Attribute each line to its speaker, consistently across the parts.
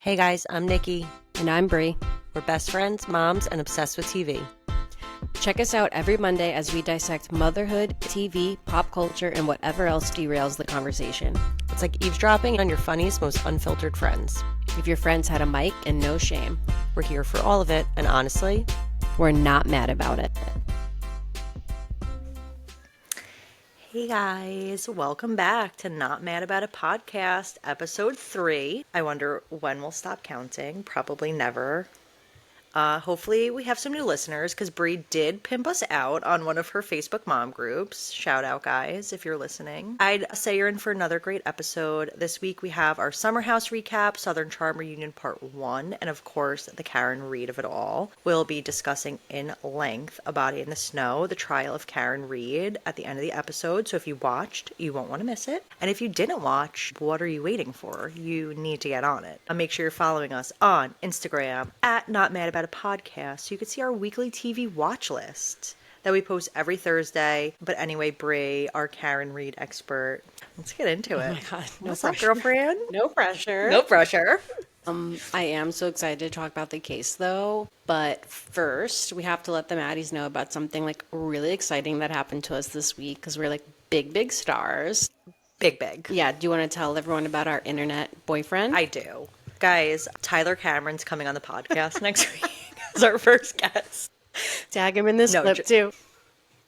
Speaker 1: Hey guys, I'm Nikki.
Speaker 2: And I'm Brie.
Speaker 1: We're best friends, moms, and obsessed with TV.
Speaker 2: Check us out every Monday as we dissect motherhood, TV, pop culture, and whatever else derails the conversation.
Speaker 1: It's like eavesdropping on your funniest, most unfiltered friends.
Speaker 2: If your friends had a mic and no shame,
Speaker 1: We're here for all of it, and honestly,
Speaker 2: we're not mad about it.
Speaker 1: hey guys, welcome back to Not Mad About It podcast, episode 3. I wonder when we'll stop counting. Probably never. Hopefully we have some new listeners because Brie did pimp us out on one of her Facebook mom groups. Shout out, guys, if you're listening. I'd say you're in for another great episode. This week we have our Summer House recap, Southern Charm Reunion Part 1, and of course the Karen Reed of it all. We'll be discussing in length A Body in the Snow, the trial of Karen Reed at the end of the episode. So if you watched, you won't want to miss it. And if you didn't watch, what are you waiting for? You need to get on it. Make sure you're following us on Instagram at Not Mad About a Podcast so you can see our weekly TV watch list that we post every Thursday. But anyway, Brie, our Karen Reed expert, let's get into it.
Speaker 2: Oh my God, no
Speaker 1: What's
Speaker 2: pressure.
Speaker 1: up, girlfriend?
Speaker 2: No pressure.
Speaker 1: No pressure.
Speaker 2: I am so excited to talk about the case though. But first, we have to let the Maddies know about something like really exciting that happened to us this week because we're like big stars.
Speaker 1: Big.
Speaker 2: Yeah, do you want to tell everyone about our internet boyfriend?
Speaker 1: I do. Guys, Tyler Cameron's coming on the podcast next week as our first guest.
Speaker 2: Tag him in this clip too.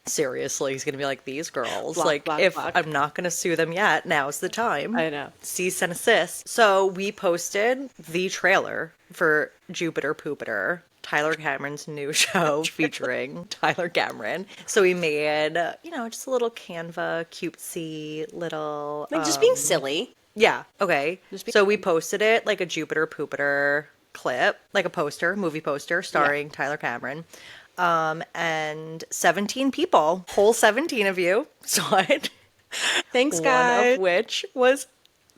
Speaker 1: Seriously, he's going to be like, these girls.
Speaker 2: Block.
Speaker 1: I'm not going to sue them yet, now's the time.
Speaker 2: I know.
Speaker 1: Cease and assist. So we posted the trailer for Jupiter Poopiter, Tyler Cameron's new show featuring Tyler Cameron. So we made, just a little Canva, cutesy little...
Speaker 2: Like just being silly.
Speaker 1: Yeah, okay. So we posted it like a Jupiter Poopiter clip, like a poster, movie poster starring Tyler Cameron. And 17 people, whole 17 of you saw it.
Speaker 2: Thanks, guys.
Speaker 1: One of which was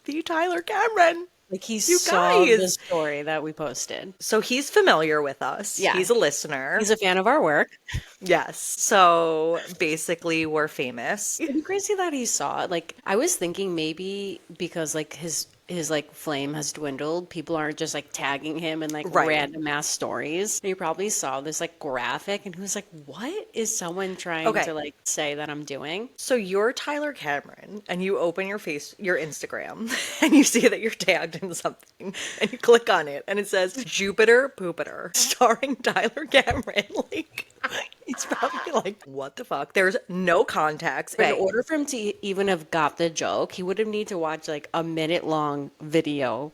Speaker 1: the Tyler Cameron.
Speaker 2: Like he
Speaker 1: You
Speaker 2: saw
Speaker 1: guys.
Speaker 2: the story that we posted.
Speaker 1: So he's familiar with us.
Speaker 2: Yeah.
Speaker 1: He's a listener.
Speaker 2: He's a fan of our work.
Speaker 1: Yes. So basically we're famous.
Speaker 2: It's crazy that he saw it. Like I was thinking maybe because like his like flame has dwindled, people aren't just like tagging him in like
Speaker 1: Right.
Speaker 2: random ass stories. And he probably saw this like graphic and he was like, what is someone trying
Speaker 1: Okay.
Speaker 2: to like say that I'm doing?
Speaker 1: So you're Tyler Cameron and you open your Instagram and you see that you're tagged in something and you click on it and it says Jupiter Poopiter starring Tyler Cameron. Like he's probably like, what the fuck? There's no context.
Speaker 2: In order for him to even have got the joke, he would have need to watch like a minute long video.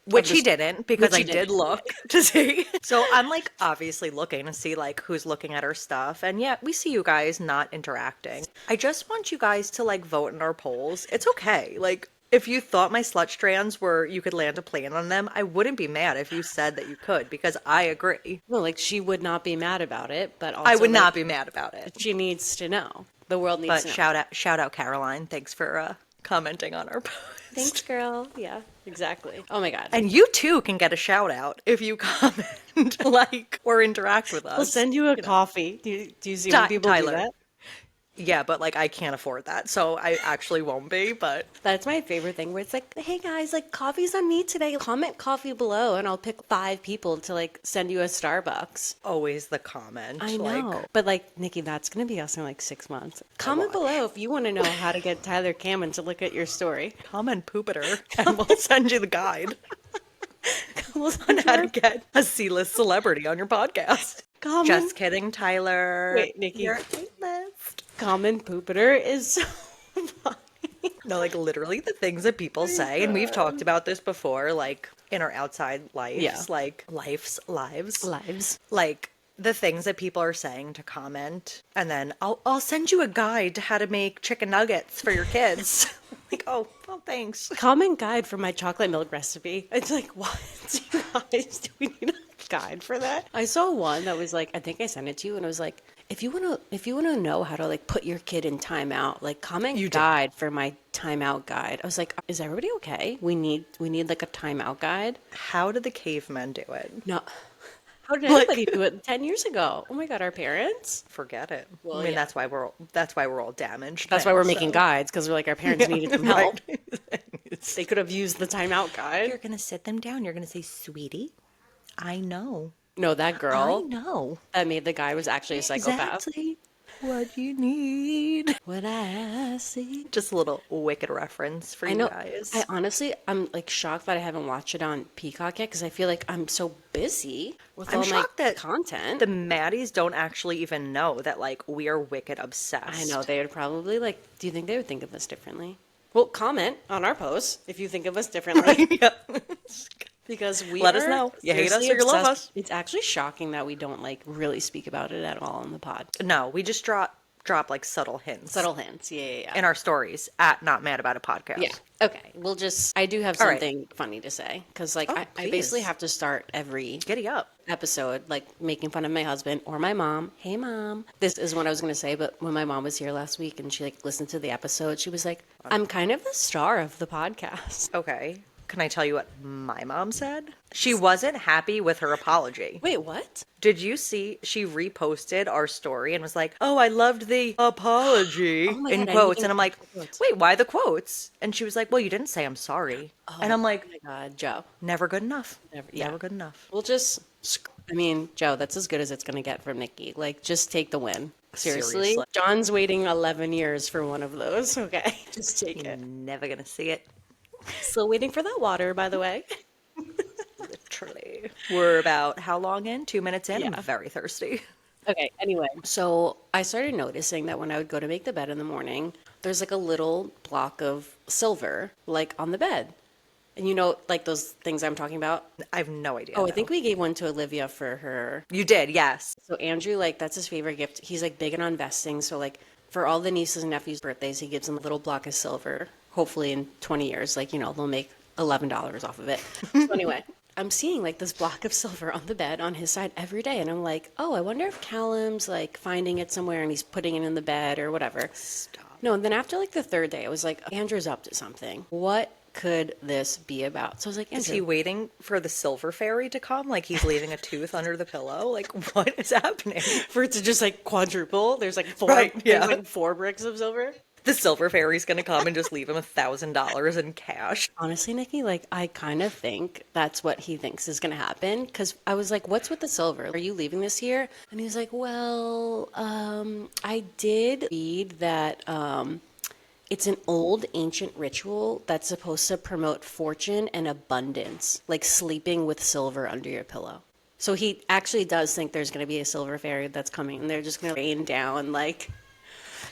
Speaker 1: Which he didn't, because
Speaker 2: Which
Speaker 1: I
Speaker 2: he
Speaker 1: did
Speaker 2: didn't.
Speaker 1: look to see. So I'm like obviously looking to see like who's looking at our stuff. And yeah, we see you guys not interacting. I just want you guys to like vote in our polls. It's okay. Like if you thought my slut strands were, you could land a plane on them, I wouldn't be mad if you said that you could, because I agree.
Speaker 2: Well, like she would not be mad about it, but also
Speaker 1: I would
Speaker 2: like,
Speaker 1: not be mad about it.
Speaker 2: she needs to know. The world needs
Speaker 1: But
Speaker 2: to know.
Speaker 1: shout out Caroline. Thanks for commenting on our post.
Speaker 2: Thanks, girl. Yeah, exactly. Oh my God.
Speaker 1: And you too can get a shout out if you comment, like, or interact with us.
Speaker 2: We'll send you a coffee. Do you see when people
Speaker 1: Tyler.
Speaker 2: do that?
Speaker 1: Yeah, but like I can't afford that, so I actually won't be, but
Speaker 2: That's my favorite thing where it's like, hey guys, like coffee's on me today. Comment coffee below and I'll pick 5 people to like send you a Starbucks.
Speaker 1: always the comment.
Speaker 2: I know.
Speaker 1: Like,
Speaker 2: But like, Nikki, that's going to be us in like 6 months. Comment below if you want to know how to get Tyler Cameron to look at your story.
Speaker 1: comment Poopiter, and we'll send you the guide on how to get a C-list celebrity on your podcast.
Speaker 2: Comment.
Speaker 1: Just kidding, Tyler.
Speaker 2: Wait, Nikki.
Speaker 1: You're A-list.
Speaker 2: Common Poopiter is so funny.
Speaker 1: No, like literally the things that people say, and we've talked about this before, like in our outside lives,
Speaker 2: Yeah.
Speaker 1: like lives,
Speaker 2: Lives.
Speaker 1: like the things that people are saying to comment, and then I'll send you a guide to how to make chicken nuggets for your kids. Like, oh, well, thanks.
Speaker 2: Comment guide for my chocolate milk recipe. It's like, what? You guys, do we need a guide for that? I saw one that was like, I think I sent it to you, and it was like, if you wanna know how to like put your kid in timeout, like comment guide for my timeout guide. I was like, is everybody okay? We need like a timeout guide.
Speaker 1: How did the cavemen do it?
Speaker 2: No, How did
Speaker 1: Like,
Speaker 2: anybody do it 10 years ago? Oh my God, our parents?
Speaker 1: forget it. I
Speaker 2: Well,
Speaker 1: mean,
Speaker 2: yeah.
Speaker 1: that's why we're all damaged
Speaker 2: That's why
Speaker 1: now.
Speaker 2: we're making
Speaker 1: So
Speaker 2: guides because we're like, our parents
Speaker 1: yeah,
Speaker 2: needed some
Speaker 1: right.
Speaker 2: help. They could have used the timeout guide.
Speaker 1: You're gonna sit them down. You're gonna say, "Sweetie, I know,
Speaker 2: No, that
Speaker 1: I
Speaker 2: girl
Speaker 1: know
Speaker 2: that made the guide was actually a psychopath.
Speaker 1: exactly what you need."
Speaker 2: What I see.
Speaker 1: Just a little Wicked reference for
Speaker 2: I
Speaker 1: you
Speaker 2: know. I
Speaker 1: guys.
Speaker 2: honestly, I'm like shocked that I haven't watched it on Peacock yet because I feel like I'm so busy with
Speaker 1: I'm
Speaker 2: all my
Speaker 1: shocked that
Speaker 2: content.
Speaker 1: the Maddies don't actually even know that like we are Wicked
Speaker 2: I know
Speaker 1: obsessed.
Speaker 2: they would probably like. Do you think they would think of us differently? Well, comment on our post if you think of us differently
Speaker 1: Right? Yeah.
Speaker 2: because we
Speaker 1: Let us
Speaker 2: are
Speaker 1: know. You hate us
Speaker 2: seriously
Speaker 1: or you love
Speaker 2: obsessed.
Speaker 1: us.
Speaker 2: It's actually shocking that we don't like really speak about it at all on the pod.
Speaker 1: No, we just drop like subtle hints
Speaker 2: Subtle hints. Yeah, yeah, yeah.
Speaker 1: in our stories at Not Mad About a
Speaker 2: Yeah.
Speaker 1: Podcast.
Speaker 2: Okay. We'll just. I do have
Speaker 1: All right.
Speaker 2: something funny to say because, like,
Speaker 1: Oh,
Speaker 2: I basically
Speaker 1: please.
Speaker 2: have to start every
Speaker 1: Giddy up.
Speaker 2: episode like making fun of my husband or my mom. Hey, mom. This is what I was going to say, but when my mom was here last week and she like listened to the episode, she was like, "I'm kind of the star of the podcast."
Speaker 1: Okay. Can I tell you what my mom said? She wasn't happy with her apology.
Speaker 2: Wait, what?
Speaker 1: Did you see she reposted our story and was like, "Oh, I loved the apology,"
Speaker 2: Oh my
Speaker 1: in
Speaker 2: God, I didn't
Speaker 1: quotes.
Speaker 2: even
Speaker 1: And I'm
Speaker 2: catch
Speaker 1: like,
Speaker 2: the quotes.
Speaker 1: "Wait, why the quotes?" And she was like, "Well, you didn't say I'm sorry." And I'm
Speaker 2: Oh
Speaker 1: like,
Speaker 2: my God, Joe.
Speaker 1: "Never good enough.
Speaker 2: Never, yeah.
Speaker 1: Never good enough."
Speaker 2: We'll just. I mean, Joe, that's as good as it's going to get from Nikki. Like, just take the win. Seriously.
Speaker 1: Seriously.
Speaker 2: John's waiting 11 years for one of those. Okay. Just take
Speaker 1: You're
Speaker 2: it.
Speaker 1: never gonna see it.
Speaker 2: Still waiting for that water, by the way.
Speaker 1: Literally. We're about how long in? 2 minutes in? I'm
Speaker 2: Yeah.
Speaker 1: very thirsty.
Speaker 2: Okay, anyway. So I started noticing that when I would go to make the bed in the morning, there's like a little block of silver, like on the bed. And you know, like those things I'm talking about?
Speaker 1: I have no idea.
Speaker 2: Oh, I
Speaker 1: though.
Speaker 2: think we gave one to Olivia for her.
Speaker 1: You did, yes.
Speaker 2: So Andrew, like, that's his favorite gift. He's like big on investing. So, like, for all the nieces and nephews' birthdays, he gives them a little block of silver. Hopefully, in 20 years, like, you know, they'll make $11 off of it. So, anyway. I'm seeing like this block of silver on the bed on his side every day. And I'm like, oh, I wonder if Callum's like finding it somewhere and he's putting it in the bed or whatever.
Speaker 1: Stop.
Speaker 2: No, and then after like the third day, I was like, Andrew's up to something. What could this be about? So I was like,
Speaker 1: Is
Speaker 2: Andrew,
Speaker 1: he waiting for the silver fairy to come? Like he's leaving a tooth under the pillow? Like what is happening?
Speaker 2: for it to just like quadruple, there's like four,
Speaker 1: Right, yeah.
Speaker 2: there's like 4 bricks of silver.
Speaker 1: The silver fairy's gonna come and just leave him $1,000 in cash.
Speaker 2: Honestly, Nikki, like I kind of think that's what he thinks is going to happen. Because I was like, "What's with the silver? Are you leaving this here?" And he's like, "Well, I did read that it's an old ancient ritual that's supposed to promote fortune and abundance, like sleeping with silver under your pillow." So he actually does think there's going to be a silver fairy that's coming, and they're just going to rain down like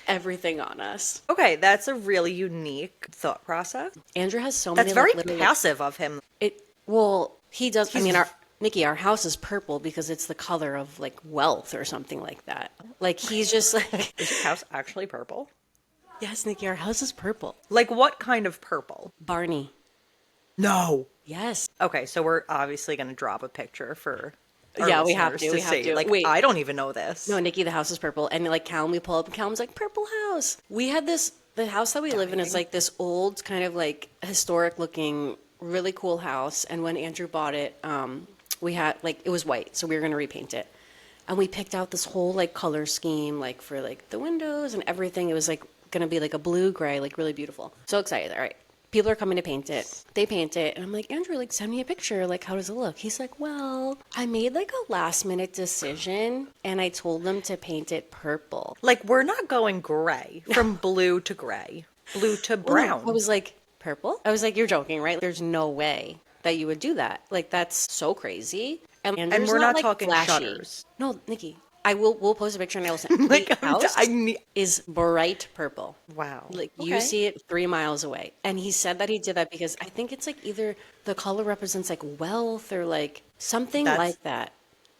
Speaker 2: everything on us.
Speaker 1: Okay, that's a really unique thought process.
Speaker 2: Andrew has so
Speaker 1: That's
Speaker 2: many
Speaker 1: very
Speaker 2: like, little
Speaker 1: passive of him.
Speaker 2: It well, he does. I mean, our Nikki, our house is purple because it's the color of like wealth or something like that. Like he's just like,
Speaker 1: Is your house actually purple?
Speaker 2: yes, Nikki, our house is purple.
Speaker 1: Like what kind of purple?
Speaker 2: Barney,
Speaker 1: No.
Speaker 2: yes,
Speaker 1: Okay, so we're obviously gonna drop a picture for our
Speaker 2: Yeah, we have
Speaker 1: listeners
Speaker 2: to, we have
Speaker 1: see.
Speaker 2: to.
Speaker 1: Like
Speaker 2: Wait.
Speaker 1: I don't even know this.
Speaker 2: no, Nikki, the house is purple, and like Callum, we pull up, and Callum's like purple house. We had this. The house that we live in is like this old kind of like historic looking, really cool house. And when Andrew bought it, we had like it was white, so we were gonna repaint it. And we picked out this whole like color scheme like for like the windows and everything. It was like gonna be like a blue gray, like really beautiful. So excited. All right. People are coming to paint it. They paint it, and I'm like, Andrew, like send me a picture. Like, how does it look? He's like, well, I made like a last minute decision, and I told them to paint it purple.
Speaker 1: Like we're not going gray from blue to gray, blue to brown.
Speaker 2: I was like, purple? I was like, you're joking, right? There's no way that you would do that. Like, that's so crazy. And Andrew's
Speaker 1: we're not
Speaker 2: like,
Speaker 1: talking
Speaker 2: flashy.
Speaker 1: shutters.
Speaker 2: No, Nikki, we'll post a picture and I will send.
Speaker 1: Like,
Speaker 2: The house
Speaker 1: I need.
Speaker 2: is bright purple.
Speaker 1: Wow.
Speaker 2: Like you
Speaker 1: Okay.
Speaker 2: see it 3 miles away. And he said that he did that because I think it's like either the color represents like wealth or like something
Speaker 1: That's-
Speaker 2: like that.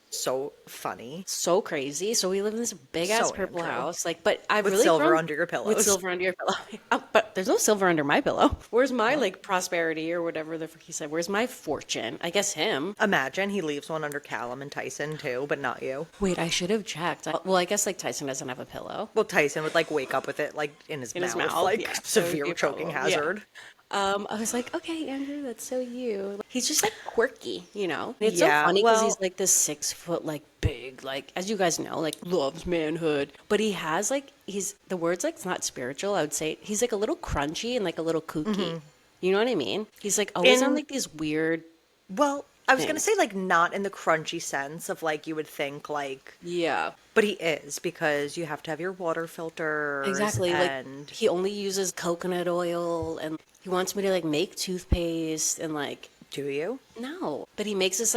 Speaker 1: So funny.
Speaker 2: So crazy. So we live in this big ass
Speaker 1: So
Speaker 2: purple
Speaker 1: Andrew.
Speaker 2: house. Like, but I've
Speaker 1: With
Speaker 2: really
Speaker 1: silver
Speaker 2: grown-
Speaker 1: under your pillows.
Speaker 2: With silver under your pillow. But there's no silver under my pillow. Where's my like prosperity or whatever the frick he said? Where's my fortune? I guess him.
Speaker 1: Imagine he leaves one under Callum and Tyson too, but not you.
Speaker 2: Wait, I should have checked. Well, I guess like Tyson doesn't have a pillow.
Speaker 1: Well, Tyson would like wake up with it like in his
Speaker 2: In his
Speaker 1: mouth,
Speaker 2: mouth,
Speaker 1: like
Speaker 2: yeah. That would
Speaker 1: severe
Speaker 2: be a
Speaker 1: choking
Speaker 2: problem. Yeah.
Speaker 1: hazard.
Speaker 2: I was like, okay, Andrew, that's so you. He's just like quirky, you know? And it's so
Speaker 1: Yeah,
Speaker 2: funny because he's
Speaker 1: well,
Speaker 2: like this 6 foot, like big, like, as you guys know, like loves manhood. But he has like, he's, the word's like, it's not spiritual, I would say. He's like a little crunchy and like a little kooky. You know what I mean? He's like always on
Speaker 1: in
Speaker 2: like these weird
Speaker 1: well, I was gonna
Speaker 2: things.
Speaker 1: say like not in the crunchy sense of like you would think like,
Speaker 2: Yeah.
Speaker 1: but he is because you have to have your water filters
Speaker 2: Exactly. Like
Speaker 1: and
Speaker 2: he only uses coconut oil and he wants me to like make toothpaste and like
Speaker 1: do you?
Speaker 2: no. But he makes this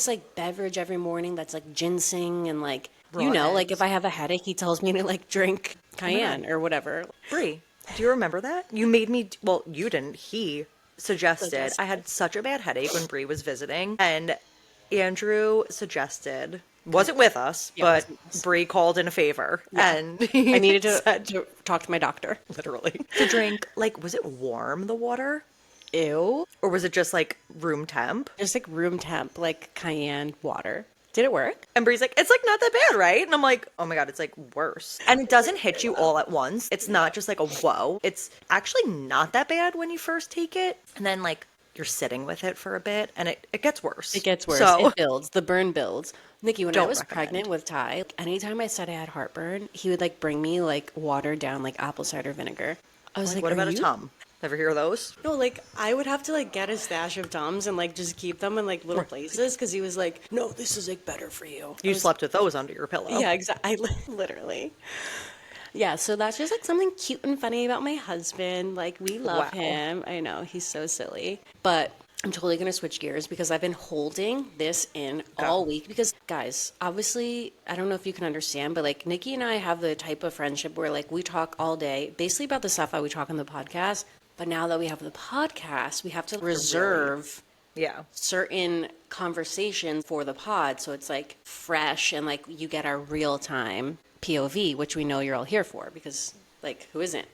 Speaker 2: like beverage every morning that's like ginseng and like you
Speaker 1: Raw
Speaker 2: know, like if
Speaker 1: eggs.
Speaker 2: I have a headache, he tells me to like drink
Speaker 1: Oh my God.
Speaker 2: cayenne or whatever.
Speaker 1: Brie, do you remember that? You made me, well, you didn't. He suggested. I
Speaker 2: Suggested.
Speaker 1: had such a bad headache when Brie was visiting, and Andrew suggested, wasn't with us,
Speaker 2: Yeah, it
Speaker 1: but
Speaker 2: wasn't us.
Speaker 1: Brie called in a favor,
Speaker 2: Yeah.
Speaker 1: and
Speaker 2: I
Speaker 1: he
Speaker 2: needed
Speaker 1: said,
Speaker 2: to talk to my doctor.
Speaker 1: literally, to drink, like, was it warm, the water?
Speaker 2: Ew.
Speaker 1: Or was it just like room temp?
Speaker 2: Just like room temp, like cayenne water. Did it work?
Speaker 1: And Bree's like, it's like not that bad, right? And I'm like, oh my God, it's like worse. And it doesn't hit you all at once. It's not just like a whoa. It's actually not that bad when you first take it. And then like you're sitting with it for a bit and it gets worse.
Speaker 2: It gets worse.
Speaker 1: So
Speaker 2: It builds. The burn builds. Nikki, when I
Speaker 1: don't
Speaker 2: was pregnant
Speaker 1: recommend.
Speaker 2: with Ty, like, anytime I said I had heartburn, he would like bring me like watered down like apple cider vinegar. I was
Speaker 1: Like,
Speaker 2: like,
Speaker 1: what
Speaker 2: "Are
Speaker 1: about a
Speaker 2: you?"
Speaker 1: Tum? Ever hear of those?
Speaker 2: No, like I would have to like get a stash of Tums and like just keep them in like little places because he was like, "No, this is like better for you." I
Speaker 1: You
Speaker 2: was,
Speaker 1: slept with those under your pillow.
Speaker 2: yeah, exactly. Literally. Yeah, so that's just like something cute and funny about my husband. Like we love
Speaker 1: Wow.
Speaker 2: him. I know he's so silly, but I'm totally gonna switch gears because I've been holding this in all
Speaker 1: Go.
Speaker 2: week because guys, obviously, I don't know if you can understand, but like Nikki and I have the type of friendship where like we talk all day, basically about the stuff that we talk on the podcast. But now that we have the podcast, we have to
Speaker 1: Really?
Speaker 2: reserve
Speaker 1: Yeah.
Speaker 2: certain conversations for the pod so it's like fresh and like you get our real time POV, which we know you're all here for because like who isn't?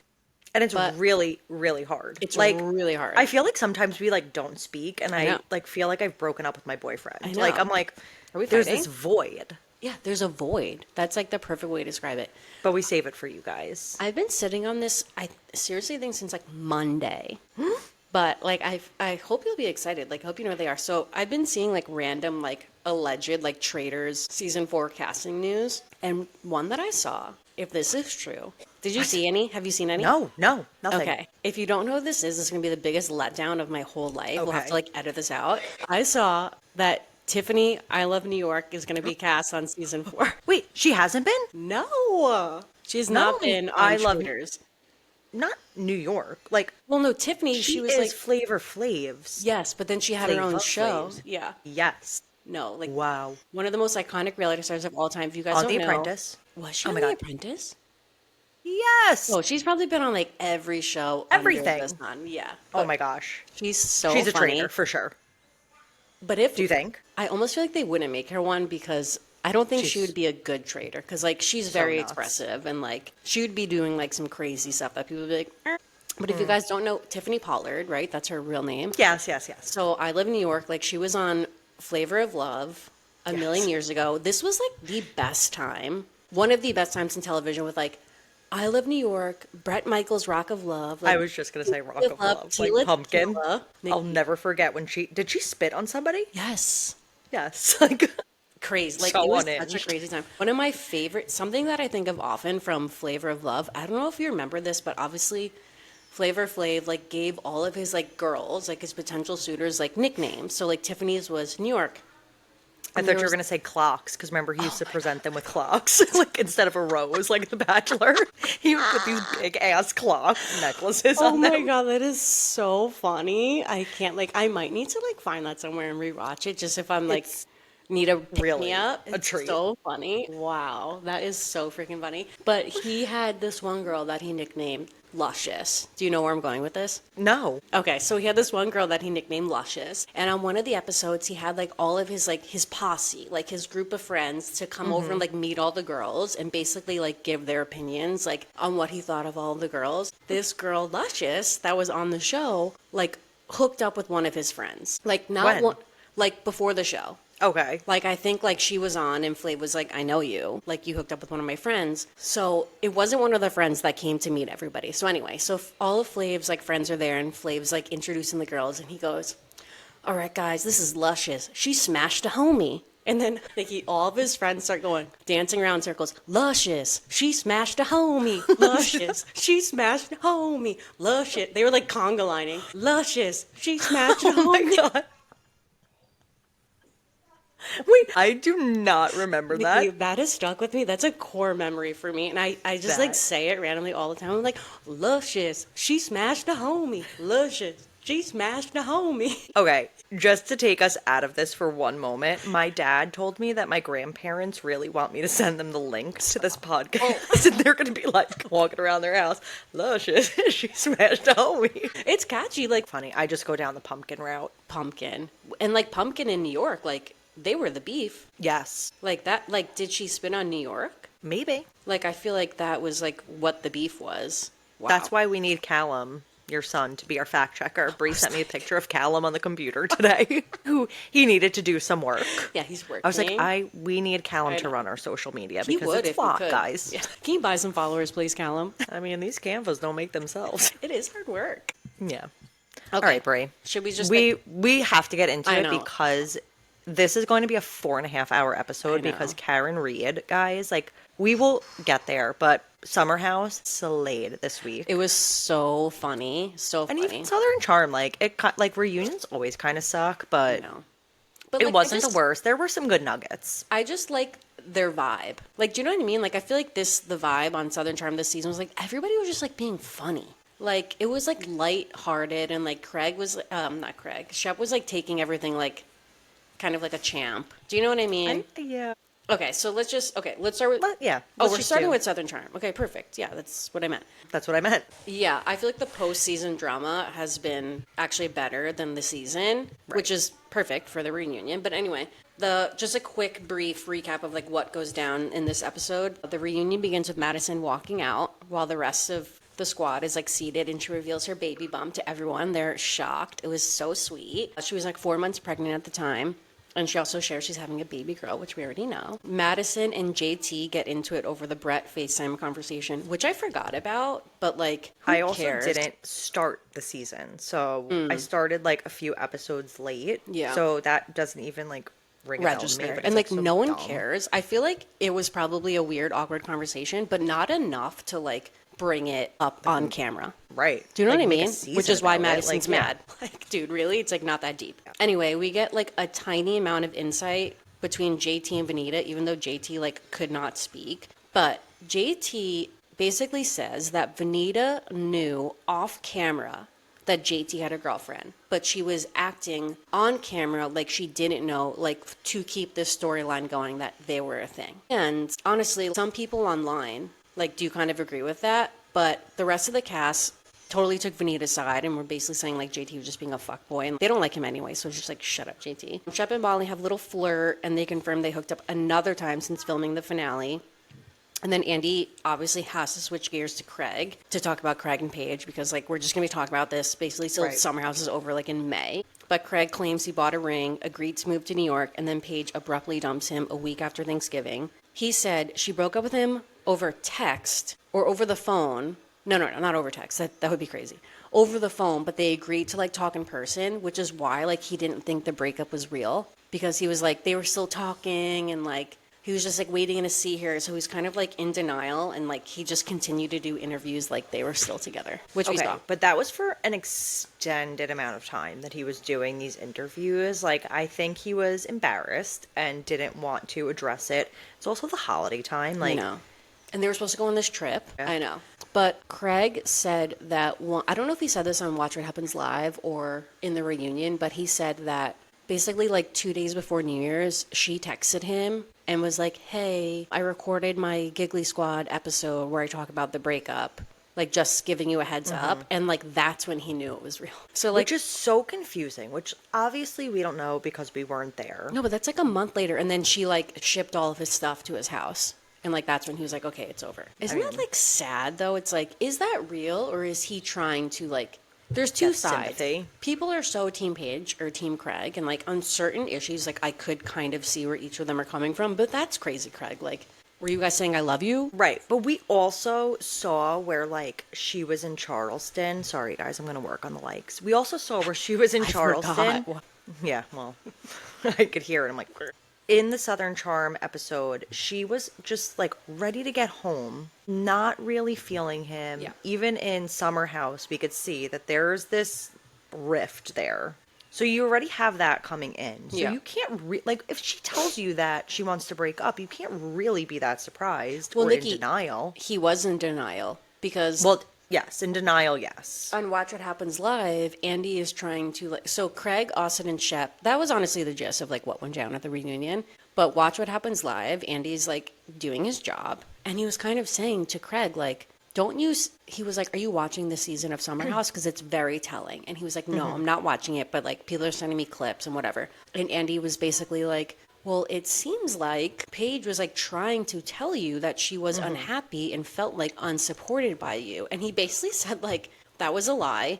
Speaker 1: And it's
Speaker 2: But
Speaker 1: really, really hard.
Speaker 2: it's
Speaker 1: Like,
Speaker 2: really hard.
Speaker 1: I feel like sometimes we like don't speak, and
Speaker 2: I know.
Speaker 1: I like feel like I've broken up with my
Speaker 2: I
Speaker 1: boyfriend. Like,
Speaker 2: know.
Speaker 1: I'm like,
Speaker 2: Are we
Speaker 1: there's
Speaker 2: fighting?
Speaker 1: this void,
Speaker 2: Yeah, there's a void. That's like the perfect way to describe it.
Speaker 1: but we save it for you guys.
Speaker 2: I've been sitting on this, I seriously think since like Monday. But like I hope you'll be excited. Like I hope you know what they are. So I've been seeing like random like alleged like traitors season 4 casting news and one that I saw, if this is true. Did you see any? Have you seen any?
Speaker 1: No, no, nothing.
Speaker 2: Okay. If you don't know what this is going to be the biggest letdown of my whole life. We'll have
Speaker 1: Okay.
Speaker 2: to like edit this out. I saw that Tiffany, I Love New York is going to be cast on season 4.
Speaker 1: Wait, she hasn't been?
Speaker 2: No. She's
Speaker 1: No,
Speaker 2: not been
Speaker 1: I
Speaker 2: on
Speaker 1: love
Speaker 2: Traitors.
Speaker 1: not New York. Like,
Speaker 2: Well, no, Tiffany,
Speaker 1: she
Speaker 2: she was
Speaker 1: is
Speaker 2: like,
Speaker 1: Flavor Flav's.
Speaker 2: yes, but then she had her own
Speaker 1: Flava
Speaker 2: show.
Speaker 1: Flav's.
Speaker 2: Yeah.
Speaker 1: Yes.
Speaker 2: No, like
Speaker 1: Wow.
Speaker 2: one of the most iconic reality stars of all time. If you guys
Speaker 1: On
Speaker 2: don't
Speaker 1: The
Speaker 2: know,
Speaker 1: Apprentice.
Speaker 2: was she
Speaker 1: Oh
Speaker 2: on
Speaker 1: my
Speaker 2: The
Speaker 1: God.
Speaker 2: Apprentice?
Speaker 1: Yes.
Speaker 2: Oh, she's probably been on like every show under
Speaker 1: Everything.
Speaker 2: the sun. Yeah.
Speaker 1: Oh
Speaker 2: But
Speaker 1: my gosh.
Speaker 2: she's so
Speaker 1: She's a
Speaker 2: funny.
Speaker 1: traitor for sure.
Speaker 2: But if
Speaker 1: Do you think?
Speaker 2: I almost feel like they wouldn't make her one because I don't think she
Speaker 1: She's
Speaker 2: would be a good trader because like she's
Speaker 1: so
Speaker 2: very
Speaker 1: nuts.
Speaker 2: expressive and like she would be doing like some crazy stuff that people would be like. "Eh." But
Speaker 1: Mm.
Speaker 2: if you guys don't know Tiffany Pollard, right? That's her real name.
Speaker 1: Yes, yes, yes.
Speaker 2: So I live in New York. Like she was on Flavor of Love a million years ago. This was like the best time, one of the best times in television with like I Love New York, Bret Michaels' Rock of Love.
Speaker 1: I
Speaker 2: Like
Speaker 1: was just gonna say Rock
Speaker 2: With
Speaker 1: of
Speaker 2: Love,
Speaker 1: Love, like
Speaker 2: Tila
Speaker 1: Pumpkin.
Speaker 2: Tequila.
Speaker 1: I'll never forget when did she spit on somebody?
Speaker 2: yes.
Speaker 1: Yes, like
Speaker 2: Crazy. Like
Speaker 1: So
Speaker 2: it was
Speaker 1: unhinged.
Speaker 2: such a crazy time. One of my favorite, something that I think of often from Flavor of Love. I don't know if you remember this, but obviously Flavor Flav like gave all of his like girls, like his potential suitors, like nicknames. So like Tiffany's was New York.
Speaker 1: I
Speaker 2: And
Speaker 1: thought
Speaker 2: there
Speaker 1: you were
Speaker 2: was-
Speaker 1: gonna say clocks because remember he used to present them with clocks, like instead of a rose, like The Bachelor. He would put these big ass clock necklaces
Speaker 2: Oh
Speaker 1: on
Speaker 2: my
Speaker 1: them.
Speaker 2: god, that is so funny. I can't like I might need to like find that somewhere and rewatch it just if I'm like
Speaker 1: It's
Speaker 2: need a pick
Speaker 1: really
Speaker 2: me up.
Speaker 1: a
Speaker 2: It's
Speaker 1: treat.
Speaker 2: so funny. Wow, that is so freaking funny. But he had this one girl that he nicknamed Luscious. Do you know where I'm going with this?
Speaker 1: No.
Speaker 2: Okay, so he had this one girl that he nicknamed Luscious, and on one of the episodes, he had like all of his like his posse, like his group of friends, to come over and like meet all the girls and basically like give their opinions like on what he thought of all the girls. This girl Luscious that was on the show like hooked up with one of his friends, like not
Speaker 1: When?
Speaker 2: one, like before the show.
Speaker 1: Okay.
Speaker 2: Like, I think, like, she was on and Flav was like, I know you. Like, you hooked up with one of my friends. So it wasn't one of the friends that came to meet everybody. So anyway, so all of Flav's, like, friends are there and Flav's, like, introducing the girls and he goes, all right, guys, this is Luscious. She smashed a homie. And then, like, all of his friends start going, dancing around in circles. Luscious, she smashed a homie. Luscious, she smashed a homie. Luscious. They were, like, conga lining. Luscious, she smashed a
Speaker 1: Oh my
Speaker 2: homie.
Speaker 1: God. Wait, I do not remember
Speaker 2: Nikki,
Speaker 1: that.
Speaker 2: that has stuck with me. That's a core memory for me. And I just like
Speaker 1: That.
Speaker 2: say it randomly all the time. I'm like, Luscious, she smashed a homie. Luscious, she smashed a homie.
Speaker 1: Okay, just to take us out of this for one moment, my dad told me that my grandparents really want me to send them the link to this podcast, and they're gonna be like walking around their house. Luscious, she smashed a homie.
Speaker 2: It's catchy, like
Speaker 1: Funny, I just go down the pumpkin route.
Speaker 2: pumpkin. And like pumpkin in New York, like they were the beef.
Speaker 1: Yes,
Speaker 2: Like that, like did she spin on New York?
Speaker 1: maybe.
Speaker 2: Like I feel like that was like what the beef was. Wow.
Speaker 1: That's why we need Callum, your son, to be our fact checker. Bree sent me a picture of Callum on the computer today, who he needed to do some work.
Speaker 2: Yeah, he's working.
Speaker 1: I was like, we need Callum
Speaker 2: I
Speaker 1: to
Speaker 2: know.
Speaker 1: run our social media
Speaker 2: He
Speaker 1: because
Speaker 2: would
Speaker 1: it's
Speaker 2: if
Speaker 1: a
Speaker 2: he
Speaker 1: lot,
Speaker 2: could.
Speaker 1: guys.
Speaker 2: Yeah. Can you buy some followers, please, Callum?
Speaker 1: I mean, these canvas don't make themselves.
Speaker 2: It is hard work.
Speaker 1: Yeah.
Speaker 2: Okay.
Speaker 1: All right, Brie.
Speaker 2: Should we just
Speaker 1: we have to get into
Speaker 2: I
Speaker 1: it
Speaker 2: know.
Speaker 1: because this is going to be a 4.5 hour episode
Speaker 2: I know.
Speaker 1: because Karen Reed, guys, like we will get there, but Summer House slayed this week.
Speaker 2: It was so funny, so
Speaker 1: And
Speaker 2: funny.
Speaker 1: even Southern Charm, like like reunions always kind of suck, but
Speaker 2: know. But
Speaker 1: it
Speaker 2: like,
Speaker 1: wasn't the worst. There were some good nuggets.
Speaker 2: I just like their vibe. Like, do you know what I mean? Like, I feel like the vibe on Southern Charm this season was like everybody was just like being funny. Like, it was like light-hearted, and like Craig was, not Craig, Shep was like taking everything like kind of like a champ. Do you know what I mean?
Speaker 1: Yeah.
Speaker 2: Okay, so let's start with.
Speaker 1: Yeah.
Speaker 2: Oh,
Speaker 1: let's
Speaker 2: we're
Speaker 1: just
Speaker 2: starting
Speaker 1: do-
Speaker 2: with Southern Charm. Okay, perfect. Yeah, that's what I meant.
Speaker 1: That's what I meant.
Speaker 2: Yeah, I feel like the post-season drama has been actually better than the season, which is perfect for the reunion. But anyway, just a quick brief recap of like what goes down in this episode. The reunion begins with Madison walking out while the rest of the squad is like seated, and she reveals her baby bump to everyone. They're shocked. It was so sweet. She was like 4 months pregnant at the time. And she also shares she's having a baby girl, which we already know. Madison and JT get into it over the Brett FaceTime conversation, which I forgot about, but like, who
Speaker 1: I also
Speaker 2: cares?
Speaker 1: didn't start the season, so I started like a few episodes late.
Speaker 2: Yeah.
Speaker 1: So that doesn't even like ring a bell to me,
Speaker 2: Register.
Speaker 1: but it's,
Speaker 2: And like,
Speaker 1: so
Speaker 2: no one
Speaker 1: dumb.
Speaker 2: cares. I feel like it was probably a weird, awkward conversation, but not enough to like bring it up on camera.
Speaker 1: Right.
Speaker 2: Do you know
Speaker 1: Like,
Speaker 2: what I
Speaker 1: make a
Speaker 2: mean?
Speaker 1: season
Speaker 2: Which is why
Speaker 1: about it.
Speaker 2: Madison's
Speaker 1: Like, yeah.
Speaker 2: mad. Like, dude, really? It's like not that deep. Anyway, we get like a tiny amount of insight between JT and Vanita, even though JT like could not speak. But JT basically says that Vanita knew off camera that JT had a girlfriend, but she was acting on camera like she didn't know, like to keep this storyline going that they were a thing. And honestly, some people online like do kind of agree with that, but the rest of the cast totally took Vanita's side and were basically saying like JT was just being a fuckboy and they don't like him anyway, so it's just like shut up, JT. Shep and Molly have a little flirt and they confirm they hooked up another time since filming the finale. And then Andy obviously has to switch gears to Craig to talk about Craig and Paige because like we're just gonna be talking about this basically till
Speaker 1: Right.
Speaker 2: Summer House is over like in May. But Craig claims he bought a ring, agreed to move to New York, and then Paige abruptly dumps him a week after Thanksgiving. He said she broke up with him over text or over the phone. No, not over text. That would be crazy. Over the phone, but they agreed to like talk in person, which is why like he didn't think the breakup was real because he was like they were still talking and like he was just like waiting to see her, so he's kind of like in denial and like he just continued to do interviews like they were still together, which we
Speaker 1: Okay,
Speaker 2: saw.
Speaker 1: but that was for an extended amount of time that he was doing these interviews. Like, I think he was embarrassed and didn't want to address it. It's also the holiday time.
Speaker 2: I
Speaker 1: Like,
Speaker 2: know. And they were supposed to go on this trip.
Speaker 1: Yeah.
Speaker 2: I know. But Craig said that I don't know if he said this on Watch What Happens Live or in the reunion, but he said that basically like 2 days before New Year's, she texted him and was like, hey, I recorded my Giggly Squad episode where I talk about the breakup. Like just giving you a heads up. And like that's when he knew it was real. So like
Speaker 1: which is so confusing, which obviously we don't know because we weren't there.
Speaker 2: no, but that's like a month later. And then she like shipped all of his stuff to his house. And like that's when he was like, okay, it's over. Isn't that like sad though? It's like, is that real or is he trying to like There's two
Speaker 1: Get
Speaker 2: sides.
Speaker 1: sympathy.
Speaker 2: People are so Team Paige or Team Craig, and like on certain issues, like I could kind of see where each of them are coming from, but that's crazy, Craig. Like, were you guys saying I love you?
Speaker 1: Right. But we also saw where, like, she was in Charleston. Sorry, guys, I'm going to work on the likes. We also saw where she was in
Speaker 2: I forgot.
Speaker 1: Charleston. Yeah, well, I could hear it. I'm like, in the Southern Charm episode, she was just like ready to get home, not really feeling him.
Speaker 2: Yeah.
Speaker 1: Even in Summer House, we could see that there's this rift there. So you already have that coming in. So
Speaker 2: Yeah.
Speaker 1: you can't like if she tells you that she wants to break up, you can't really be that surprised
Speaker 2: Well,
Speaker 1: or in
Speaker 2: Nikki,
Speaker 1: denial.
Speaker 2: he was in denial because
Speaker 1: Well, yes, in denial, yes.
Speaker 2: on Watch What Happens Live, Andy is trying to like so Craig, Austin, and Shep. That was honestly the gist of like what went down at the reunion. But Watch What Happens Live, Andy's like doing his job, and he was kind of saying to Craig like, "Don't you?" He was like, "Are you watching this season of Summer House? Because it's very telling." And he was like, "No, I'm not watching it, but like people are sending me clips and whatever." And Andy was basically like, well, it seems like Paige was like trying to tell you that she was unhappy and felt like unsupported by you. And he basically said like that was a lie.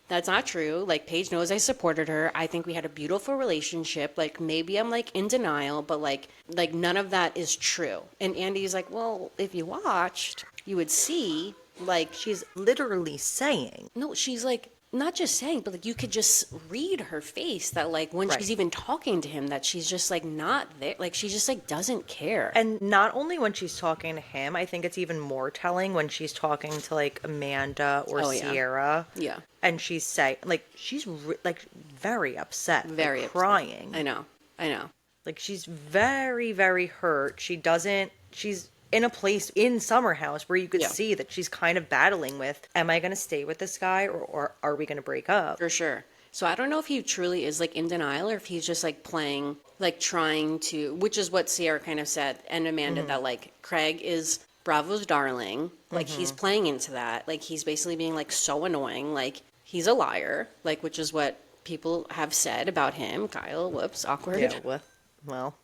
Speaker 2: That's not true. Like Paige knows I supported her. I think we had a beautiful relationship. Like maybe I'm like in denial, but like none of that is true. And Andy's like, "Well, if you watched, you would see like
Speaker 1: She's literally saying,
Speaker 2: no, she's like not just saying, but like you could just read her face that like when
Speaker 1: Right.
Speaker 2: she's even talking to him that she's just like not there. Like she just like doesn't care."
Speaker 1: and not only when she's talking to him, I think it's even more telling when she's talking to like Amanda or
Speaker 2: Oh, yeah.
Speaker 1: Sierra.
Speaker 2: Yeah.
Speaker 1: And she's saying, like, she's like very upset,
Speaker 2: Very
Speaker 1: like,
Speaker 2: upset.
Speaker 1: crying.
Speaker 2: I know. I know.
Speaker 1: Like she's very, very hurt. She's in a place in Summer House where you could
Speaker 2: Yeah.
Speaker 1: see that she's kind of battling with, am I going to stay with this guy or are we going to break up?
Speaker 2: For sure. So I don't know if he truly is like in denial or if he's just like playing, like trying to, which is what Sierra kind of said and Amanda that like Craig is Bravo's darling. Like he's playing into that. Like he's basically being like so annoying. Like he's a liar. Like which is what people have said about him. Kyle, whoops, awkward.
Speaker 1: Yeah, well,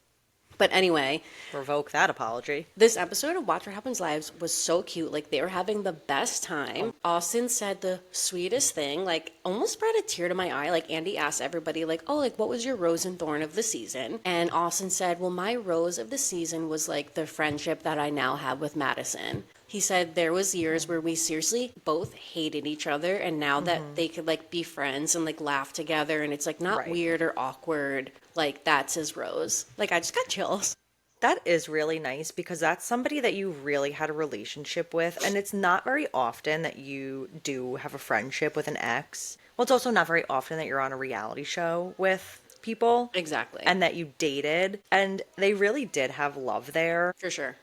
Speaker 2: But anyway,
Speaker 1: revoke that apology.
Speaker 2: this episode of Watch What Happens Lives was so cute. Like they were having the best time. Austin said the sweetest thing, like almost brought a tear to my eye. Like Andy asked everybody, like, "Oh, like what was your rose and thorn of the season?" And Austin said, "Well, my rose of the season was like the friendship that I now have with Madison." He said there was years where we seriously both hated each other, and now that they could like be friends and like laugh together, and it's like not
Speaker 1: Right.
Speaker 2: weird or awkward. Like that's his rose. Like I just got chills.
Speaker 1: That is really nice because that's somebody that you really had a relationship with. And it's not very often that you do have a friendship with an ex. Well, it's also not very often that you're on a reality show with people.
Speaker 2: Exactly.
Speaker 1: And that you dated. And they really did have love there.
Speaker 2: For sure.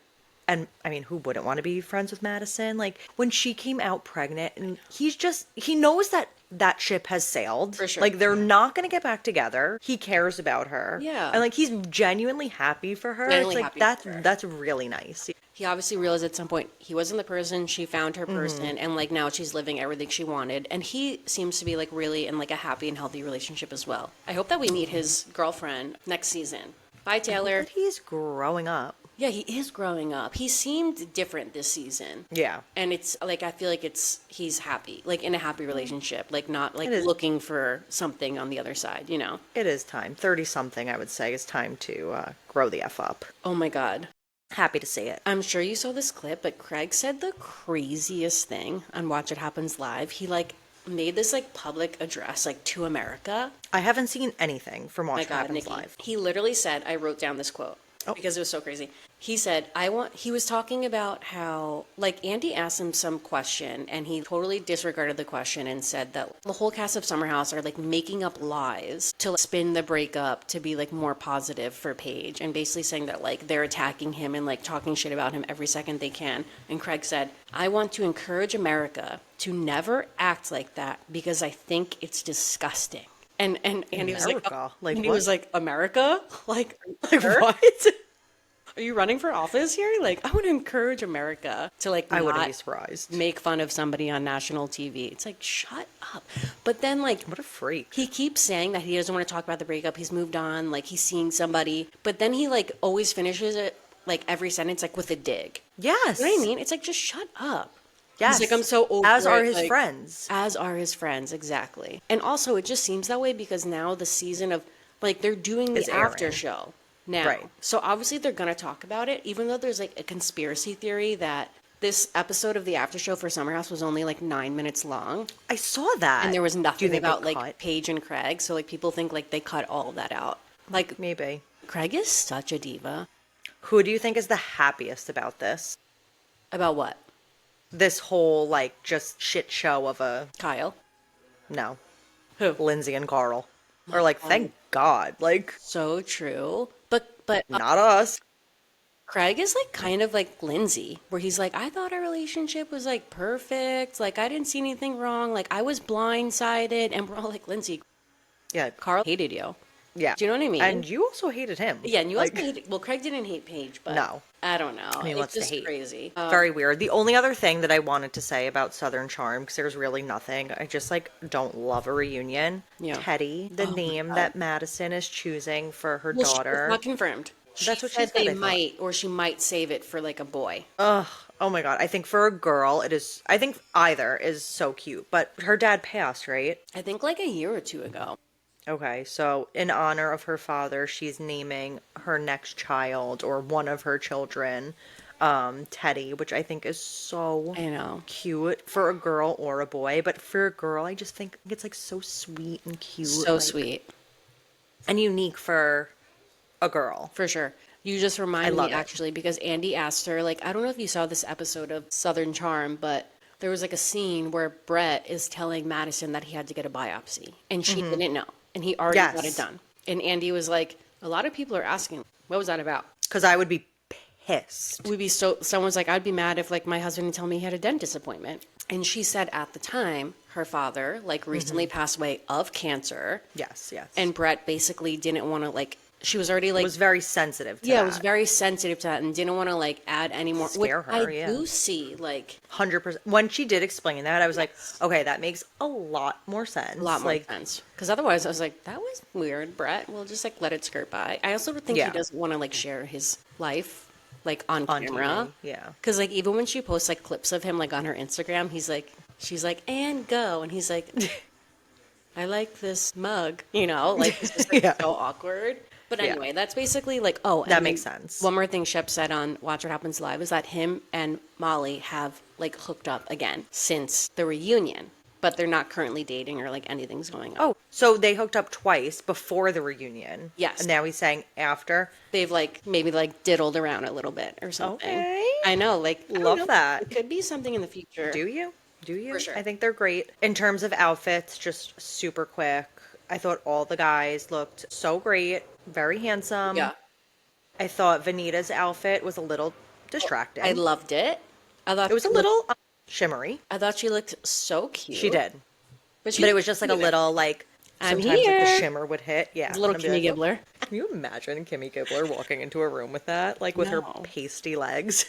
Speaker 1: And I mean, who wouldn't want to be friends with Madison? Like when she came out pregnant and he knows that that ship has sailed.
Speaker 2: For sure.
Speaker 1: Like they're not going to get back together. He cares about her.
Speaker 2: Yeah.
Speaker 1: And like he's genuinely happy for her.
Speaker 2: Genuinely
Speaker 1: It's like
Speaker 2: happy for her.
Speaker 1: that's really nice.
Speaker 2: He obviously realized at some point he wasn't the person, she found her person, and like now she's living everything she wanted. And he seems to be like really in like a happy and healthy relationship as well. I hope that we meet his girlfriend next season. Bye, Taylor.
Speaker 1: But he's growing up.
Speaker 2: Yeah, he is growing up. He seemed different this season.
Speaker 1: Yeah.
Speaker 2: And it's like I feel like he's happy, like in a happy relationship, like not like
Speaker 1: It is.
Speaker 2: looking for something on the other side, you know.
Speaker 1: It is time. 30 something, I would say, is time to grow the F up.
Speaker 2: Oh my God.
Speaker 1: Happy to see it.
Speaker 2: I'm sure you saw this clip, but Craig said the craziest thing on Watch It Happens Live. He like made this like public address like to America.
Speaker 1: I haven't seen anything from Watch
Speaker 2: My
Speaker 1: What
Speaker 2: God,
Speaker 1: Happens
Speaker 2: Nikki.
Speaker 1: Live.
Speaker 2: He literally said, I wrote down this quote because it was so crazy. He said, he was talking about how, like, Andy asked him some question and he totally disregarded the question and said that the whole cast of Summer House are, like, making up lies to like, spin the breakup to be, like, more positive for Paige and basically saying that, like, they're attacking him and, like, talking shit about him every second they can. And Craig said, I want to encourage America to never act like that because I think it's disgusting. And Andy was like,
Speaker 1: America? Like
Speaker 2: and he
Speaker 1: what?
Speaker 2: was like, America? Like
Speaker 1: What?
Speaker 2: Are you running for office here? Like, I would encourage America to like
Speaker 1: I wouldn't
Speaker 2: not
Speaker 1: be surprised.
Speaker 2: make fun of somebody on national TV. It's like, shut up. But then like
Speaker 1: What a freak.
Speaker 2: he keeps saying that he doesn't want to talk about the breakup. He's moved on, like he's seeing somebody. But then he like always finishes it like every sentence like with a dig.
Speaker 1: Yes.
Speaker 2: You know what I mean? It's like just shut up. He's like, I'm
Speaker 1: Yes.
Speaker 2: so over
Speaker 1: As are
Speaker 2: it.
Speaker 1: his
Speaker 2: Like,
Speaker 1: friends.
Speaker 2: as are his friends, exactly. And also, it just seems that way because now the season of, like, they're doing the
Speaker 1: Is
Speaker 2: after
Speaker 1: airing.
Speaker 2: show now.
Speaker 1: Right.
Speaker 2: So obviously they're going to talk about it, even though there's, like, a conspiracy theory that this episode of the after show for Summer House was only, like, 9 minutes long.
Speaker 1: I saw
Speaker 2: And
Speaker 1: that.
Speaker 2: there was
Speaker 1: Do you
Speaker 2: nothing
Speaker 1: think they
Speaker 2: about, like,
Speaker 1: cut?
Speaker 2: Paige and Craig. So, like, people think, like, they cut all of that out. Like,
Speaker 1: Maybe.
Speaker 2: Craig is such a diva.
Speaker 1: Who do you think is the happiest about this?
Speaker 2: About what?
Speaker 1: This whole, like, just shit show of a.
Speaker 2: Kyle?
Speaker 1: No.
Speaker 2: Who?
Speaker 1: Lindsay and Carl. Or, like, thank God. Like,
Speaker 2: So true. But
Speaker 1: not us.
Speaker 2: Craig is like kind of like Lindsay, where he's like, I thought our relationship was like perfect. Like, I didn't see anything wrong. Like, I was blindsided. And we're all like, Lindsay,
Speaker 1: Yeah.
Speaker 2: Carl hated you.
Speaker 1: Yeah.
Speaker 2: Do you know what I mean?
Speaker 1: And you also hated him.
Speaker 2: Yeah, and you
Speaker 1: like,
Speaker 2: also hated, well, Craig didn't hate Paige, but
Speaker 1: No.
Speaker 2: I don't know.
Speaker 1: I mean,
Speaker 2: It's
Speaker 1: what's the
Speaker 2: just
Speaker 1: hate?
Speaker 2: crazy.
Speaker 1: Very weird. The only other thing that I wanted to say about Southern Charm, because there's really nothing, I just like don't love a reunion.
Speaker 2: Yeah.
Speaker 1: Teddy, the
Speaker 2: Oh my
Speaker 1: name
Speaker 2: God.
Speaker 1: that Madison is choosing for her
Speaker 2: Well,
Speaker 1: daughter.
Speaker 2: it's not confirmed.
Speaker 1: That's what she
Speaker 2: said
Speaker 1: said,
Speaker 2: they
Speaker 1: I thought.
Speaker 2: might, or she might save it for like a boy.
Speaker 1: Ugh. Oh my God. I think for a girl, it is. I think either is so cute. But her dad passed, right?
Speaker 2: I think like a year or two ago.
Speaker 1: Okay. So, in honor of her father, she's naming her next child or one of her children, Teddy, which I think is so
Speaker 2: I know.
Speaker 1: cute for a girl or a boy. But for a girl, I just think it's like so sweet and cute.
Speaker 2: So
Speaker 1: like,
Speaker 2: sweet.
Speaker 1: and unique for a girl.
Speaker 2: For sure. You just remind me
Speaker 1: love it.
Speaker 2: actually because Andy asked her, like, I don't know if you saw this episode of Southern Charm, but there was like a scene where Brett is telling Madison that he had to get a biopsy and she didn't know. And he already got it
Speaker 1: Yes.
Speaker 2: done. And Andy was like, a lot of people are asking, what was that about?
Speaker 1: Because I would be pissed.
Speaker 2: We'd be so, someone's like, I'd be mad if like my husband didn't tell me he had a dentist appointment. And she said at the time, her father like recently passed away of cancer.
Speaker 1: Yes, yes.
Speaker 2: And Brett basically didn't want to like, she was already like,
Speaker 1: was very sensitive to
Speaker 2: yeah,
Speaker 1: that.
Speaker 2: was very sensitive to that and didn't want to like add any more.
Speaker 1: Scare
Speaker 2: Which
Speaker 1: her,
Speaker 2: I
Speaker 1: yeah.
Speaker 2: do see like
Speaker 1: 100%. When she did explain that, I was like, okay, that makes a lot more sense.
Speaker 2: a lot more
Speaker 1: like,
Speaker 2: sense. Because otherwise, I was like, that was weird, Brett. We'll just like let it skirt by. I also think
Speaker 1: Yeah.
Speaker 2: he doesn't want to like share his life like on
Speaker 1: On
Speaker 2: camera.
Speaker 1: TV, yeah.
Speaker 2: Because like even when she posts like clips of him like on her Instagram, he's like, she's like, and go, and he's like, I like this mug, you know, like it's just like,
Speaker 1: Yeah.
Speaker 2: so awkward. But
Speaker 1: Yeah.
Speaker 2: anyway, that's basically like, oh, and
Speaker 1: That
Speaker 2: then
Speaker 1: makes sense.
Speaker 2: One more thing Shep said on Watch What Happens Live is that him and Molly have like hooked up again since the reunion, but they're not currently dating or like anything's going on.
Speaker 1: Oh, so they hooked up twice before the reunion.
Speaker 2: Yes.
Speaker 1: And now he's saying after.
Speaker 2: They've like maybe like diddled around a little bit or something.
Speaker 1: Okay.
Speaker 2: I know, like I don't
Speaker 1: Love
Speaker 2: know.
Speaker 1: that.
Speaker 2: It could be something in the future.
Speaker 1: Do you? Do you?
Speaker 2: For sure.
Speaker 1: I think they're great. In terms of outfits, just super quick. I thought all the guys looked so great, very handsome.
Speaker 2: Yeah.
Speaker 1: I thought Vanita's outfit was a little distracting.
Speaker 2: I loved it. I thought
Speaker 1: It was a
Speaker 2: she
Speaker 1: little
Speaker 2: looked-
Speaker 1: shimmery.
Speaker 2: I thought she looked so cute.
Speaker 1: She did.
Speaker 2: But
Speaker 1: But it was just like a little like
Speaker 2: I'm
Speaker 1: sometimes like the
Speaker 2: here.
Speaker 1: shimmer would hit. Yeah.
Speaker 2: a little
Speaker 1: And I'd
Speaker 2: Kimmy
Speaker 1: be like,
Speaker 2: Gibbler.
Speaker 1: "Oh." Can you imagine Kimmy Gibbler walking into a room with that? Like with her
Speaker 2: No.
Speaker 1: pasty legs?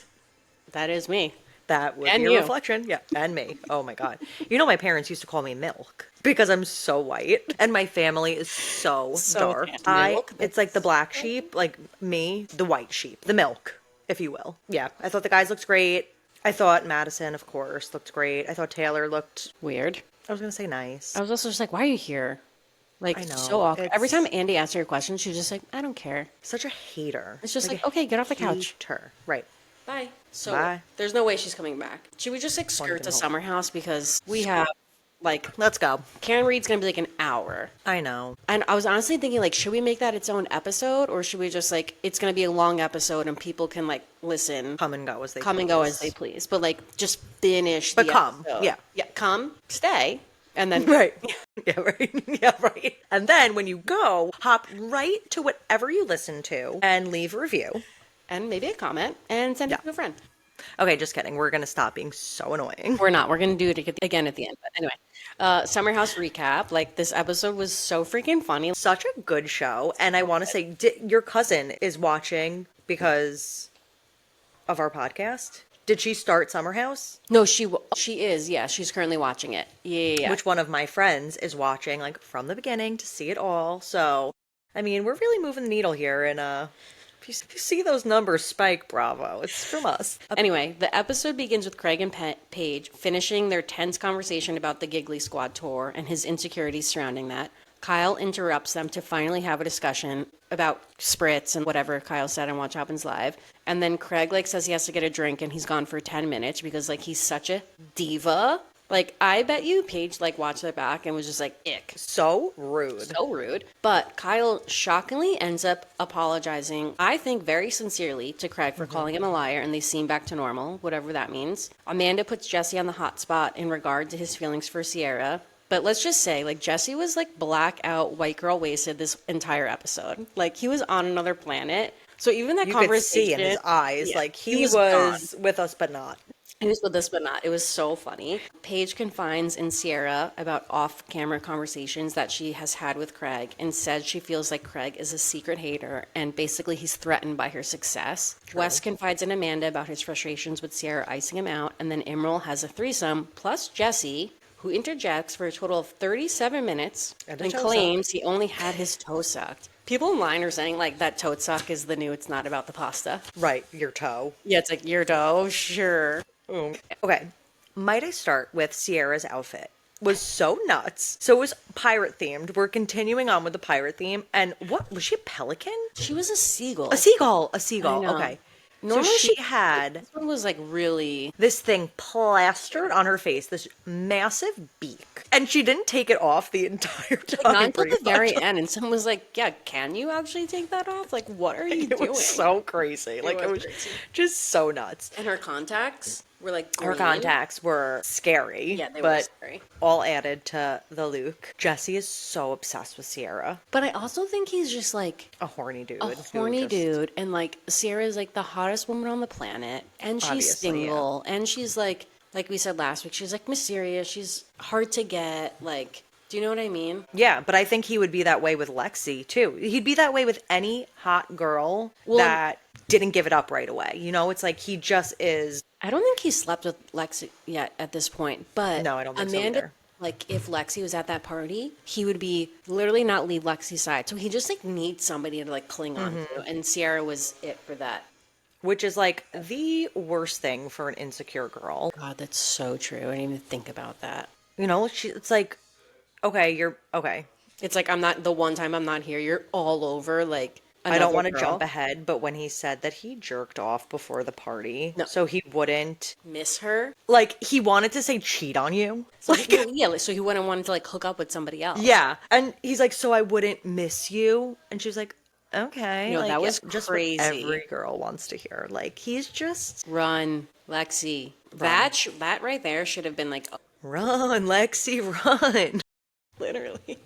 Speaker 2: That is me.
Speaker 1: That would
Speaker 2: And
Speaker 1: be a
Speaker 2: you.
Speaker 1: reflection. Yeah. And me. Oh my God. You know, my parents used to call me Milk because I'm so white and my family is so,
Speaker 2: So
Speaker 1: dark.
Speaker 2: tan. Milk?
Speaker 1: It's like the black sheep, like me, the white sheep, the milk, if you will. Yeah. I thought the guys looked great. I thought Madison, of course, looked great. I thought Taylor looked,
Speaker 2: Weird.
Speaker 1: I was going to say nice.
Speaker 2: I was also just like, why are you here? Like,
Speaker 1: I know,
Speaker 2: so awkward. Every
Speaker 1: it's-
Speaker 2: time Andy asked her a question, she was just like, I don't care.
Speaker 1: Such a hater.
Speaker 2: It's just like,
Speaker 1: a
Speaker 2: okay, get off the couch.
Speaker 1: hater. Right.
Speaker 2: Bye. So
Speaker 1: Bye.
Speaker 2: there's no way she's coming back. Should we just like skirt
Speaker 1: can
Speaker 2: to
Speaker 1: hope.
Speaker 2: Summer House because we have like
Speaker 1: Let's go.
Speaker 2: Karen Reed's gonna be like an hour.
Speaker 1: I know.
Speaker 2: And I was honestly thinking like, should we make that its own episode or should we just like it's gonna be a long episode and people can like listen,
Speaker 1: Come and go as they
Speaker 2: come and go
Speaker 1: please.
Speaker 2: as they please, but like just finish.
Speaker 1: But
Speaker 2: the
Speaker 1: come,
Speaker 2: episode.
Speaker 1: yeah.
Speaker 2: yeah, come, stay, and then
Speaker 1: Right. Yeah, right. Yeah, right. And then when you go, hop right to whatever you listen to and leave a review.
Speaker 2: and maybe a comment and send it to a friend.
Speaker 1: Okay, just kidding. We're going to stop being so annoying.
Speaker 2: We're not. We're going to do it again at the end. But anyway, Summer House recap. Like, this episode was so freaking funny.
Speaker 1: Such a good show. And I want to say, your cousin is watching because of our podcast. Did she start Summer House?
Speaker 2: No, she is. Yeah, she's currently watching it. Yeah.
Speaker 1: Which one of my friends is watching, like, from the beginning to see it all. So, I mean, we're really moving the needle here in a If you see those numbers spike, bravo. It's from us.
Speaker 2: Anyway, the episode begins with Craig and Paige finishing their tense conversation about the Giggly Squad tour and his insecurities surrounding that. Kyle interrupts them to finally have a discussion about spritz and whatever Kyle said on Watch Happens Live. And then Craig like says he has to get a drink and he's gone for 10 minutes because like he's such a diva. Like I bet you Paige like watched it back and was just like ick.
Speaker 1: So rude.
Speaker 2: So rude. But Kyle shockingly ends up apologizing, I think very sincerely, to Craig for calling him a liar, and they seem back to normal, whatever that means. Amanda puts Jesse on the hot spot in regard to his feelings for Sierra. But let's just say, like, Jesse was, like, blackout, white girl wasted this entire episode. Like, he was on another planet. So even that
Speaker 1: You
Speaker 2: conversation...
Speaker 1: could see in his eyes,
Speaker 2: yeah,
Speaker 1: like, he
Speaker 2: was
Speaker 1: was
Speaker 2: gone.
Speaker 1: with us, but not.
Speaker 2: He was with us, but not. It was so funny. Paige confides in Sierra about off-camera conversations that she has had with Craig and says she feels like Craig is a secret hater and basically he's threatened by her success.
Speaker 1: True.
Speaker 2: Wes confides in Amanda about his frustrations with Sierra icing him out, and then Emerald has a threesome plus Jesse, who interjects for a total of 37 minutes and claims he only had his toe sucked. People online are saying, like, that toe suck is the new it's not about the pasta.
Speaker 1: Right, your toe.
Speaker 2: Yeah, it's like, your toe, sure.
Speaker 1: Okay, might I start with Sierra's outfit? Was so nuts. So it was pirate themed. We're continuing on with the pirate theme. And what was she, a pelican?
Speaker 2: She was a seagull.
Speaker 1: A seagull. A
Speaker 2: I
Speaker 1: seagull.
Speaker 2: know.
Speaker 1: Okay.
Speaker 2: Normally
Speaker 1: so she had
Speaker 2: This one was like really...
Speaker 1: this thing plastered on her face, this massive beak. And she didn't take it off the entire time.
Speaker 2: Not until
Speaker 1: pretty
Speaker 2: the very
Speaker 1: much.
Speaker 2: end, and someone was like, yeah, can you actually take that off? Like, what are you
Speaker 1: It
Speaker 2: doing?
Speaker 1: was so crazy. Like, it was
Speaker 2: crazy.
Speaker 1: just so nuts.
Speaker 2: And her contacts were like
Speaker 1: Her
Speaker 2: green.
Speaker 1: contacts were scary.
Speaker 2: Yeah, they were
Speaker 1: but
Speaker 2: scary.
Speaker 1: all added to the Luke. Jesse is so obsessed with Sierra.
Speaker 2: But I also think he's just like
Speaker 1: A horny dude.
Speaker 2: a
Speaker 1: who
Speaker 2: horny
Speaker 1: just-
Speaker 2: dude, and like Sierra's like the hottest woman on the planet, and she's
Speaker 1: Obviously,
Speaker 2: single, and she's like we said last week, she's like mysterious, she's hard to get, like, do you know what I mean?
Speaker 1: Yeah, but I think he would be that way with Lexi, too. He'd be that way with any hot girl that didn't give it up right away. You know, it's like he just is...
Speaker 2: I don't think he slept with Lexi yet at this point, but
Speaker 1: No, I don't think so
Speaker 2: Amanda,
Speaker 1: either.
Speaker 2: like, if Lexi was at that party, he would be literally not leave Lexi's side. So he just like needs somebody to like cling on to, and Sierra was it for that.
Speaker 1: Which is like the worst thing for an insecure girl.
Speaker 2: God, that's so true. I didn't even think about that.
Speaker 1: You know, it's like, okay, you're okay.
Speaker 2: It's like I'm not the one time I'm not here. You're all over. Like
Speaker 1: I don't want to
Speaker 2: girl.
Speaker 1: jump ahead, but when he said that he jerked off before the party,
Speaker 2: No.
Speaker 1: so he wouldn't,
Speaker 2: Miss her.
Speaker 1: like, he wanted to say cheat on you.
Speaker 2: So
Speaker 1: Like,
Speaker 2: yeah, like, so he wouldn't want to like hook up with somebody else.
Speaker 1: yeah. And he's like, so I wouldn't miss you. And she was like, okay.
Speaker 2: No,
Speaker 1: like,
Speaker 2: that was
Speaker 1: just
Speaker 2: crazy.
Speaker 1: what every girl wants to hear. Like, he's just
Speaker 2: Run, Lexi. That right there should have been like
Speaker 1: run, Lexi, run.
Speaker 2: literally.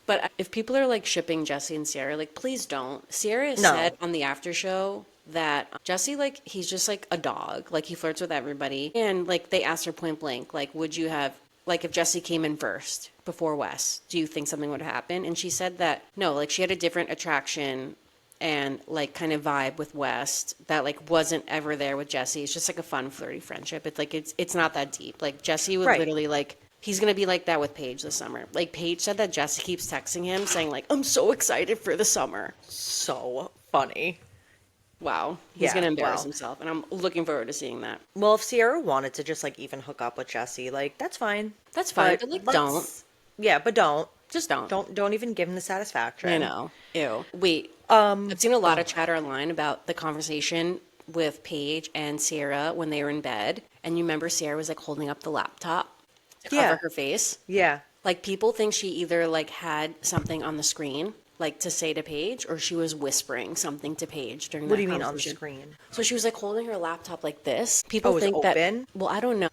Speaker 2: But if people are like shipping Jesse and Sierra, like please don't. Sierra
Speaker 1: No.
Speaker 2: said on the after show that Jesse, like, he's just like a dog. Like he flirts with everybody. And like they asked her point blank, like, would you have, like, if Jesse came in first before Wes, do you think something would happen? And she said that no, like she had a different attraction and like kind of vibe with West that like wasn't ever there with Jesse. It's just like a fun flirty friendship. It's like it's not that deep. Like Jesse would
Speaker 1: Right.
Speaker 2: literally like he's gonna be like that with Paige this summer. Like Paige said that Jesse keeps texting him saying like I'm so excited for the summer.
Speaker 1: So funny.
Speaker 2: Wow, he's
Speaker 1: Yeah,
Speaker 2: gonna embarrass
Speaker 1: wow.
Speaker 2: himself, and I'm looking forward to seeing that.
Speaker 1: Well, if Sierra wanted to just like even hook up with Jesse, like that's fine.
Speaker 2: That's fine, but like
Speaker 1: let's-
Speaker 2: don't,
Speaker 1: Yeah, but don't.
Speaker 2: just don't.
Speaker 1: Don't even give him the satisfaction.
Speaker 2: I know. Ew. Wait. I've seen a lot of chatter online about the conversation with Paige and Sierra when they were in bed, and you remember Sierra was like holding up the laptop to cover
Speaker 1: Yeah.
Speaker 2: her face.
Speaker 1: Yeah.
Speaker 2: Like people think she either like had something on the screen, like to say to Paige, or she was whispering something to Paige during.
Speaker 1: What
Speaker 2: that
Speaker 1: do you mean on the
Speaker 2: conversation.
Speaker 1: screen?
Speaker 2: So she was like holding her laptop like this. People
Speaker 1: Oh, it's
Speaker 2: think
Speaker 1: open?
Speaker 2: that. Well, I don't know.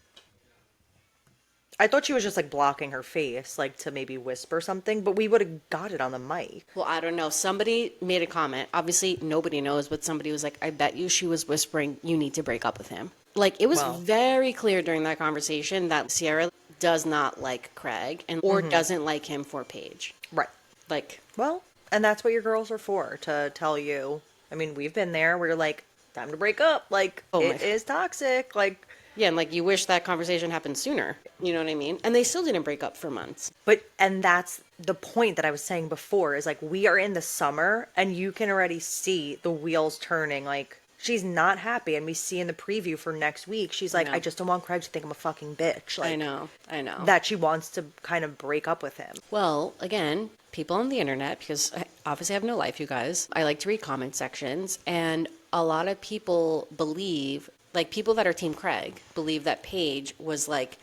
Speaker 1: I thought she was just like blocking her face, like to maybe whisper something, but we would have got it on the mic.
Speaker 2: Well, I don't know. Somebody made a comment. Obviously, nobody knows, but somebody was like, I bet you she was whispering, you need to break up with him. Like, it was
Speaker 1: Well.
Speaker 2: very clear during that conversation that Sierra does not like Craig and or doesn't like him for Paige.
Speaker 1: Right.
Speaker 2: Like,
Speaker 1: Well, and that's what your girls are for, to tell you. I mean, we've been there where you're like, time to break up. Like,
Speaker 2: Oh my
Speaker 1: it
Speaker 2: God.
Speaker 1: is toxic. Like,
Speaker 2: Yeah, and like you wish that conversation happened sooner. You know what I mean? And they still didn't break up for months.
Speaker 1: And that's the point that I was saying before is like we are in the summer and you can already see the wheels turning. Like she's not happy. And we see in the preview for next week, she's
Speaker 2: I
Speaker 1: like, I
Speaker 2: know.
Speaker 1: just don't want Craig to think I'm a fucking bitch.
Speaker 2: I
Speaker 1: Like
Speaker 2: know. I know.
Speaker 1: that she wants to kind of break up with him.
Speaker 2: Well, again, people on the internet, because I obviously have no life, you guys, I like to read comment sections, and a lot of people believe, like people that are Team Craig, believe that Paige was like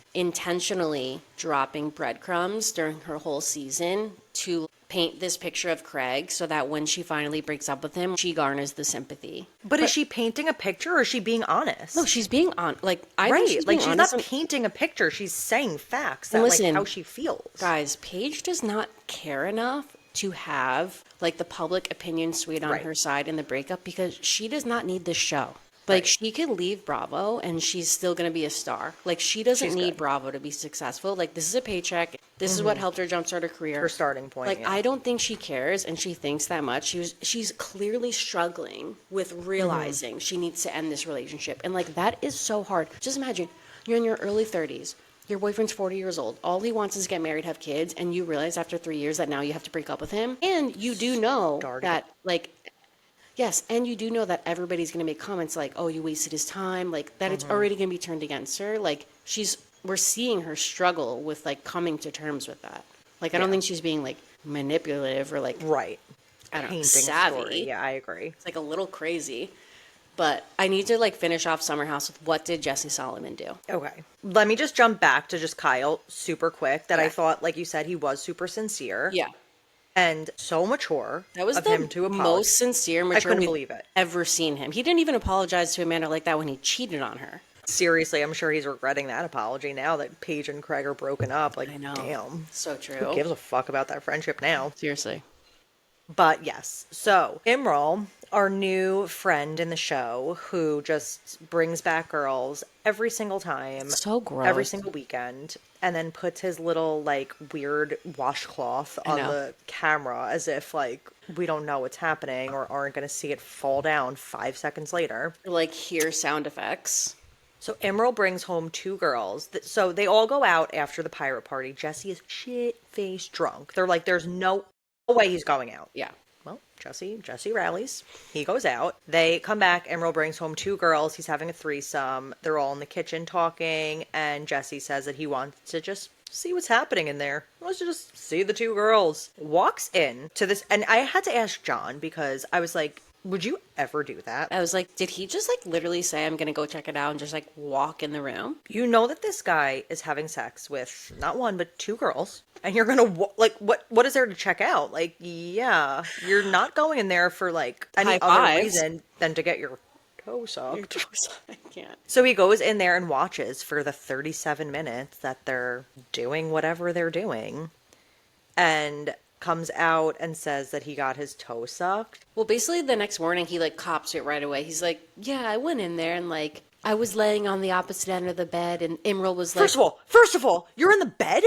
Speaker 2: intentionally dropping breadcrumbs during her whole season to paint this picture of Craig so that when she finally breaks up with him, she garners the sympathy.
Speaker 1: But is she painting a picture or is she being honest?
Speaker 2: No, she's being on, like, I think
Speaker 1: Right.
Speaker 2: she's
Speaker 1: Like
Speaker 2: being
Speaker 1: she's
Speaker 2: honest.
Speaker 1: not painting a picture. She's saying facts
Speaker 2: And
Speaker 1: that like
Speaker 2: listen,
Speaker 1: how she feels.
Speaker 2: guys, Paige does not care enough to have like the public opinion swayed on
Speaker 1: Right.
Speaker 2: her side in the breakup because she does not need this show. Like
Speaker 1: Right.
Speaker 2: she could leave Bravo and she's still going to be a star. Like she doesn't
Speaker 1: She's
Speaker 2: need
Speaker 1: good.
Speaker 2: Bravo to be successful. Like this is a paycheck. This is what helped her jumpstart her career.
Speaker 1: Her starting point.
Speaker 2: Like
Speaker 1: Yeah.
Speaker 2: I don't think she cares and she thinks that much. She's clearly struggling with realizing she needs to end this relationship. And like that is so hard. Just imagine you're in your early 30s. Your boyfriend's 40 years old. All he wants is get married, have kids, and you realize after 3 years that now you have to break up with him. And you do know
Speaker 1: Started.
Speaker 2: that like yes, and you do know that everybody's going to make comments like, "Oh, you wasted his time," like that it's already going to be turned against her. Like we're seeing her struggle with like coming to terms with that. Like I don't
Speaker 1: Yeah.
Speaker 2: think she's being like manipulative or like
Speaker 1: Right.
Speaker 2: I don't know,
Speaker 1: Painting
Speaker 2: savvy.
Speaker 1: story. Yeah, I agree.
Speaker 2: It's like a little crazy. But I need to like finish off Summer House with what did Jesse Solomon do?
Speaker 1: Okay. Let me just jump back to just Kyle super quick that I
Speaker 2: Okay.
Speaker 1: thought, like you said, he was super sincere.
Speaker 2: Yeah.
Speaker 1: And so mature
Speaker 2: That was
Speaker 1: of
Speaker 2: the
Speaker 1: him to apologize.
Speaker 2: most sincere, mature
Speaker 1: couldn't
Speaker 2: we've
Speaker 1: believe it.
Speaker 2: ever seen him. He didn't even apologize to Amanda like that when he cheated on her.
Speaker 1: Seriously, I'm sure he's regretting that apology now that Paige and Craig are broken up. Like,
Speaker 2: I know.
Speaker 1: damn.
Speaker 2: So true.
Speaker 1: Who gives a fuck about that friendship now?
Speaker 2: Seriously.
Speaker 1: But yes, so Imral, our new friend in the show, who just brings back girls every single time,
Speaker 2: So gross.
Speaker 1: every single weekend, and then puts his little like weird washcloth on
Speaker 2: know.
Speaker 1: the camera as if like we don't know what's happening or aren't going to see it fall down 5 seconds later.
Speaker 2: Like hear sound effects.
Speaker 1: So Emerald brings home two girls. So they all go out after the pirate party. Jesse is shit-faced drunk. They're like, there's no way he's going out.
Speaker 2: Yeah.
Speaker 1: Well, Jesse rallies. He goes out. They come back. Emerald brings home two girls. He's having a threesome. They're all in the kitchen talking. And Jesse says that he wants to just see what's happening in there. He wants to just see the two girls. Walks in to this. And I had to ask John because I was like, would you ever do that?
Speaker 2: I was like, did he just like literally say, I'm going to go check it out and just like walk in the room?
Speaker 1: You know that this guy is having sex with not one, but two girls. And you're going to, like, what is there to check out? Like, yeah, you're not going in there for, like, any
Speaker 2: High
Speaker 1: other
Speaker 2: fives.
Speaker 1: reason than to get your toe sucked.
Speaker 2: I can't.
Speaker 1: So he goes in there and watches for the 37 minutes that they're doing whatever they're doing. And comes out and says that he got his toe sucked.
Speaker 2: Well, basically the next morning he like cops it right away. He's like, yeah, I went in there and like I was laying on the opposite end of the bed and Emerald was like,
Speaker 1: First of all, you're in the bed?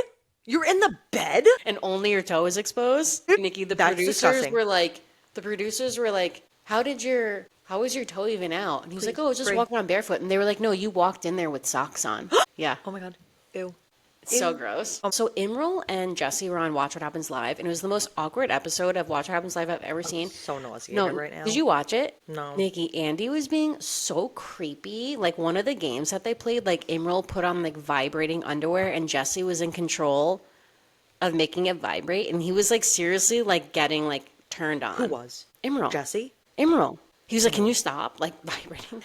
Speaker 1: You're in the bed?
Speaker 2: and only your toe is exposed. Nikki,
Speaker 1: That's disgusting.
Speaker 2: the producers were like, how was your toe even out? And he was like, oh, I was just
Speaker 1: bring-
Speaker 2: walking around barefoot. And they were like, no, you walked in there with socks on. Yeah.
Speaker 1: Oh my God. Ew.
Speaker 2: It's so gross. So Imral and Jesse were on Watch What Happens Live, and it was the most awkward episode of Watch What Happens Live I've ever seen.
Speaker 1: So nauseated
Speaker 2: No,
Speaker 1: right now.
Speaker 2: did you watch it?
Speaker 1: No.
Speaker 2: Nikki, Andy was being so creepy. Like one of the games that they played, like Imral put on like vibrating underwear, and Jesse was in control of making it vibrate, and he was like seriously like getting like turned on.
Speaker 1: Who was?
Speaker 2: Imral.
Speaker 1: Jesse?
Speaker 2: Imral. He was like, can you stop like vibrating?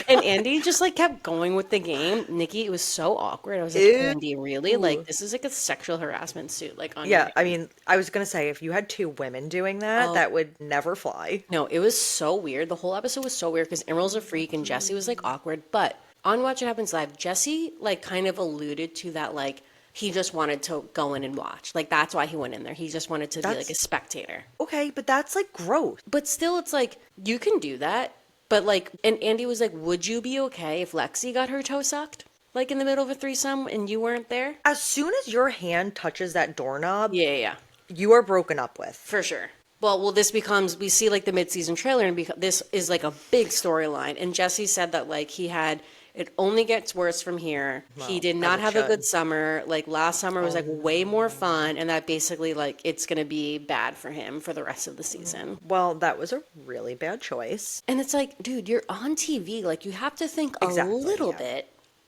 Speaker 2: And Andy just like kept going with the game. Nikki, it was so awkward. I was like,
Speaker 1: Ew.
Speaker 2: Andy, really? Like this is like a sexual harassment suit. Like on
Speaker 1: Yeah,
Speaker 2: your
Speaker 1: I mean, I was going to say, if you had two women doing that, that would never fly.
Speaker 2: No, it was so weird. The whole episode was so weird because Emerald's a freak and Jesse was like awkward. But on Watch It Happens Live, Jesse like kind of alluded to that like he just wanted to go in and watch. Like that's why he went in there. He just wanted to be like a spectator.
Speaker 1: Okay, but that's like gross.
Speaker 2: But still, it's like you can do that. But like, and Andy was like, would you be okay if Lexi got her toe sucked? Like in the middle of a threesome and you weren't there?
Speaker 1: As soon as your hand touches that doorknob,
Speaker 2: Yeah.
Speaker 1: you are broken up with.
Speaker 2: For sure. Well, this becomes, we see like the mid-season trailer and this is like a big storyline. And Jesse said that like he had it only gets worse from here. He
Speaker 1: Well,
Speaker 2: did
Speaker 1: as
Speaker 2: not
Speaker 1: it
Speaker 2: have a good
Speaker 1: should.
Speaker 2: summer. Like last summer was
Speaker 1: Oh
Speaker 2: like way more
Speaker 1: no.
Speaker 2: fun, and that basically like it's gonna be bad for him for the rest of the season.
Speaker 1: Well, that was a really bad choice.
Speaker 2: And it's like, dude, you're on TV. Like you have to think
Speaker 1: Exactly, yeah.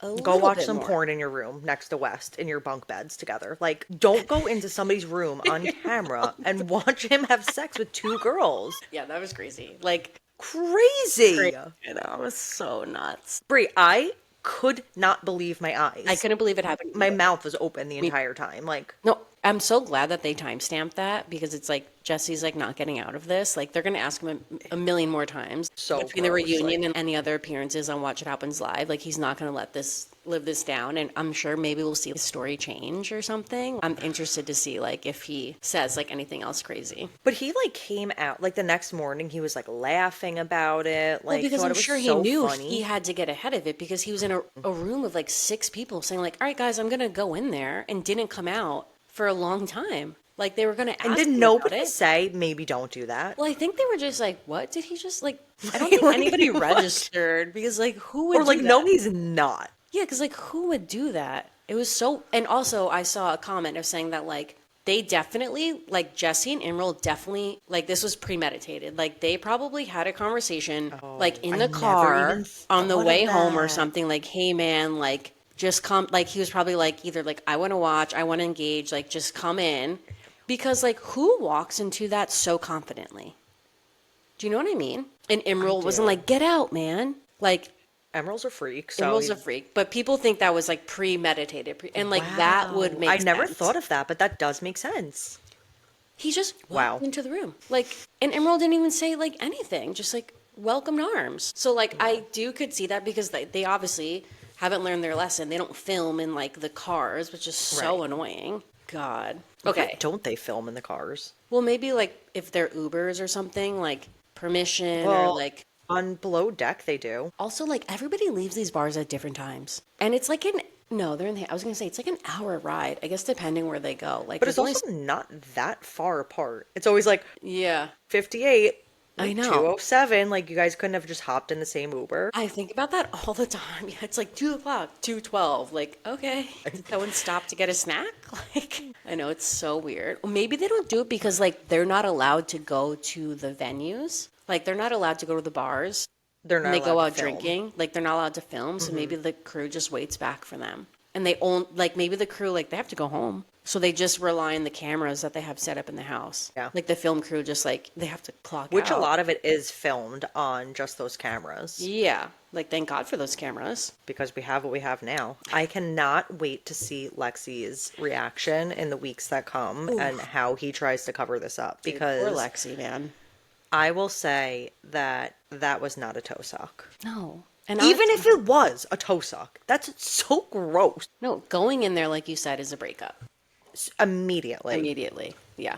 Speaker 2: a
Speaker 1: Go
Speaker 2: little
Speaker 1: watch
Speaker 2: bit
Speaker 1: some
Speaker 2: more.
Speaker 1: porn in your room next to West in your bunk beds together. Like, don't go into somebody's room on camera and watch him have sex with two girls.
Speaker 2: Yeah, that was crazy. Like crazy.
Speaker 1: Crazy.
Speaker 2: You know, it was so nuts.
Speaker 1: Brie, I could not believe my
Speaker 2: I
Speaker 1: eyes.
Speaker 2: couldn't believe it happened
Speaker 1: My
Speaker 2: either.
Speaker 1: mouth was open the
Speaker 2: Me
Speaker 1: entire time. Like,
Speaker 2: No, I'm so glad that they timestamped that because it's like Jesse's like not getting out of this. Like they're gonna ask him a million more times
Speaker 1: so
Speaker 2: between the
Speaker 1: gross.
Speaker 2: reunion
Speaker 1: Like,
Speaker 2: and any other appearances on Watch It Happens Live. Like he's not gonna let this live this down, and I'm sure maybe we'll see the story change or something. I'm interested to see like if he says like anything else crazy.
Speaker 1: but he like came out like the next morning. He was like laughing about it.
Speaker 2: Well,
Speaker 1: Like,
Speaker 2: because
Speaker 1: thought
Speaker 2: I'm
Speaker 1: it was
Speaker 2: sure he
Speaker 1: so
Speaker 2: knew he
Speaker 1: funny.
Speaker 2: had to get ahead of it because he was in a room of like six people saying like, "All right, guys, I'm gonna go in there," and didn't come out for a long time. Like they were gonna
Speaker 1: And
Speaker 2: ask
Speaker 1: did
Speaker 2: him about
Speaker 1: nobody
Speaker 2: it.
Speaker 1: say maybe don't do that?
Speaker 2: Well, I think they were just like, "What did he just like?" I don't think anybody registered because like who would
Speaker 1: Or
Speaker 2: do
Speaker 1: like, no,
Speaker 2: that?
Speaker 1: he's not.
Speaker 2: Yeah, because like who would do that? It was so. And also, I saw a comment of saying that like they definitely like Jesse and Emerald definitely like this was premeditated. Like they probably had a conversation like in
Speaker 1: I
Speaker 2: the
Speaker 1: never
Speaker 2: car
Speaker 1: even
Speaker 2: on the
Speaker 1: thought
Speaker 2: way
Speaker 1: of
Speaker 2: home or
Speaker 1: that.
Speaker 2: something. Like, hey man, like just come. Like he was probably like either like I want to watch, I want to engage, like just come in. Because like who walks into that so confidently? Do you know what I mean? And
Speaker 1: I
Speaker 2: Emerald wasn't
Speaker 1: do.
Speaker 2: like, get out, man. Like
Speaker 1: Emerald's a freak, so
Speaker 2: Emerald's
Speaker 1: he,
Speaker 2: a freak. But people think that was like premeditated. And like that would
Speaker 1: wow. I
Speaker 2: make
Speaker 1: never
Speaker 2: sense.
Speaker 1: thought of that, but that does make sense.
Speaker 2: He just walked
Speaker 1: Wow.
Speaker 2: into the room. Like, and Emerald didn't even say like anything, just like welcomed arms. So like I do could see that because they obviously haven't learned their lesson. They don't film in like the cars, which is so
Speaker 1: Right.
Speaker 2: annoying. God.
Speaker 1: Why
Speaker 2: Okay.
Speaker 1: don't they film in the cars?
Speaker 2: Well, maybe like if they're Ubers or something, like permission or
Speaker 1: Well,
Speaker 2: like
Speaker 1: on below deck they do.
Speaker 2: also like everybody leaves these bars at different times. And it's like an no, they're in the I was gonna say it's like an hour ride. I guess depending where they go. Like
Speaker 1: But it's
Speaker 2: there's only
Speaker 1: also not that far apart. It's always like
Speaker 2: yeah.
Speaker 1: 58,
Speaker 2: I
Speaker 1: like
Speaker 2: know.
Speaker 1: 207. Like, you guys couldn't have just hopped in the same Uber.
Speaker 2: I think about that all the time. Yeah, it's like 2 o'clock, 2:12. Like, okay, did someone stop to get a snack? Like, I know it's so weird. Or maybe they don't do it because like they're not allowed to go to the venues. Like they're not allowed to go to the bars
Speaker 1: They're
Speaker 2: when
Speaker 1: not
Speaker 2: they go
Speaker 1: allowed to
Speaker 2: out
Speaker 1: film.
Speaker 2: drinking. Like they're not allowed to film. So maybe the crew just waits back for them. And they own like maybe the crew like they have to go home. So they just rely on the cameras that they have set up in the house.
Speaker 1: Yeah.
Speaker 2: Like the film crew just like they have to clock
Speaker 1: Which a
Speaker 2: out.
Speaker 1: lot of it is filmed on just those cameras
Speaker 2: Yeah. Like thank God for those cameras.
Speaker 1: because we have what we have now. I cannot wait to see Lexi's reaction in the weeks that come and how he tries to cover this up
Speaker 2: Dude, poor
Speaker 1: because
Speaker 2: Lexi, man.
Speaker 1: I will say that that was not a toe sock.
Speaker 2: No. And
Speaker 1: Even
Speaker 2: honestly,
Speaker 1: if it was a toe sock, that's so gross.
Speaker 2: no, going in there, like you said, is a breakup.
Speaker 1: Immediately.
Speaker 2: Immediately. Yeah.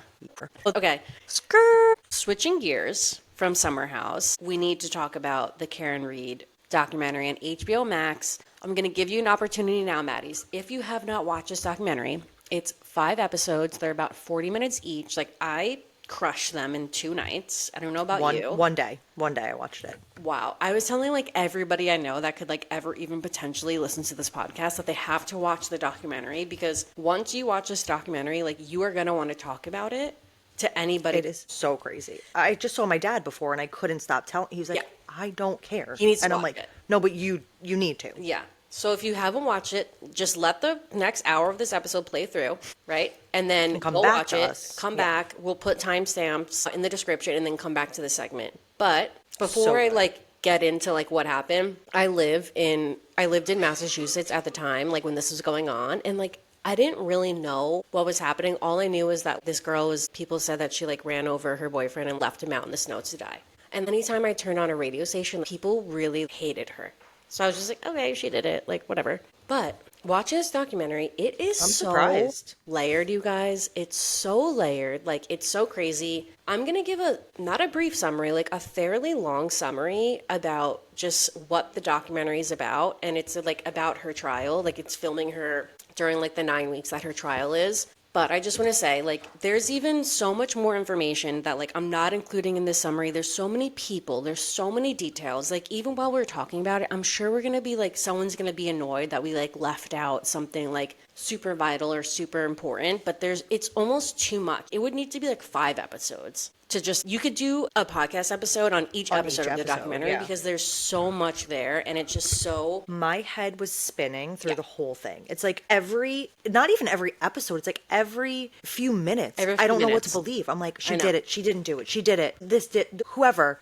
Speaker 2: Okay.
Speaker 1: Skirt.
Speaker 2: Switching gears from Summer House, we need to talk about the Karen Reed documentary on HBO Max. I'm going to give you an opportunity now, Maddies. If you have not watched this documentary, it's 5 episodes. They're about 40 minutes each. Like, I crushed them in 2 nights. I don't know about
Speaker 1: One
Speaker 2: you.
Speaker 1: one day. One day I watched it.
Speaker 2: Wow. I was telling like everybody I know that could like ever even potentially listen to this podcast that they have to watch the documentary because once you watch this documentary, like you are going to want to talk about it to anybody.
Speaker 1: It is so crazy. I just saw my dad before and I couldn't stop telling. He was like,
Speaker 2: Yeah.
Speaker 1: I don't care.
Speaker 2: He needs to
Speaker 1: and I'm
Speaker 2: watch
Speaker 1: like,
Speaker 2: it.
Speaker 1: no, but you need to.
Speaker 2: Yeah. So if you haven't watched it, just let the next hour of this episode play through, right? And then
Speaker 1: come
Speaker 2: go
Speaker 1: back
Speaker 2: watch
Speaker 1: to
Speaker 2: it.
Speaker 1: us.
Speaker 2: Come
Speaker 1: Yeah.
Speaker 2: back. We'll put timestamps in the description and then come back to the segment. But before
Speaker 1: So
Speaker 2: I
Speaker 1: good.
Speaker 2: like get into like what happened, I lived in Massachusetts at the time, like when this was going on, and like I didn't really know what was happening. All I knew was that this girl was people said that she like ran over her boyfriend and left him out in the snow to die. And anytime I turned on a radio station, people really hated her. So I was just like, okay, she did it, like whatever. But watching this documentary, it is
Speaker 1: I'm
Speaker 2: so
Speaker 1: surprised.
Speaker 2: layered, you guys. It's so layered, like it's so crazy. I'm gonna give a not a brief summary, like a fairly long summary about just what the documentary is about, and it's like about her trial, like it's filming her during like the 9 weeks that her trial is. But I just want to say, like, there's even so much more information that, like, I'm not including in this summary. There's so many people, there's so many details. Like, even while we're talking about it, I'm sure we're going to be, like, someone's going to be annoyed that we, like, left out something, like, super vital or super important. But it's almost too much. It would need to be, like, 5 episodes to just, you could do a podcast episode on each episode of the documentary because there's so much there and it's just so.
Speaker 1: My head was spinning through the whole thing. It's like not even every episode, it's like every few minutes. I don't know what to believe. I'm like, she did it. She didn't do it. She did it. This did, whoever.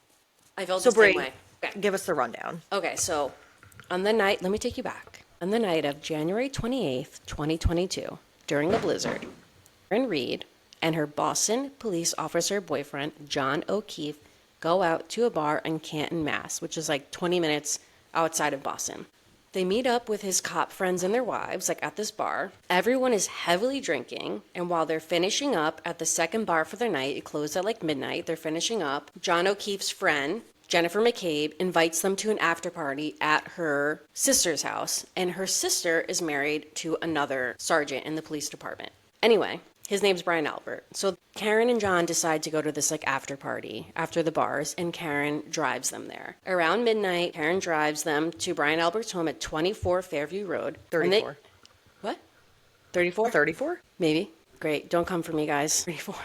Speaker 2: I felt the same way.
Speaker 1: Okay. Give us the rundown.
Speaker 2: Okay, so on the night, let me take you back. On the night of January 28th, 2022, during the blizzard, Karen Reed and her Boston police officer boyfriend, John O'Keefe, go out to a bar in Canton, Mass., which is like 20 minutes outside of Boston. They meet up with his cop friends and their wives, like at this bar. Everyone is heavily drinking, and while they're finishing up at the second bar for the night, it closed at like midnight, they're finishing up, John O'Keefe's friend, Jennifer McCabe, invites them to an after party at her sister's house, and her sister is married to another sergeant in the police department. Anyway, his name's Brian Albert. So Karen and John decide to go to this like after party after the bars, and Karen drives them there. Around midnight, Karen drives them to Brian Albert's home at 24 Fairview Road.
Speaker 1: 34.
Speaker 2: What? 34?
Speaker 1: 34?
Speaker 2: Maybe. Great. Don't come for me, guys. 34.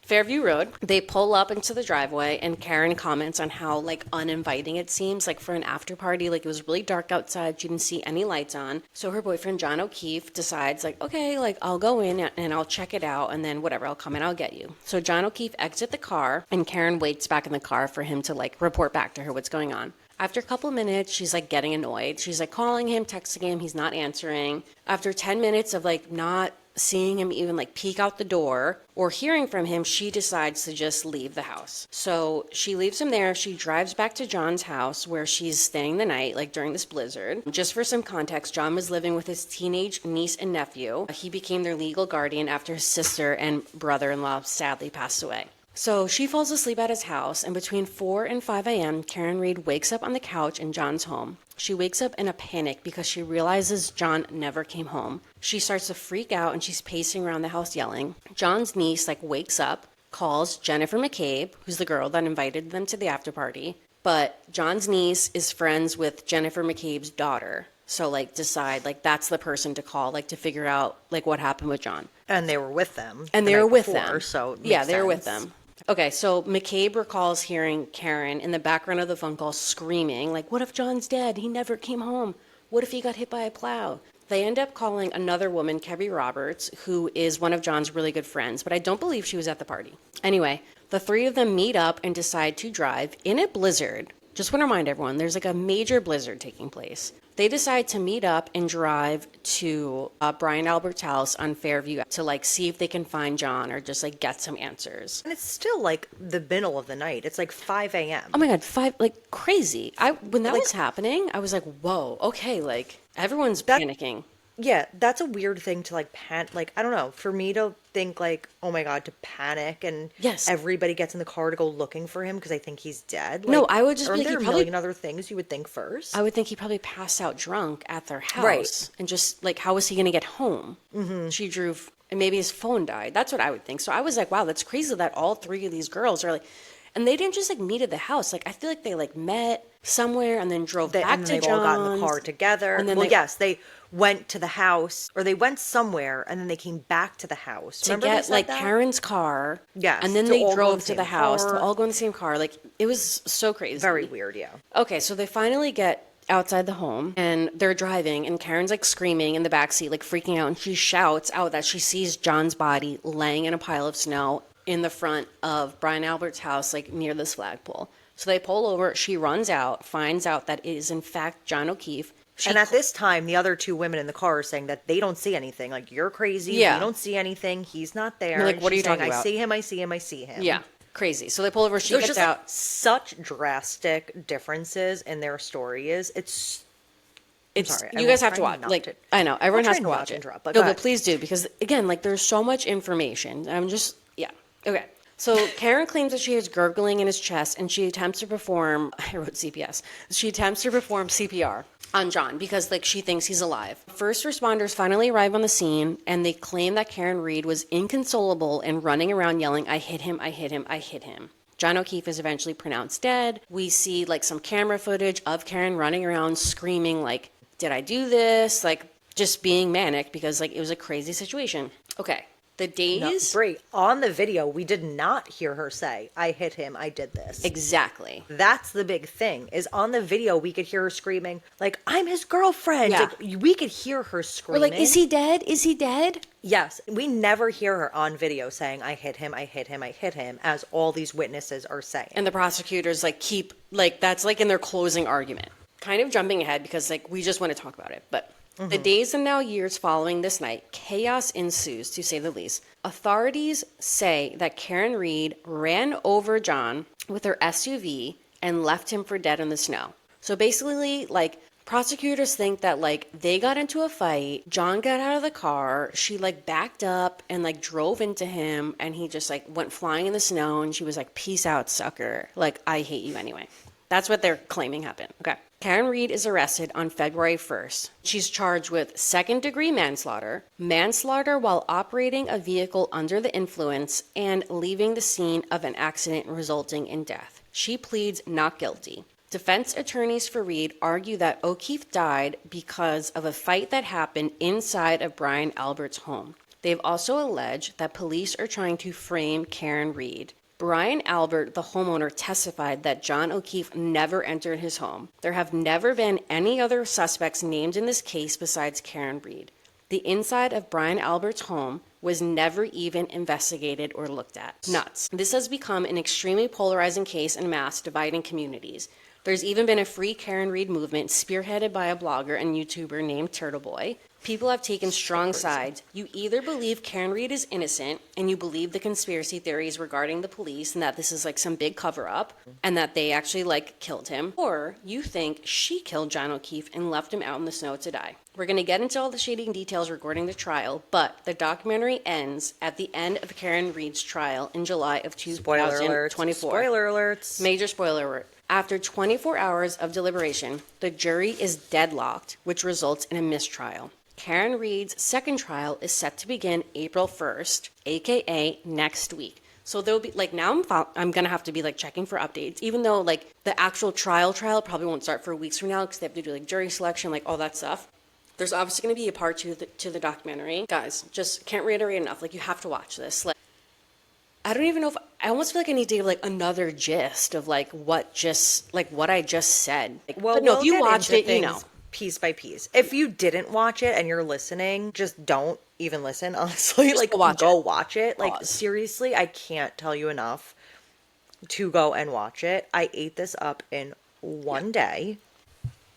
Speaker 2: Fairview Road. They pull up into the driveway, and Karen comments on how like uninviting it seems, like for an after party. Like it was really dark outside. She didn't see any lights on. So her boyfriend John O'Keefe decides like, okay, like I'll go in and I'll check it out, and then whatever, I'll come and I'll get you. So John O'Keefe exits the car, and Karen waits back in the car for him to like report back to her what's going on. After a couple minutes, she's like getting annoyed. She's like calling him, texting him. He's not answering. After 10 minutes of like not seeing him even like peek out the door or hearing from him, she decides to just leave the house. So she leaves him there. She drives back to John's house where she's staying the night, like during this blizzard. Just for some context, John was living with his teenage niece and nephew. He became their legal guardian after his sister and brother-in-law sadly passed away. So she falls asleep at his house, and between 4 and 5 a.m., Karen Reed wakes up on the couch in John's home. She wakes up in a panic because she realizes John never came home. She starts to freak out, and she's pacing around the house yelling. John's niece wakes up, calls Jennifer McCabe, who's the girl that invited them to the after party. But John's niece is friends with Jennifer McCabe's daughter. So decide that's the person to call to figure out what happened with John.
Speaker 1: And they were with them.
Speaker 2: And they were with them.
Speaker 1: So
Speaker 2: yeah, they were with them. Okay, so McCabe recalls hearing Karen in the background of the phone call screaming, what if John's dead? He never came home. What if he got hit by a plow? They end up calling another woman, Kerry Roberts, who is one of John's really good friends, but I don't believe she was at the party. Anyway, the three of them meet up and decide to drive in a blizzard. Just want to remind everyone, there's a major blizzard taking place. They decide to meet up and drive to Brian Albert's house on Fairview to see if they can find John or just get some answers.
Speaker 1: And it's still the middle of the night. It's 5 a.m.
Speaker 2: Oh my God, 5, crazy. When that was happening, I was like, whoa, okay, everyone's panicking.
Speaker 1: Yeah, that's a weird thing to panic. I don't know, for me to think oh my God, to panic and
Speaker 2: yes,
Speaker 1: everybody gets in the car to go looking for him because I think he's dead.
Speaker 2: No, I would just
Speaker 1: be
Speaker 2: there
Speaker 1: a million other things you would think first?
Speaker 2: I would think he probably passed out drunk at their house.
Speaker 1: Right.
Speaker 2: And just how was he going to get home? Mm-hmm. She drove, and maybe his phone died. That's what I would think. So I was like, wow, that's crazy that all three of these girls are and they didn't just meet at the house. I feel like they met somewhere and then drove back to John's.
Speaker 1: They all got in the car together. And then yes, they went to the house, or they went somewhere, and then they came back to the house.
Speaker 2: To get Karen's car.
Speaker 1: Yes.
Speaker 2: And then they drove to the house to all go in the same car. It was so crazy.
Speaker 1: Very weird, yeah.
Speaker 2: Okay, so they finally get outside the home, and they're driving, and Karen's screaming in the backseat, freaking out, and she shouts out that she sees John's body laying in a pile of snow in the front of Brian Albert's house, near this flagpole. So they pull over, she runs out, finds out that it is in fact John O'Keefe.
Speaker 1: And at this time, the other two women in the car are saying that they don't see anything. You're crazy.
Speaker 2: Yeah.
Speaker 1: We don't see anything. He's not there.
Speaker 2: They're what are you talking about?
Speaker 1: I see him, I see him, I see him.
Speaker 2: Yeah, crazy. So they pull over, she gets
Speaker 1: just
Speaker 2: out.
Speaker 1: Such drastic differences in their stories. Sorry,
Speaker 2: you guys have to watch. I know, everyone has to watch it.
Speaker 1: No,
Speaker 2: but please do, because again, there's so much information. I'm just, yeah. Okay. So Karen claims that she hears gurgling in his chest and she attempts to perform, I wrote CPS, she attempts to perform CPR on John because like she thinks he's alive. First responders finally arrive on the scene and they claim that Karen Reed was inconsolable and running around yelling, I hit him, I hit him, I hit him. John O'Keefe is eventually pronounced dead. We see like some camera footage of Karen running around screaming like, did I do this? Like just being manic because like it was a crazy situation. Okay. The
Speaker 1: No,
Speaker 2: days.
Speaker 1: Brie, on the video, we did not hear her say, I hit him, I did this.
Speaker 2: Exactly.
Speaker 1: That's the big thing, is on the video, we could hear her screaming, like, I'm his girlfriend.
Speaker 2: Yeah.
Speaker 1: Like, we could hear her
Speaker 2: We're
Speaker 1: screaming.
Speaker 2: like, is he dead? Is he dead?
Speaker 1: Yes, we never hear her on video saying, I hit him, I hit him, I hit him, as all these witnesses are saying.
Speaker 2: And the prosecutors like keep like that's like in their closing argument. Kind of jumping ahead because like we just want to talk about it, but the days and now years following this night, chaos ensues, to say the least. Authorities say that Karen Reed ran over John with her SUV and left him for dead in the snow. So basically, like, prosecutors think that, like, they got into a fight, John got out of the car, she, like, backed up and, like, drove into him, and he just, like, went flying in the snow, and she was like, peace out, sucker. Like, I hate you anyway. That's what they're claiming happened. Okay. Karen Reed is arrested on February 1st. She's charged with second-degree manslaughter, manslaughter while operating a vehicle under the influence, and leaving the scene of an accident resulting in death. She pleads not guilty. Defense attorneys for Reed argue that O'Keefe died because of a fight that happened inside of Brian Albert's home. They've also alleged that police are trying to frame Karen Reed. Brian Albert, the homeowner, testified that John O'Keefe never entered his home. There have never been any other suspects named in this case besides Karen Reed. The inside of Brian Albert's home was never even investigated or looked at. Nuts. This has become an extremely polarizing case in mass, dividing communities. There's even been a free Karen Reed movement spearheaded by a blogger and YouTuber named Turtle Boy. People have taken strong sides. You either believe Karen Reed is innocent and you believe the conspiracy theories regarding the police and that this is like some big cover up and that they actually like killed him, or you think she killed John O'Keefe and left him out in the snow to die. We're going to get into all the shady details regarding the trial, but the documentary ends at the end of Karen Reed's trial in July of 2024.
Speaker 1: Spoiler alerts.
Speaker 2: Major spoiler alert. After 24 hours of deliberation, the jury is deadlocked, which results in a mistrial. Karen Reed's second trial is set to begin April 1st, aka next week. So there'll be like now I'm gonna have to be like checking for updates, even though like the actual trial probably won't start for weeks from now because they have to do like jury selection, like all that stuff. There's obviously going to be a part two to the documentary. Guys, just can't reiterate enough. Like, you have to watch this. Like, I don't even know if I almost feel like I need to give like another gist of like what I just said. Like,
Speaker 1: Well,
Speaker 2: but no,
Speaker 1: we'll
Speaker 2: if you
Speaker 1: get
Speaker 2: watched
Speaker 1: into
Speaker 2: it, you know.
Speaker 1: things piece by piece. If you didn't watch it and you're listening, just don't even listen, honestly.
Speaker 2: Just
Speaker 1: Like,
Speaker 2: go
Speaker 1: watch it. Like,
Speaker 2: Pause.
Speaker 1: seriously, I can't tell you enough to go and watch it. I ate this up in one day.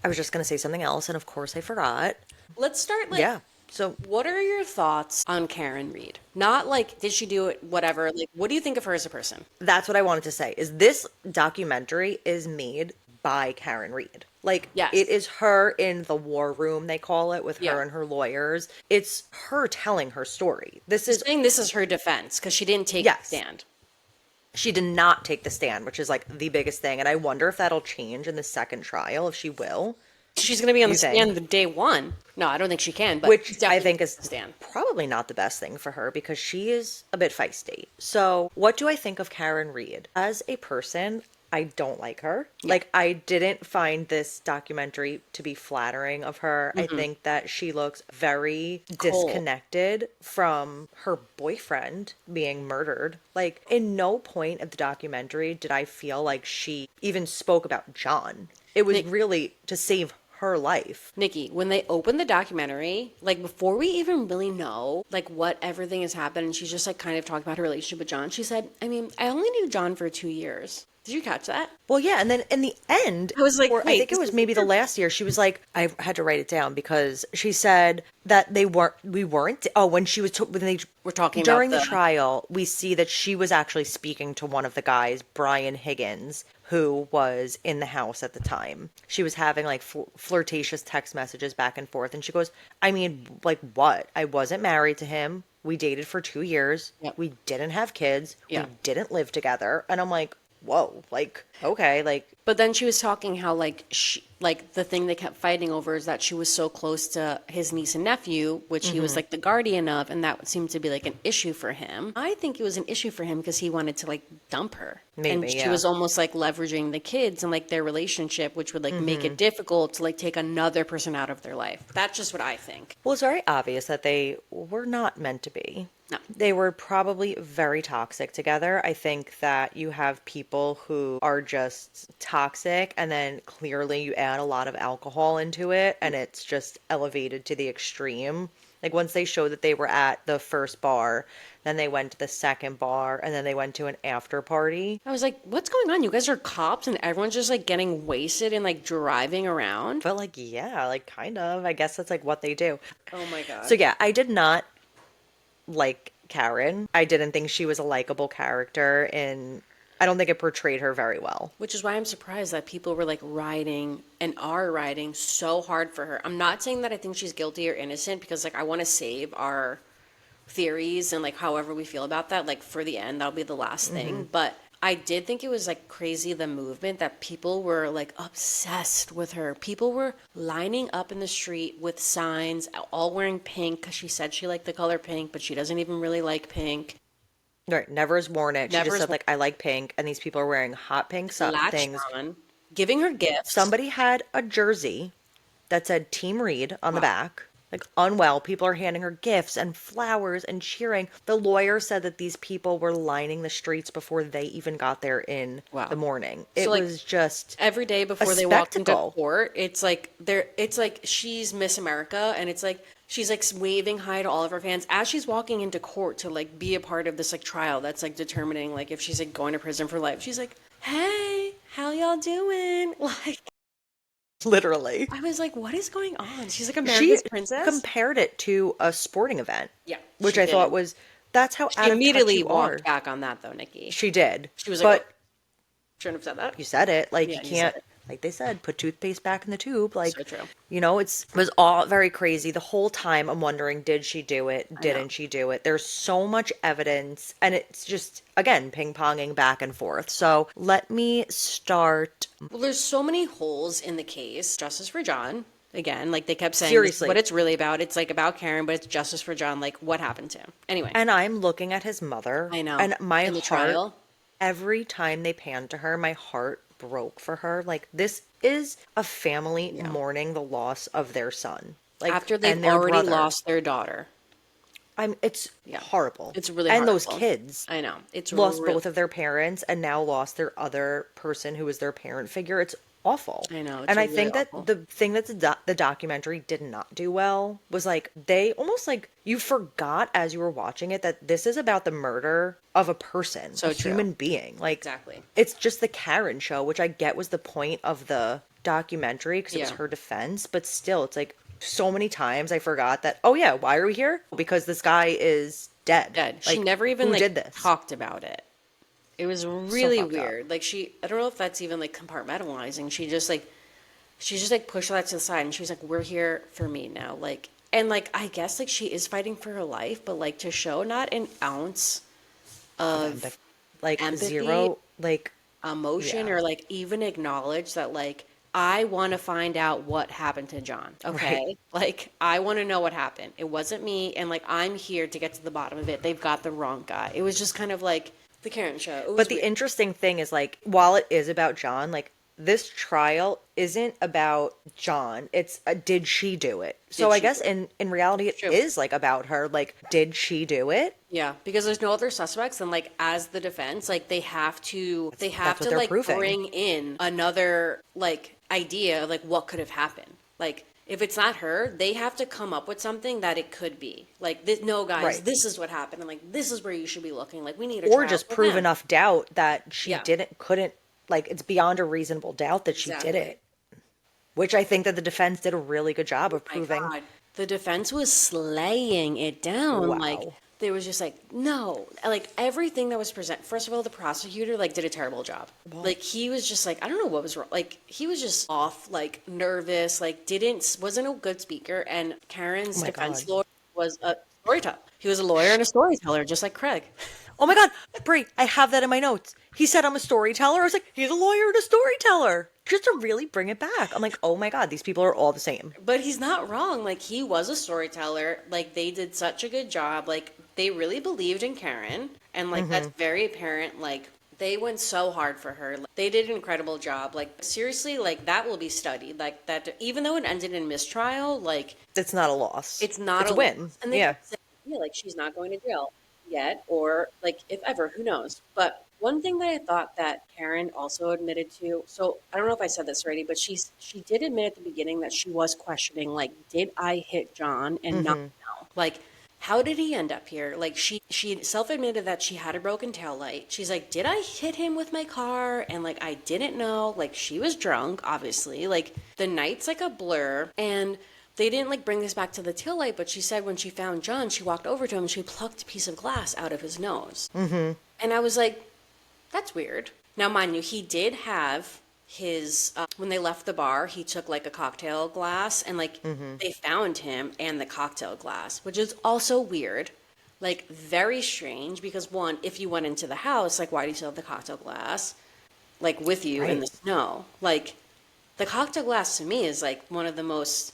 Speaker 1: I was just going to say something else, and of course I forgot.
Speaker 2: Let's start like
Speaker 1: Yeah. So,
Speaker 2: what are your thoughts on Karen Reed? Not like did she do it, whatever. Like, what do you think of her as a person?
Speaker 1: that's what I wanted to say, is this documentary is made by Karen Reed. Like,
Speaker 2: Yes.
Speaker 1: it is her in the war room, they call it, with
Speaker 2: Yeah.
Speaker 1: her and her lawyers. It's her telling her story. This is,
Speaker 2: Saying this is her defense because she didn't take
Speaker 1: Yes.
Speaker 2: the stand.
Speaker 1: she did not take the stand, which is like the biggest thing. And I wonder if that'll change in the second trial, if she will.
Speaker 2: She's going to be on
Speaker 1: You
Speaker 2: the
Speaker 1: think?
Speaker 2: stand the day one. No, I don't think she can. But
Speaker 1: Which
Speaker 2: she's
Speaker 1: I
Speaker 2: definitely
Speaker 1: think is
Speaker 2: on the stand.
Speaker 1: probably not the best thing for her because she is a bit feisty. So, what do I think of Karen Reed? As a person, I don't like her. Like, I didn't find this documentary to be flattering of her. I think that she looks very disconnected from her boyfriend being murdered. Like, in no point of the documentary did I feel like she even spoke about John. It was really to save her life.
Speaker 2: Nikki, when they opened the documentary, like before we even really know like what everything has happened, and she's just like kind of talking about her relationship with John, she said, I mean, I only knew John for 2 years. Did you catch that?
Speaker 1: Well, yeah, and then in the end,
Speaker 2: I was like,
Speaker 1: or I
Speaker 2: wait,
Speaker 1: think it
Speaker 2: this
Speaker 1: was
Speaker 2: is
Speaker 1: maybe the last year, she was like, I had to write it down because she said that we weren't. Oh, when she was when they
Speaker 2: We're talking
Speaker 1: during
Speaker 2: about
Speaker 1: the trial, we see that she was actually speaking to one of the guys, Brian Higgins, who was in the house at the time. She was having like flirtatious text messages back and forth, and she goes, I mean, like what? I wasn't married to him. We dated for 2 years.
Speaker 2: Yep.
Speaker 1: We didn't have kids. We
Speaker 2: Yeah.
Speaker 1: didn't live together. And I'm like, whoa, like, okay, like,
Speaker 2: But then she was talking how like the thing they kept fighting over is that she was so close to his niece and nephew, which he was
Speaker 1: mhm,
Speaker 2: like the guardian of, and that seemed to be like an issue for him. I think it was an issue for him because he wanted to like dump her. And
Speaker 1: maybe,
Speaker 2: she
Speaker 1: yeah.
Speaker 2: was almost like leveraging the kids and like their relationship, which would like make it
Speaker 1: hmm
Speaker 2: difficult to like take another person out of their life. That's just what I think.
Speaker 1: Well, it's very obvious that they were not meant to be.
Speaker 2: No.
Speaker 1: They were probably very toxic together. I think that you have people who are just toxic, and then clearly you add a lot of alcohol into it, and it's just elevated to the extreme. Like once they showed that they were at the first bar, then they went to the second bar, and then they went to an after party.
Speaker 2: I was like, what's going on? You guys are cops and everyone's just like getting wasted and like driving around.
Speaker 1: But like, yeah, like kind of. I guess that's like what they do.
Speaker 2: Oh my
Speaker 1: So
Speaker 2: God.
Speaker 1: yeah, I did not like Karen. I didn't think she was a likable character, and I don't think it portrayed her very well.
Speaker 2: Which is why I'm surprised that people were like riding and are riding so hard for her. I'm not saying that I think she's guilty or innocent because like I want to save our theories and like however we feel about that, like for the end, that'll be the last
Speaker 1: hmm
Speaker 2: thing. But I did think it was like crazy the movement that people were like obsessed with her. People were lining up in the street with signs, all wearing pink because she said she liked the color pink, but she doesn't even really like pink.
Speaker 1: Right, never has worn it. She
Speaker 2: Never
Speaker 1: just
Speaker 2: is
Speaker 1: said like I like pink, and these people are wearing hot pink
Speaker 2: latched
Speaker 1: things.
Speaker 2: on, giving her gifts.
Speaker 1: Somebody had a jersey that said Team Reed on the
Speaker 2: Wow.
Speaker 1: back. Like unwell, people are handing her gifts and flowers and cheering. The lawyer said that these people were lining the streets before they even got there in the
Speaker 2: Wow.
Speaker 1: morning.
Speaker 2: So
Speaker 1: It
Speaker 2: like
Speaker 1: was just
Speaker 2: every day
Speaker 1: a
Speaker 2: before they walked into
Speaker 1: spectacle.
Speaker 2: court, it's like she's Miss America and it's like she's like waving hi to all of her fans as she's walking into court to like be a part of this like trial that's like determining like if she's like going to prison for life. She's like, "Hey, how y'all doing?" Like
Speaker 1: Literally.
Speaker 2: I was like, "What is going on?" She's like
Speaker 1: She
Speaker 2: America's princess?
Speaker 1: compared it to a sporting event,
Speaker 2: Yeah,
Speaker 1: which
Speaker 2: she
Speaker 1: I thought
Speaker 2: did.
Speaker 1: was that's how
Speaker 2: She
Speaker 1: out of touch
Speaker 2: immediately
Speaker 1: you are.
Speaker 2: walked back on that though, Nikki.
Speaker 1: She did.
Speaker 2: She was like, "Oh,
Speaker 1: But
Speaker 2: shouldn't have said that."
Speaker 1: you said it. Like you
Speaker 2: Yeah, you said
Speaker 1: can't,
Speaker 2: it.
Speaker 1: like they said, put toothpaste back in the tube.
Speaker 2: So
Speaker 1: Like,
Speaker 2: true.
Speaker 1: it was all very crazy. The whole time I'm wondering, did she do it?
Speaker 2: I know.
Speaker 1: Didn't she do it? There's so much evidence, and it's just again ping-ponging back and forth. So let me start.
Speaker 2: Well, there's so many holes in the case. Justice for John. Again, like they kept saying, this is what
Speaker 1: Seriously.
Speaker 2: it's really about. It's like about Karen, but it's justice for John. Like, what happened to him? Anyway,
Speaker 1: And I'm looking at his mother,
Speaker 2: I know.
Speaker 1: and my
Speaker 2: In the
Speaker 1: heart,
Speaker 2: trial,
Speaker 1: every time they panned to her, my heart broke for her. Like, this is a family
Speaker 2: yeah.
Speaker 1: mourning the loss of their son, like,
Speaker 2: After they've
Speaker 1: and their
Speaker 2: already
Speaker 1: brother.
Speaker 2: lost their daughter.
Speaker 1: It's
Speaker 2: Yeah.
Speaker 1: horrible.
Speaker 2: It's really
Speaker 1: And those
Speaker 2: horrible.
Speaker 1: kids
Speaker 2: I know. It's
Speaker 1: lost
Speaker 2: real.
Speaker 1: both of their parents and now lost their other person who was their parent figure. It's awful.
Speaker 2: I know. It's
Speaker 1: And I
Speaker 2: really
Speaker 1: think that
Speaker 2: awful.
Speaker 1: the thing that the documentary did not do well was like they almost like you forgot as you were watching it that this is about the murder of a person,
Speaker 2: So
Speaker 1: a
Speaker 2: true.
Speaker 1: human being. Like
Speaker 2: Exactly.
Speaker 1: it's just the Karen show, which I get was the point of the documentary because it was
Speaker 2: Yeah.
Speaker 1: her defense, but still it's like so many times I forgot that, oh yeah, why are we here? Because this guy is dead.
Speaker 2: Dead. She
Speaker 1: Like,
Speaker 2: never even
Speaker 1: who
Speaker 2: like
Speaker 1: did this?
Speaker 2: talked about it. It was
Speaker 1: So
Speaker 2: really
Speaker 1: fucked up.
Speaker 2: weird. Like I don't know if that's even like compartmentalizing. She just pushed that to the side and she was like, "We're here for me now." Like, and like, I guess like she is fighting for her life, but like to show not an ounce of
Speaker 1: Like
Speaker 2: empathy,
Speaker 1: zero, like
Speaker 2: emotion,
Speaker 1: yeah,
Speaker 2: or like even acknowledge that like, I want to find out what happened to John.
Speaker 1: right.
Speaker 2: Okay. Like, I want to know what happened. It wasn't me. And like, I'm here to get to the bottom of it. They've got the wrong guy. It was just kind of like the Karen show. It
Speaker 1: But
Speaker 2: was
Speaker 1: the
Speaker 2: weird.
Speaker 1: interesting thing is like while it is about John, like this trial isn't about John. It's did she do it? So
Speaker 2: Did
Speaker 1: I
Speaker 2: she
Speaker 1: guess
Speaker 2: do it?
Speaker 1: in reality it
Speaker 2: True.
Speaker 1: is like about her. Like did she do it?
Speaker 2: Yeah, because there's no other suspects, and like as the defense, like they have
Speaker 1: That's what
Speaker 2: to
Speaker 1: they're
Speaker 2: like
Speaker 1: proving.
Speaker 2: bring in another like idea of like what could have happened. Like if it's not her, they have to come up with something that it could be. Like this, no guys,
Speaker 1: Right.
Speaker 2: this is what happened, and like this is where you should be looking. Like we need a
Speaker 1: Or
Speaker 2: trial
Speaker 1: just
Speaker 2: for
Speaker 1: prove
Speaker 2: them.
Speaker 1: enough doubt that she
Speaker 2: Yeah,
Speaker 1: couldn't, like it's beyond a reasonable doubt that she did
Speaker 2: exactly.
Speaker 1: it. Which I think that the defense did a really good job of
Speaker 2: My
Speaker 1: proving.
Speaker 2: God, the defense was slaying it down. Like
Speaker 1: Wow.
Speaker 2: there was just like no, like everything that was present. First of all, the prosecutor like did a terrible job.
Speaker 1: Well,
Speaker 2: Like he was just like I don't know what was wrong. Like he was just off, like nervous, like wasn't a good speaker. And
Speaker 1: oh
Speaker 2: Karen's
Speaker 1: my God.
Speaker 2: defense lawyer was a storyteller. He was a lawyer and a storyteller, just like Craig.
Speaker 1: Oh my God, Brie, I have that in my notes. He said I'm a storyteller. I was like, he's a lawyer and a storyteller. Just to really bring it back. I'm like, oh my God, these people are all the same.
Speaker 2: But he's not wrong. Like, he was a storyteller. Like, they did such a good job. Like, they really believed in Karen. And, like, that's very apparent. Like, they went so hard for her. Like, they did an incredible job. Like, seriously, like, that will be studied. Like, that, even though it ended in mistrial, like,
Speaker 1: It's not a loss.
Speaker 2: it's not
Speaker 1: It's
Speaker 2: a
Speaker 1: a win.
Speaker 2: and they
Speaker 1: Yeah.
Speaker 2: say, yeah, like, she's not going to jail yet, or like, if ever, who knows. But one thing that I thought that Karen also admitted to, so I don't know if I said this already, but she did admit at the beginning that she was questioning, like, did I hit John and not know? Like, how did he end up here? Like, she self-admitted that she had a broken tail light. She's like, did I hit him with my car? And like, I didn't know. Like, she was drunk, obviously. Like, the night's like a blur. And they didn't like bring this back to the taillight, but she said when she found John, she walked over to him and she plucked a piece of glass out of his nose. And I was like, that's weird. Now, mind you, he did have his, when they left the bar, he took like a cocktail glass and like they found him and the cocktail glass, which is also weird. Like, very strange because, one, if you went into the house, like, why do you still have the cocktail glass, like, with you in the
Speaker 1: Right.
Speaker 2: snow? Like, the cocktail glass to me is like one of the most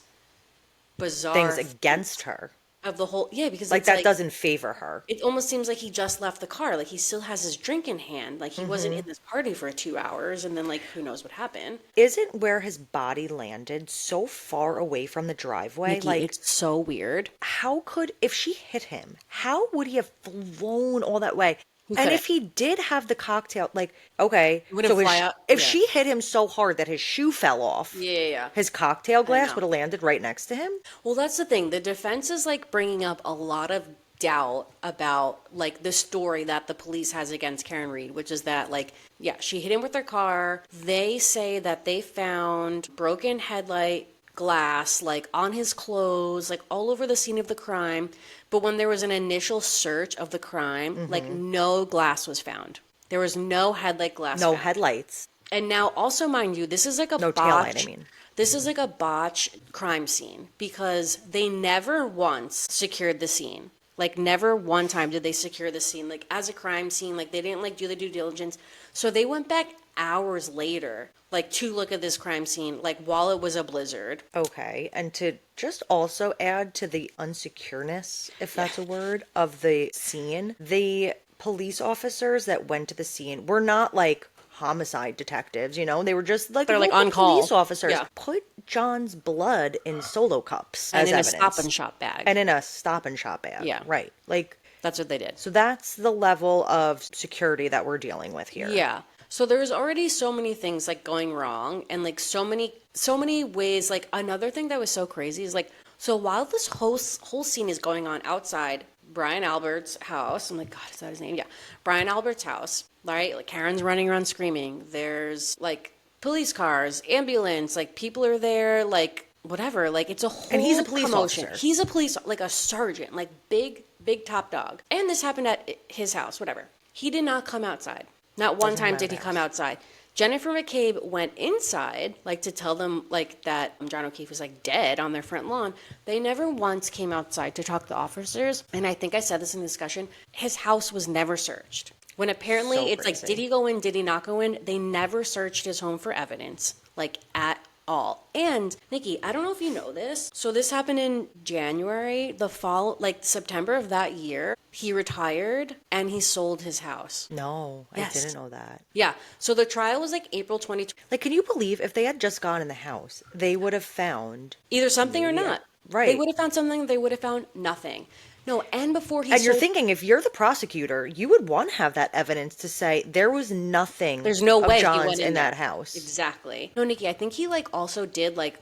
Speaker 1: Things
Speaker 2: bizarre
Speaker 1: against her.
Speaker 2: of the whole, yeah, because
Speaker 1: Like
Speaker 2: it's
Speaker 1: that
Speaker 2: like
Speaker 1: doesn't favor her.
Speaker 2: it almost seems like he just left the car, like he still has his drink in hand, like he wasn't in this party for 2 hours, and then like who knows what happened.
Speaker 1: Isn't where his body landed so far away from the driveway?
Speaker 2: Nikki,
Speaker 1: Like,
Speaker 2: it's so weird.
Speaker 1: how could, if she hit him, how would he have flown all that way?
Speaker 2: He
Speaker 1: And
Speaker 2: couldn't.
Speaker 1: if he did have the cocktail, like, okay,
Speaker 2: wouldn't
Speaker 1: so
Speaker 2: fly out-
Speaker 1: if
Speaker 2: yeah.
Speaker 1: she hit him so hard that his shoe fell off,
Speaker 2: Yeah.
Speaker 1: his cocktail glass
Speaker 2: know.
Speaker 1: would have landed right next to him.
Speaker 2: Well, that's the thing. The defense is like bringing up a lot of doubt about like the story that the police has against Karen Reed, which is that like, yeah, she hit him with her car. They say that they found broken headlight glass like on his clothes, like all over the scene of the crime. But when there was an initial search of the crime, like no glass was found. There was no headlight glass
Speaker 1: No
Speaker 2: found.
Speaker 1: headlights,
Speaker 2: And now, also mind you, this is like a
Speaker 1: no
Speaker 2: botch.
Speaker 1: taillight, I mean.
Speaker 2: This is like a botch crime scene because they never once secured the scene. Like, never one time did they secure the scene. Like, as a crime scene, like, they didn't, like, do the due diligence. So they went back hours later, like, to look at this crime scene, like, while it was a blizzard.
Speaker 1: Okay, and to just also add to the unsecureness, if that's a word, of the scene, the police officers that went to the scene were not like homicide detectives, you know? They were just like
Speaker 2: They're, like,
Speaker 1: local
Speaker 2: on call.
Speaker 1: police officers.
Speaker 2: Yeah.
Speaker 1: Put John's blood in solo cups
Speaker 2: And
Speaker 1: as
Speaker 2: in
Speaker 1: evidence.
Speaker 2: a Stop and Shop bag.
Speaker 1: And in a stop and shop bag.
Speaker 2: Yeah.
Speaker 1: Right. Like,
Speaker 2: That's what they did.
Speaker 1: so that's the level of security that we're dealing with here.
Speaker 2: Yeah. So there's already so many things like going wrong and like so many ways. Like, another thing that was so crazy is like, so while this whole scene is going on outside Brian Albert's house, I'm like, God, is that his name? Yeah. Brian Albert's house, right? Like, Karen's running around screaming. There's like police cars, ambulance, like people are there, like whatever. Like, it's a whole
Speaker 1: And he's a police
Speaker 2: commotion.
Speaker 1: officer.
Speaker 2: He's a police, like a sergeant, like big top dog. And this happened at his house, whatever. He did not come outside. Not one
Speaker 1: Doesn't
Speaker 2: time did
Speaker 1: matter.
Speaker 2: he come outside. Jennifer McCabe went inside, like, to tell them, like, that John O'Keefe was, like, dead on their front lawn. They never once came outside to talk to officers. And I think I said this in the discussion. His house was never searched. When apparently
Speaker 1: So
Speaker 2: it's like,
Speaker 1: crazy.
Speaker 2: did he go in? Did he not go in? They never searched his home for evidence, like, at all. And Nikki, I don't know if you know this. So this happened in January, the fall, like September of that year. He retired and he sold his house.
Speaker 1: No, I
Speaker 2: Yes.
Speaker 1: didn't know that.
Speaker 2: Yeah. So the trial was like April 2020.
Speaker 1: Like, can you believe if they had just gone in the house, they would have found.
Speaker 2: Either something or not.
Speaker 1: Right.
Speaker 2: They would have found something. They would have found nothing. No, and before he
Speaker 1: And you're
Speaker 2: sold-
Speaker 1: thinking, if you're the prosecutor, you would want to have that evidence to say there was nothing.
Speaker 2: there's no
Speaker 1: of
Speaker 2: way he
Speaker 1: John's
Speaker 2: went
Speaker 1: in
Speaker 2: there.
Speaker 1: that house.
Speaker 2: Exactly. No, Nikki, I think he like also did like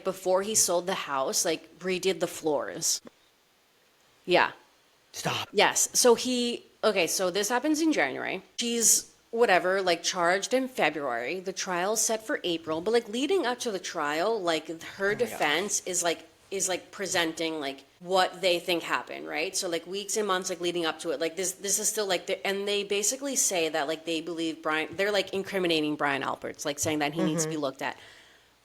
Speaker 2: before he sold the house, like redid the floors. Yeah.
Speaker 1: Stop.
Speaker 2: Yes. So so this happens in January. She's whatever, like charged in February. The trial's set for April, but like leading up to the trial, like her defense is like presenting like what they think happened, right? So like weeks and months like leading up to it. Like this is still like and they basically say that like they believe they're like incriminating Brian Alberts, like saying that he needs to be looked at.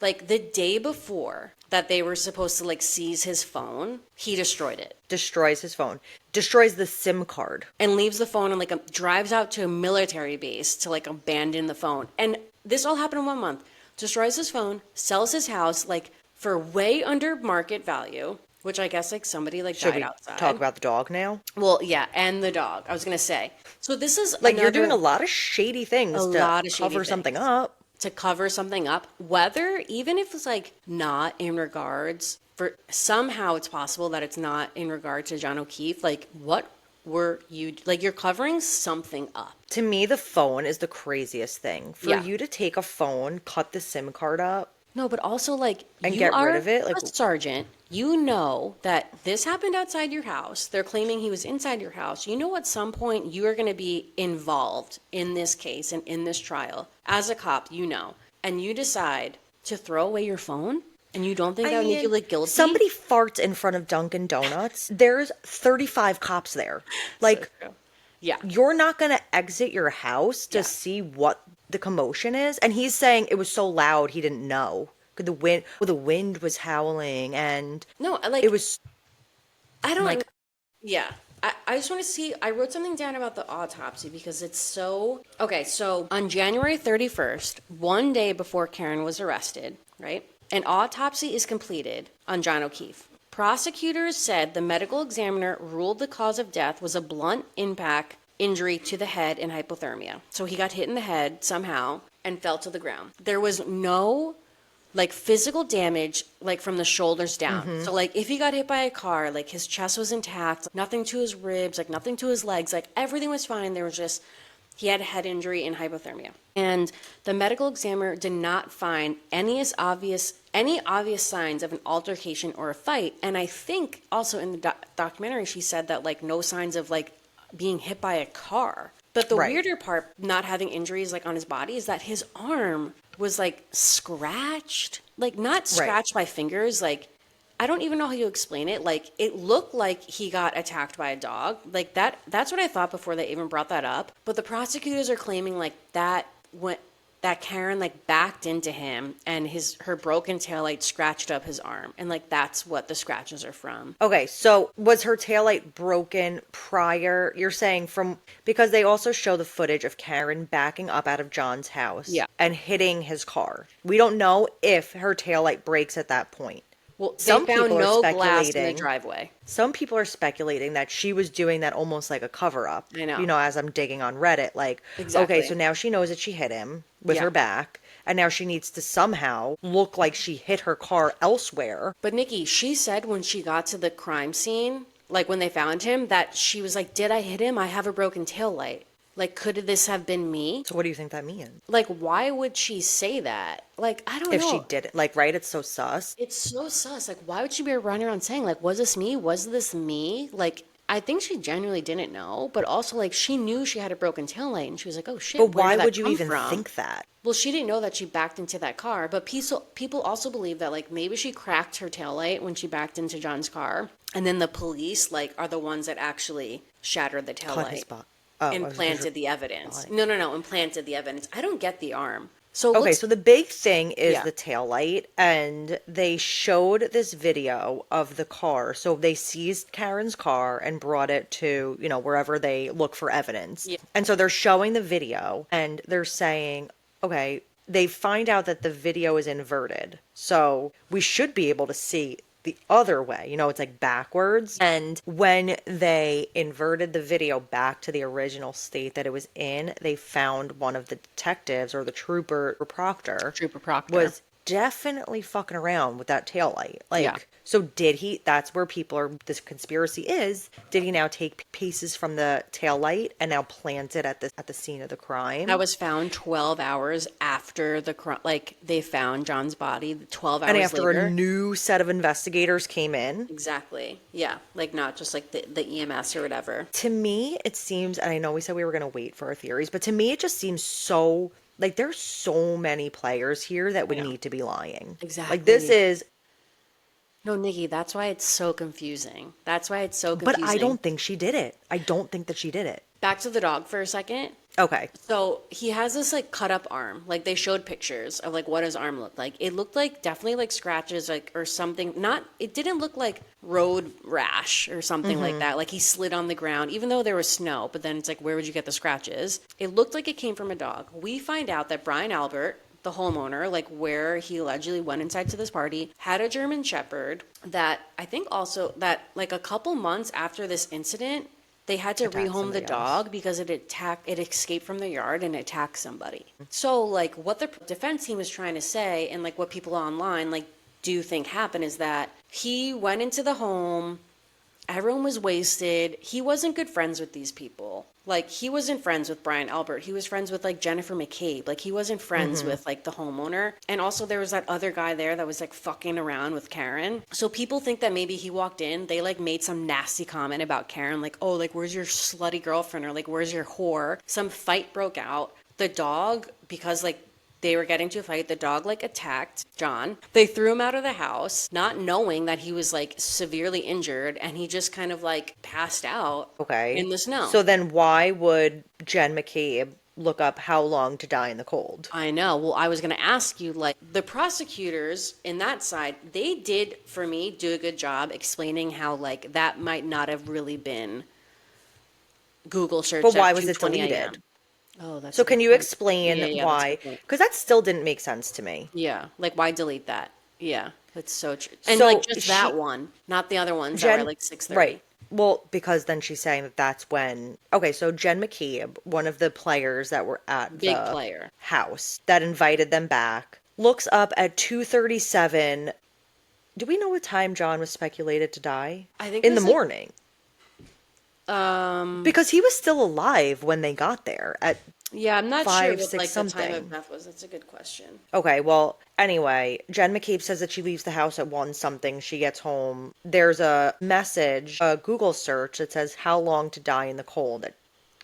Speaker 2: Like the day before that they were supposed to like seize his phone, he destroyed it
Speaker 1: Destroys his phone. Destroys the SIM card.
Speaker 2: and leaves the phone and like drives out to a military base to like abandon the phone. And this all happened in 1 month. Destroys his phone, sells his house like for way under market value, which I guess like somebody like
Speaker 1: Should
Speaker 2: died
Speaker 1: we talk
Speaker 2: outside.
Speaker 1: about the dog now?
Speaker 2: Well, yeah, and the dog. I was gonna say. So this is
Speaker 1: Like, you're doing a
Speaker 2: another
Speaker 1: lot of shady
Speaker 2: a
Speaker 1: things to
Speaker 2: lot of shady
Speaker 1: cover something
Speaker 2: things
Speaker 1: up.
Speaker 2: to cover something up, whether even if it's like not in regards for somehow it's possible that it's not in regard to John O'Keefe. Like, what were you like? You're covering something up.
Speaker 1: To me, the phone is the craziest thing. For
Speaker 2: Yeah.
Speaker 1: you to take a phone, cut the SIM card up,
Speaker 2: No, but also like
Speaker 1: and
Speaker 2: you
Speaker 1: get rid
Speaker 2: are
Speaker 1: of it, like,
Speaker 2: a sergeant. You know that this happened outside your house. They're claiming he was inside your house. You know at some point you are going to be involved in this case and in this trial. As a cop, you know. And you decide to throw away your phone? And you don't think
Speaker 1: I
Speaker 2: that would make you
Speaker 1: mean,
Speaker 2: look guilty?
Speaker 1: somebody farts in front of Dunkin' Donuts. There's 35 cops there.
Speaker 2: So
Speaker 1: Like,
Speaker 2: true. Yeah.
Speaker 1: you're not going to exit your house to
Speaker 2: Yeah.
Speaker 1: see what the commotion is. And he's saying it was so loud he didn't know. The wind was howling, and
Speaker 2: No,
Speaker 1: it was
Speaker 2: I don't,
Speaker 1: like,
Speaker 2: yeah. I just want to see, I wrote something down about the autopsy because it's so, okay, so on January 31st, 1 day before Karen was arrested, right? An autopsy is completed on John O'Keefe. Prosecutors said the medical examiner ruled the cause of death was a blunt impact injury to the head and hypothermia. So he got hit in the head somehow and fell to the ground. There was no like physical damage like from the shoulders down. So like if he got hit by a car, like his chest was intact, nothing to his ribs, like nothing to his legs, like everything was fine. There was just he had head injury and hypothermia. And the medical examiner did not find any obvious signs of an altercation or a fight. And I think also in the documentary she said that like no signs of like being hit by a car. But the
Speaker 1: right.
Speaker 2: weirder part, not having injuries like on his body, is that his arm was like scratched, like not scratched by fingers. Like, I don't even know how you explain it. Like, it looked like he got attacked by a dog. Like that's what I thought before they even brought that up. But the prosecutors are claiming like that Karen like backed into him and her broken taillight scratched up his arm. And like that's what the scratches are from.
Speaker 1: Okay, so was her taillight broken prior? You're saying because they also show the footage of Karen backing up out of John's house
Speaker 2: Yeah.
Speaker 1: and hitting his car. We don't know if her taillight breaks at that point.
Speaker 2: Well, they
Speaker 1: Some
Speaker 2: found
Speaker 1: people are
Speaker 2: no glass in the
Speaker 1: speculating.
Speaker 2: driveway.
Speaker 1: Some people are speculating that she was doing that almost like a cover up.
Speaker 2: I know.
Speaker 1: You know, as I'm digging on Reddit, like,
Speaker 2: Exactly.
Speaker 1: okay, so now she knows that she hit him with
Speaker 2: Yeah.
Speaker 1: her back, and now she needs to somehow look like she hit her car elsewhere.
Speaker 2: But Nikki, she said when she got to the crime scene, like when they found him, that she was like, "Did I hit him? I have a broken tail light. Like, could this have been me?"
Speaker 1: So what do you think that means?
Speaker 2: Like, why would she say that? Like, I don't
Speaker 1: If
Speaker 2: know.
Speaker 1: she did it, like, right? It's so sus.
Speaker 2: It's so sus. Like, why would she be running around saying, like, was this me? Was this me? Like, I think she genuinely didn't know, but also, like, she knew she had a broken tail light, and she was like, oh shit,
Speaker 1: But
Speaker 2: where
Speaker 1: why
Speaker 2: did that
Speaker 1: would you
Speaker 2: come
Speaker 1: even
Speaker 2: from?
Speaker 1: think that?
Speaker 2: Well, she didn't know that she backed into that car, but people also believe that, like, maybe she cracked her taillight when she backed into John's car, and then the police, like, are the ones that actually shattered the
Speaker 1: Cut his
Speaker 2: taillight.
Speaker 1: butt. Oh, I was
Speaker 2: Implanted the evidence.
Speaker 1: body.
Speaker 2: No, implanted the evidence. I don't get the arm. So
Speaker 1: Okay,
Speaker 2: let's,
Speaker 1: so the big thing is
Speaker 2: Yeah.
Speaker 1: the tail light, and they showed this video of the car. So they seized Karen's car and brought it to, wherever they look for evidence.
Speaker 2: Yeah.
Speaker 1: And so they're showing the video, and they're saying, okay, they find out that the video is inverted. So we should be able to see the other way. It's like backwards. And when they inverted the video back to the original state that it was in, they found one of the detectives or the trooper or Proctor
Speaker 2: Trooper Proctor.
Speaker 1: was definitely fucking around with that tail light. Like,
Speaker 2: Yeah.
Speaker 1: so did he, that's where this conspiracy is, did he now take pieces from the tail light and now plant it at the scene of the crime?
Speaker 2: That was found 12 hours after the crime. Like, they found John's body 12 hours
Speaker 1: and after
Speaker 2: later.
Speaker 1: a new set of investigators came in.
Speaker 2: Exactly. Yeah. Like, not just like the EMS or whatever.
Speaker 1: To me, it seems, and I know we said we were going to wait for our theories, but to me, it just seems so, like, there's so many players here that would
Speaker 2: know.
Speaker 1: need to be lying.
Speaker 2: Exactly.
Speaker 1: Like, this is,
Speaker 2: No, Nikki, that's why it's so confusing. That's why it's so
Speaker 1: but
Speaker 2: confusing.
Speaker 1: I don't think she did it. I don't think that she did it.
Speaker 2: Back to the dog for a second.
Speaker 1: Okay.
Speaker 2: So he has this like cut up arm. Like they showed pictures of like what his arm looked like. It looked like definitely like scratches like or something. Not it didn't look like road rash or something like that. Like he slid on the ground even though there was snow, but then it's like where would you get the scratches? It looked like it came from a dog. We find out that Brian Albert, the homeowner, like where he allegedly went inside to this party, had a German Shepherd that I think also that like a couple months after this incident they had to
Speaker 1: Attack
Speaker 2: rehome the
Speaker 1: somebody else.
Speaker 2: dog because it escaped from the yard and attacked somebody. So like what the defense team was trying to say and like what people online like do think happened is that he went into the home, everyone was wasted. He wasn't good friends with these people. Like he wasn't friends with Brian Albert. He was friends with like Jennifer McCabe. Like he wasn't friends with like the homeowner. And also there was that other guy there that was like fucking around with Karen. So people think that maybe he walked in, they like made some nasty comment about Karen, like, oh, like where's your slutty girlfriend or like where's your whore? Some fight broke out. The dog, because like they were getting to a fight. The dog like attacked John. They threw him out of the house, not knowing that he was like severely injured, and he just kind of like passed out
Speaker 1: Okay.
Speaker 2: in the snow.
Speaker 1: So then why would Jen McCabe look up how long to die in the cold?
Speaker 2: I know. Well, I was going to ask you, like, the prosecutors in that side, they did, for me, do a good job explaining how, like, that might not have really been Google search
Speaker 1: But why
Speaker 2: at
Speaker 1: was it
Speaker 2: 2:20
Speaker 1: deleted?
Speaker 2: a.m. Oh, that's
Speaker 1: So
Speaker 2: a
Speaker 1: can
Speaker 2: good
Speaker 1: you
Speaker 2: point. Yeah,
Speaker 1: explain
Speaker 2: yeah, that's a
Speaker 1: why?
Speaker 2: good point.
Speaker 1: Because that still didn't make sense to me.
Speaker 2: Yeah, like, why delete that? Yeah, that's so true. And, like,
Speaker 1: So
Speaker 2: just that one, not the other ones that were at,
Speaker 1: Jen,
Speaker 2: like, 6:30.
Speaker 1: right. Well, because then she's saying that that's when, okay, so Jen McCabe, one of the players that were at
Speaker 2: Big
Speaker 1: the
Speaker 2: player.
Speaker 1: house that invited them back, looks up at 2:37. Do we know what time John was speculated to die?
Speaker 2: I think it
Speaker 1: In the
Speaker 2: was, like,
Speaker 1: morning. Because he was still alive when they got there at
Speaker 2: yeah, I'm not sure
Speaker 1: five,
Speaker 2: what,
Speaker 1: six
Speaker 2: like, the time of
Speaker 1: something.
Speaker 2: death was. That's a good question.
Speaker 1: Okay, well, anyway, Jen McCabe says that she leaves the house at 1 something. She gets home. There's a message, a Google search that says how long to die in the cold at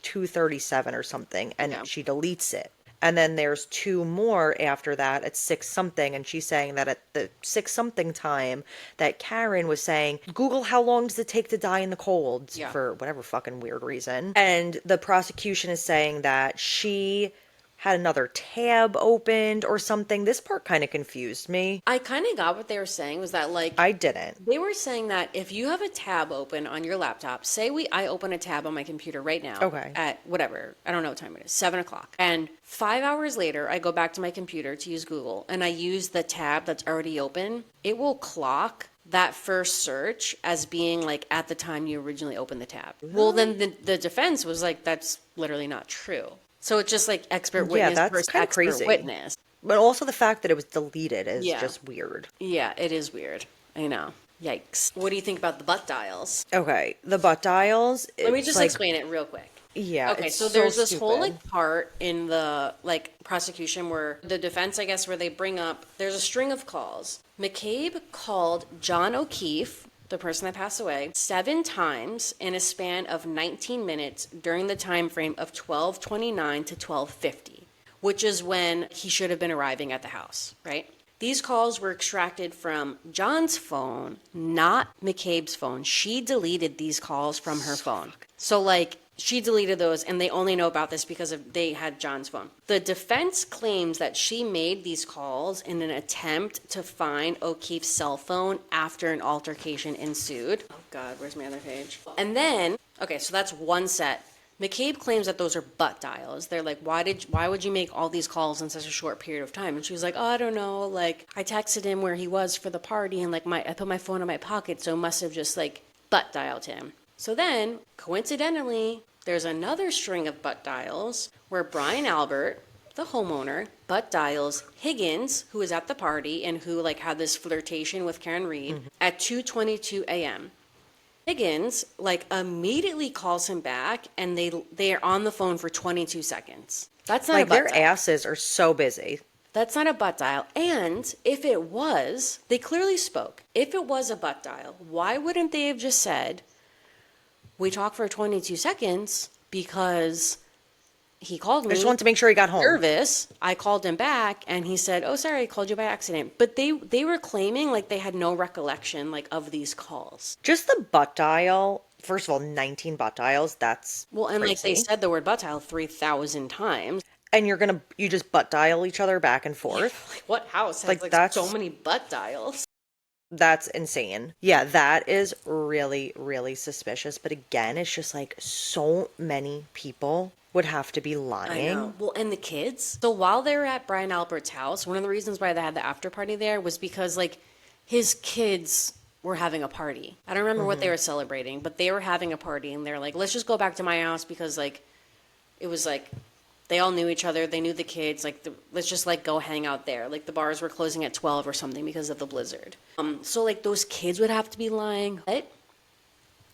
Speaker 1: 2:37 or something, and
Speaker 2: Yeah.
Speaker 1: she deletes it. And then there's two more after that at 6 something, and she's saying that at the 6 something time that Karen was saying, Google how long does it take to die in the cold
Speaker 2: Yeah.
Speaker 1: for whatever fucking weird reason. And the prosecution is saying that she had another tab opened or something. This part kind of confused me.
Speaker 2: I kind of got what they were saying was that, like,
Speaker 1: I didn't.
Speaker 2: they were saying that if you have a tab open on your laptop, say I open a tab on my computer right now
Speaker 1: Okay.
Speaker 2: at whatever, I don't know what time it is, 7 o'clock. And 5 hours later, I go back to my computer to use Google and I use the tab that's already open, it will clock that first search as being like at the time you originally opened the tab. Well, then the defense was like, that's literally not true. So it's just like expert
Speaker 1: Yeah,
Speaker 2: witness
Speaker 1: that's
Speaker 2: versus
Speaker 1: kind of
Speaker 2: expert
Speaker 1: crazy.
Speaker 2: witness.
Speaker 1: But also the fact that it was deleted is
Speaker 2: Yeah.
Speaker 1: just weird.
Speaker 2: Yeah, it is weird. I know. Yikes. What do you think about the butt dials?
Speaker 1: Okay, the butt dials.
Speaker 2: Let me
Speaker 1: It's
Speaker 2: just
Speaker 1: like,
Speaker 2: explain it real quick.
Speaker 1: yeah,
Speaker 2: Okay,
Speaker 1: it's
Speaker 2: so
Speaker 1: so
Speaker 2: there's this whole
Speaker 1: stupid.
Speaker 2: like part in the like prosecution where the defense, I guess, where they bring up there's a string of calls. McCabe called John O'Keefe, the person that passed away, 7 times in a span of 19 minutes during the time frame of 12:29 to 12:50, which is when he should have been arriving at the house, right? These calls were extracted from John's phone, not McCabe's phone. She deleted these calls from her phone. So, like, she deleted those, and they only know about this because they had John's phone. The defense claims that she made these calls in an attempt to find O'Keefe's cell phone after an altercation ensued. Oh, God, where's my other page? And then, okay, so that's one set. McCabe claims that those are butt dials. They're like, why would you make all these calls in such a short period of time? And she was like, oh, I don't know. Like, I texted him where he was for the party, and like I put my phone in my pocket, so must have just like butt dialed him. So then, coincidentally, there's another string of butt dials where Brian Albert, the homeowner, butt dials Higgins, who was at the party and who like had this flirtation with Karen Reed at 2:22 a.m. Higgins like immediately calls him back and they are on the phone for 22 seconds. That's not a
Speaker 1: Like,
Speaker 2: butt
Speaker 1: their
Speaker 2: dial.
Speaker 1: asses are so busy.
Speaker 2: That's not a butt dial. And if it was, they clearly spoke. If it was a butt dial, why wouldn't they have just said, we talked for 22 seconds because he called
Speaker 1: I
Speaker 2: me
Speaker 1: just wanted to make sure he got home.
Speaker 2: nervous. I called him back and he said, oh, sorry, I called you by accident. But they were claiming like they had no recollection like of these calls.
Speaker 1: Just the butt dial First of all, 19 butt dials, that's
Speaker 2: Well, and like they
Speaker 1: crazy.
Speaker 2: said the word butt dial 3,000 times.
Speaker 1: And you just butt dial each other back and
Speaker 2: Yeah,
Speaker 1: forth.
Speaker 2: like what house has
Speaker 1: Like
Speaker 2: like so many butt dials?
Speaker 1: that's insane. Yeah, that is really, really suspicious. But again, it's just like so many people would have to be
Speaker 2: I know.
Speaker 1: lying.
Speaker 2: Well, and the kids. So while they were at Brian Albert's house, one of the reasons why they had the after party there was because like his kids were having a party. I don't remember what they were celebrating, but they were having a party and they're like, let's just go back to my house because like it was like they all knew each other. They knew the kids. Like, let's just like go hang out there. Like the bars were closing at 12 or something because of the blizzard. So like those kids would have to be lying. But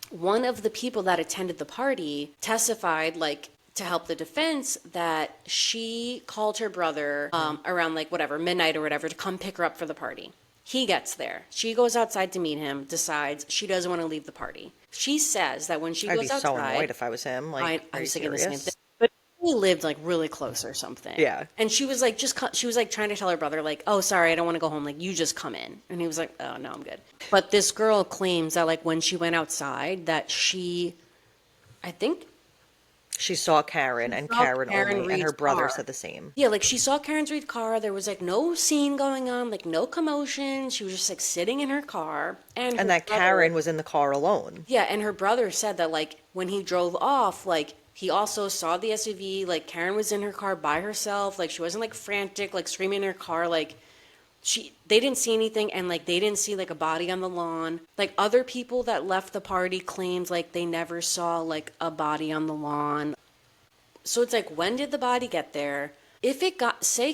Speaker 2: one of the people that attended the party testified, like, to help the defense that she called her brother around like whatever midnight or whatever to come pick her up for the party. He gets there. She goes outside to meet him, decides she doesn't want to leave the party. She says that when she
Speaker 1: I'd be
Speaker 2: goes
Speaker 1: so annoyed
Speaker 2: outside,
Speaker 1: if I was him. Like,
Speaker 2: I
Speaker 1: are you
Speaker 2: was thinking the same thing.
Speaker 1: serious?
Speaker 2: But he lived like really close or something.
Speaker 1: Yeah.
Speaker 2: And she was like, she was like trying to tell her brother, like, oh, sorry, I don't want to go home. Like, you just come in. And he was like, oh, no, I'm good. But this girl claims that like when she went outside, that I think
Speaker 1: She saw Karen and
Speaker 2: saw
Speaker 1: Karen
Speaker 2: Karen
Speaker 1: only, and her
Speaker 2: Reed's
Speaker 1: brother
Speaker 2: car.
Speaker 1: said the same.
Speaker 2: Yeah, like she saw Karen's Reed car. There was like no scene going on, like no commotion. She was just like sitting in her car. And
Speaker 1: And
Speaker 2: her
Speaker 1: that
Speaker 2: brother,
Speaker 1: Karen was in the car alone.
Speaker 2: yeah, and her brother said that like when he drove off, like he also saw the SUV, like Karen was in her car by herself, like she wasn't like frantic, like screaming in her car, like they didn't see anything and like they didn't see like a body on the lawn. Like other people that left the party claimed like they never saw like a body on the lawn. So it's like, when did the body get there? If it got, say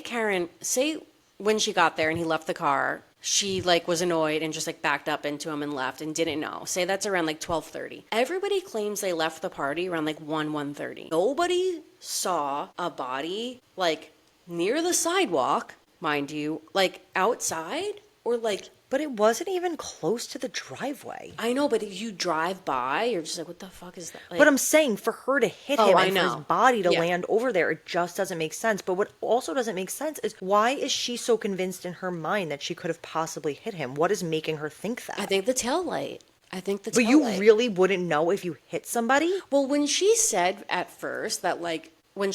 Speaker 2: when she got there and he left the car, she like was annoyed and just like backed up into him and left and didn't know. Say that's around like 12:30. Everybody claims they left the party around like 1:30. Nobody saw a body like near the sidewalk, mind you, like outside or like
Speaker 1: But it wasn't even close to the driveway.
Speaker 2: I know, but if you drive by, you're just like, what the fuck is that? Like,
Speaker 1: But I'm saying for her to hit
Speaker 2: oh,
Speaker 1: him
Speaker 2: I
Speaker 1: and for his
Speaker 2: know.
Speaker 1: body to
Speaker 2: Yeah.
Speaker 1: land over there, it just doesn't make sense. But what also doesn't make sense is why is she so convinced in her mind that she could have possibly hit him? What is making her think
Speaker 2: I
Speaker 1: that?
Speaker 2: think the tail light. I think the
Speaker 1: But
Speaker 2: tail
Speaker 1: you
Speaker 2: light.
Speaker 1: really wouldn't know if you hit somebody?
Speaker 2: Well, when she said at first that, like, when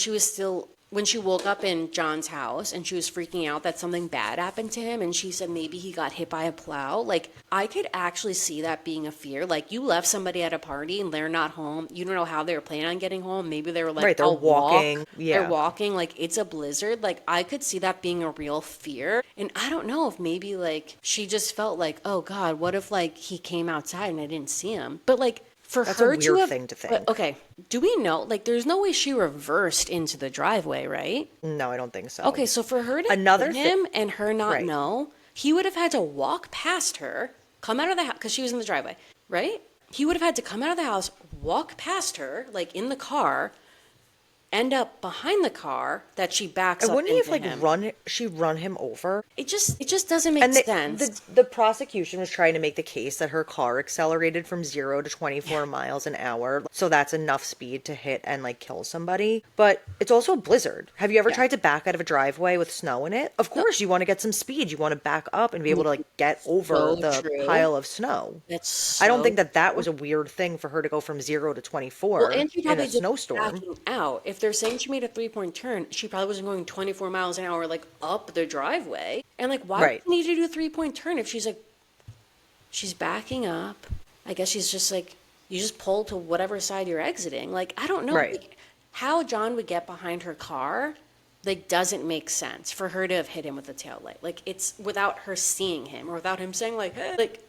Speaker 2: she woke up in John's house and she was freaking out that something bad happened to him, and she said maybe he got hit by a plow, like, I could actually see that being a fear. Like, you left somebody at a party and they're not home. You don't know how they were planning on getting home. Maybe they were like,
Speaker 1: Right, they're
Speaker 2: I'll
Speaker 1: walking.
Speaker 2: walk.
Speaker 1: Yeah.
Speaker 2: They're walking, like, it's a blizzard. Like, I could see that being a real fear. And I don't know if maybe, like, she just felt like, oh, God, what if, like, he came outside and I didn't see him? But, like, for
Speaker 1: That's a
Speaker 2: her to
Speaker 1: weird
Speaker 2: have,
Speaker 1: thing to
Speaker 2: but,
Speaker 1: think.
Speaker 2: okay, do we know? Like, there's no way she reversed into the driveway, right?
Speaker 1: No, I don't think so.
Speaker 2: Okay, so for her to
Speaker 1: Another
Speaker 2: hit
Speaker 1: thing.
Speaker 2: him and her not
Speaker 1: Right.
Speaker 2: know, he would have had to walk past her, come out of the house, because she was in the driveway, right? He would have had to come out of the house, walk past her, like in the car, end up behind the car that she backs
Speaker 1: And
Speaker 2: up
Speaker 1: wouldn't he have
Speaker 2: into
Speaker 1: like
Speaker 2: him.
Speaker 1: run him over?
Speaker 2: It just doesn't make
Speaker 1: And
Speaker 2: sense.
Speaker 1: the prosecution was trying to make the case that her car accelerated from 0 to 24 miles an hour. So that's enough speed to hit and like kill somebody. But it's also a blizzard. Have you ever
Speaker 2: Yeah.
Speaker 1: tried to back out of a driveway with snow in it? Of course, you want to get some speed. You want to back up and be able to like get over
Speaker 2: So
Speaker 1: the
Speaker 2: true.
Speaker 1: pile of snow.
Speaker 2: That's
Speaker 1: I don't think
Speaker 2: so
Speaker 1: that was a weird thing for her to go from 0 to
Speaker 2: well,
Speaker 1: 24
Speaker 2: and she
Speaker 1: in a
Speaker 2: probably just
Speaker 1: snowstorm.
Speaker 2: backing out. If they're saying she made a 3-point turn, she probably wasn't going 24 miles an hour like up the driveway. And like, why
Speaker 1: Right.
Speaker 2: would you need to do a 3-point turn if she's like, she's backing up? I guess she's just like, you just pull to whatever side you're exiting. Like, I don't know,
Speaker 1: Right.
Speaker 2: like, how John would get behind her car. Like, doesn't make sense for her to have hit him with a tail light. Like, it's without her seeing him or without him saying like, hey, like,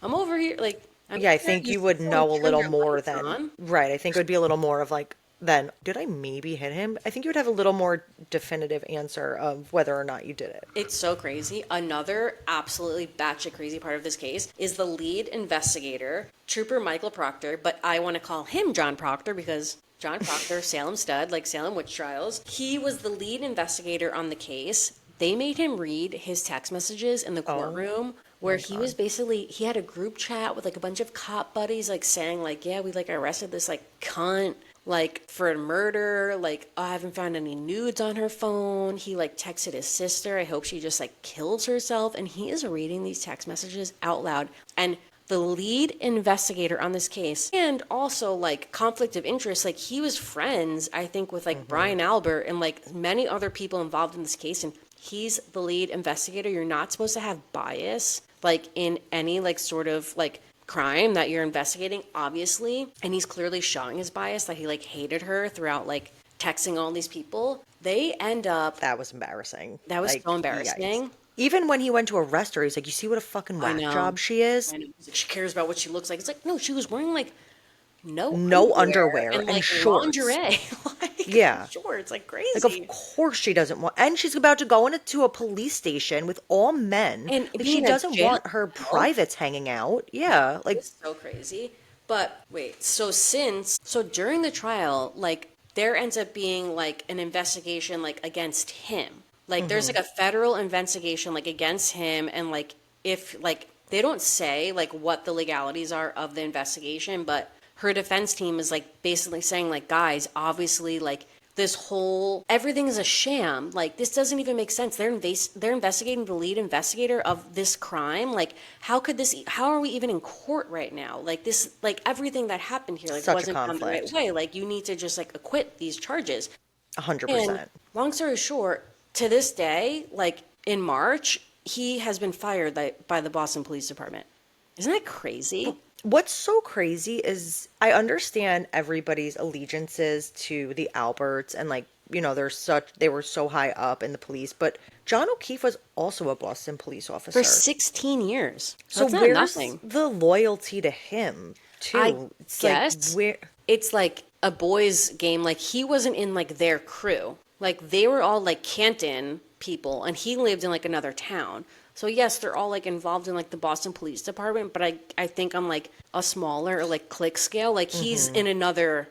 Speaker 2: I'm over here. Like, I'm
Speaker 1: Yeah, I
Speaker 2: here,
Speaker 1: think
Speaker 2: you
Speaker 1: you would
Speaker 2: still
Speaker 1: know a
Speaker 2: turn
Speaker 1: little
Speaker 2: your
Speaker 1: more
Speaker 2: lights
Speaker 1: than,
Speaker 2: on.
Speaker 1: right. I think it would be a little more of like, then, did I maybe hit him? I think you would have a little more definitive answer of whether or not you did it.
Speaker 2: It's so crazy. Another absolutely batshit crazy part of this case is the lead investigator, Trooper Michael Proctor, but I want to call him John Proctor because John Proctor, Salem stud, like Salem witch trials. He was the lead investigator on the case. They made him read his text messages in the courtroom where he was basically, he had a group chat with like a bunch of cop buddies like saying like, yeah, we like arrested this like cunt like for a murder, like I haven't found any nudes on her phone. He like texted his sister, I hope she just like kills herself. And he is reading these text messages out loud. And the lead investigator on this case, and also like conflict of interest. Like he was friends, I think, with like Brian Albert and like many other people involved in this case, and he's the lead investigator. You're not supposed to have bias like in any like sort of like crime that you're investigating, obviously. And he's clearly showing his bias that he like hated her throughout like texting all these people. They end up,
Speaker 1: That was embarrassing.
Speaker 2: that was
Speaker 1: Like,
Speaker 2: so
Speaker 1: yikes.
Speaker 2: embarrassing.
Speaker 1: Even when he went to arrest her, he's like, you see what a fucking
Speaker 2: I
Speaker 1: whack
Speaker 2: know.
Speaker 1: job she is?
Speaker 2: I know. He's like, she cares about what she looks like. It's like, no, she was wearing like no
Speaker 1: No
Speaker 2: underwear
Speaker 1: underwear
Speaker 2: and
Speaker 1: and
Speaker 2: like
Speaker 1: shorts.
Speaker 2: lingerie, like
Speaker 1: Yeah.
Speaker 2: shorts, like
Speaker 1: Like, of
Speaker 2: crazy.
Speaker 1: course she doesn't want, and she's about to go into a police station with all men.
Speaker 2: And
Speaker 1: Like, she
Speaker 2: being a
Speaker 1: doesn't
Speaker 2: jail
Speaker 1: want her
Speaker 2: girl,
Speaker 1: privates hanging out.
Speaker 2: yeah,
Speaker 1: Yeah.
Speaker 2: it
Speaker 1: Like,
Speaker 2: was so crazy. But wait, so during the trial, like there ends up being like an investigation like against him. Like there's like a federal investigation like against him, and like if like they don't say like what the legalities are of the investigation, but her defense team is like basically saying like, guys, obviously like this whole everything is a sham. Like this doesn't even make sense. They're investigating the lead investigator of this crime. Like how are we even in court right now? Like this, like everything that happened here like
Speaker 1: such a
Speaker 2: wasn't done the right
Speaker 1: conflict.
Speaker 2: way. Like you need to just like acquit these charges. And
Speaker 1: 100%.
Speaker 2: long story short, to this day, like in March, he has been fired by the Boston Police Department. Isn't that crazy?
Speaker 1: What's so crazy is I understand everybody's allegiances to the Alberts and, like, they were so high up in the police, but John O'Keefe was also a Boston police
Speaker 2: For
Speaker 1: officer.
Speaker 2: 16 years.
Speaker 1: So
Speaker 2: That's not
Speaker 1: where's
Speaker 2: nothing.
Speaker 1: the loyalty to him
Speaker 2: I
Speaker 1: too? It's like,
Speaker 2: guess
Speaker 1: where
Speaker 2: it's like a boys' game. Like he wasn't in like their crew. Like they were all like Canton people, and he lived in like another town. So yes, they're all like involved in like the Boston Police Department, but I think on like a smaller or like clique scale, like he's in another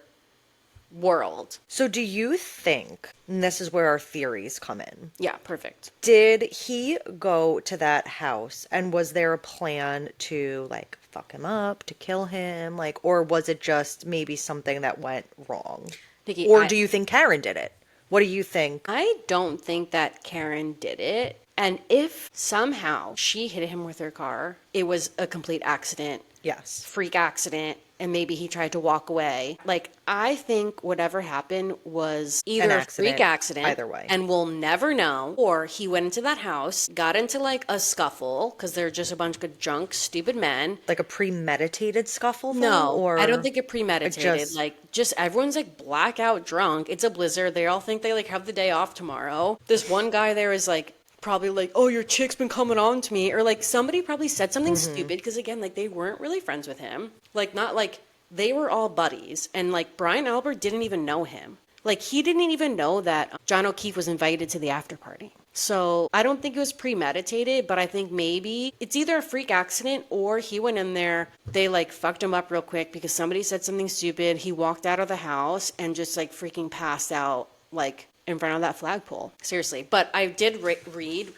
Speaker 2: world.
Speaker 1: So do you think, and this is where our theories come in,
Speaker 2: Yeah, perfect.
Speaker 1: did he go to that house and was there a plan to, like, fuck him up, to kill him, like, or was it just maybe something that went wrong?
Speaker 2: Nikki,
Speaker 1: Or do you think Karen did it? What do you think?
Speaker 2: I don't think that Karen did it. And if somehow she hit him with her car, it was a complete accident,
Speaker 1: Yes.
Speaker 2: freak accident, and maybe he tried to walk away. Like, I think whatever happened was either a freak accident,
Speaker 1: either way.
Speaker 2: and we'll never know, or he went into that house, got into like a scuffle, because they're just a bunch of drunk, stupid men.
Speaker 1: Like a premeditated scuffle, though?
Speaker 2: No,
Speaker 1: Or
Speaker 2: I don't think it premeditated.
Speaker 1: just-
Speaker 2: Like, just everyone's like blackout drunk. It's a blizzard. They all think they like have the day off tomorrow. This one guy there is like probably like, oh, your chick's been coming on to me, or like somebody probably said something stupid, because again, like they weren't really friends with him. Like not like they were all buddies, and like Brian Albert didn't even know him. Like he didn't even know that John O'Keefe was invited to the after party. So I don't think it was premeditated, but I think maybe it's either a freak accident or he went in there, they like fucked him up real quick because somebody said something stupid. He walked out of the house and just like freaking passed out like in front of that flagpole. Seriously. But I did read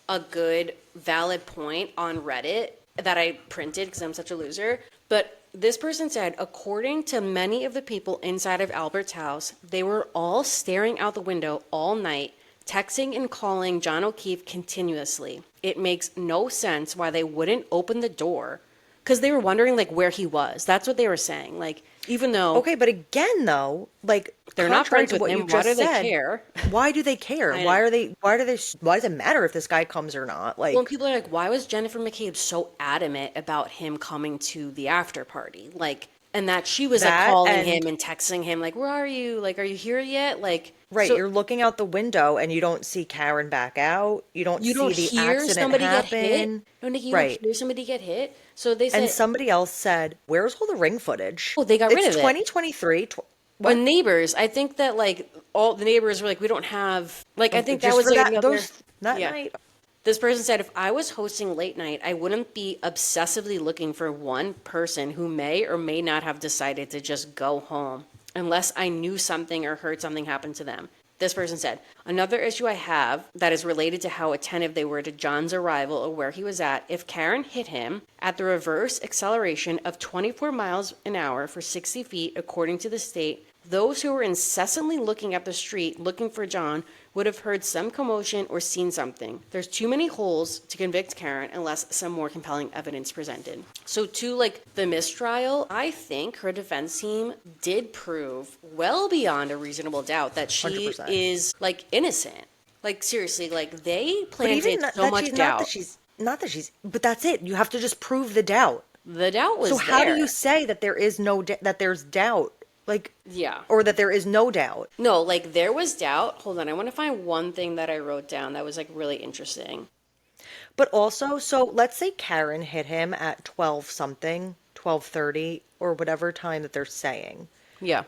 Speaker 2: a good valid point on Reddit that I printed because I'm such a loser. But this person said, according to many of the people inside of Albert's house, they were all staring out the window all night, texting and calling John O'Keefe continuously. It makes no sense why they wouldn't open the door, because they were wondering like where he was. That's what they were saying. Like, even though
Speaker 1: Okay, but again, though, like,
Speaker 2: they're not
Speaker 1: contrary
Speaker 2: friends
Speaker 1: to
Speaker 2: with
Speaker 1: what
Speaker 2: him,
Speaker 1: you
Speaker 2: why
Speaker 1: just
Speaker 2: do they
Speaker 1: said,
Speaker 2: care?
Speaker 1: why do they care?
Speaker 2: I know.
Speaker 1: Why does it matter if this guy comes or not? Like,
Speaker 2: Well, and people are like, why was Jennifer McCabe so adamant about him coming to the after party? Like, and that she was like
Speaker 1: That
Speaker 2: calling
Speaker 1: and-
Speaker 2: him and texting him, like, where are you? Like, are you here yet? Like,
Speaker 1: right,
Speaker 2: so
Speaker 1: you're looking out the window and you don't see Karen back out. You don't
Speaker 2: you don't
Speaker 1: see the
Speaker 2: hear
Speaker 1: accident
Speaker 2: somebody
Speaker 1: happen.
Speaker 2: get hit. No, Nikki, you
Speaker 1: Right.
Speaker 2: don't hear somebody get hit. So they said,
Speaker 1: And somebody else said, "Where's all the ring footage?"
Speaker 2: oh, they got rid
Speaker 1: It's
Speaker 2: of it.
Speaker 1: 2023.
Speaker 2: Well, neighbors, I think that like all the neighbors were like, we don't have, like, I think that
Speaker 1: Just
Speaker 2: was
Speaker 1: for
Speaker 2: like
Speaker 1: that,
Speaker 2: another,
Speaker 1: those that
Speaker 2: yeah.
Speaker 1: night.
Speaker 2: This person said, if I was hosting late night, I wouldn't be obsessively looking for one person who may or may not have decided to just go home unless I knew something or heard something happen to them. This person said, another issue I have that is related to how attentive they were to John's arrival or where he was at. If Karen hit him at the reverse acceleration of 24 miles an hour for 60 feet, according to the state, Those who were incessantly looking at the street looking for John would have heard some commotion or seen something. There's too many holes to convict Karen unless some more compelling evidence presented. So to like the mistrial, I think her defense team did prove well beyond a reasonable doubt that she
Speaker 1: 100%.
Speaker 2: is like innocent. Like seriously, like they
Speaker 1: But even
Speaker 2: planted so
Speaker 1: that
Speaker 2: much
Speaker 1: she's not that
Speaker 2: doubt.
Speaker 1: she's not that she's but that's it. You have to just prove the doubt.
Speaker 2: The doubt
Speaker 1: So
Speaker 2: was
Speaker 1: how do
Speaker 2: there.
Speaker 1: you say that there is that there's doubt? Like
Speaker 2: Yeah.
Speaker 1: or that there is no doubt?
Speaker 2: No, like there was doubt. Hold on, I want to find one thing that I wrote down that was like really interesting.
Speaker 1: But also, so let's say Karen hit him at 12 something, 12:30 or whatever time that they're saying.
Speaker 2: Yeah.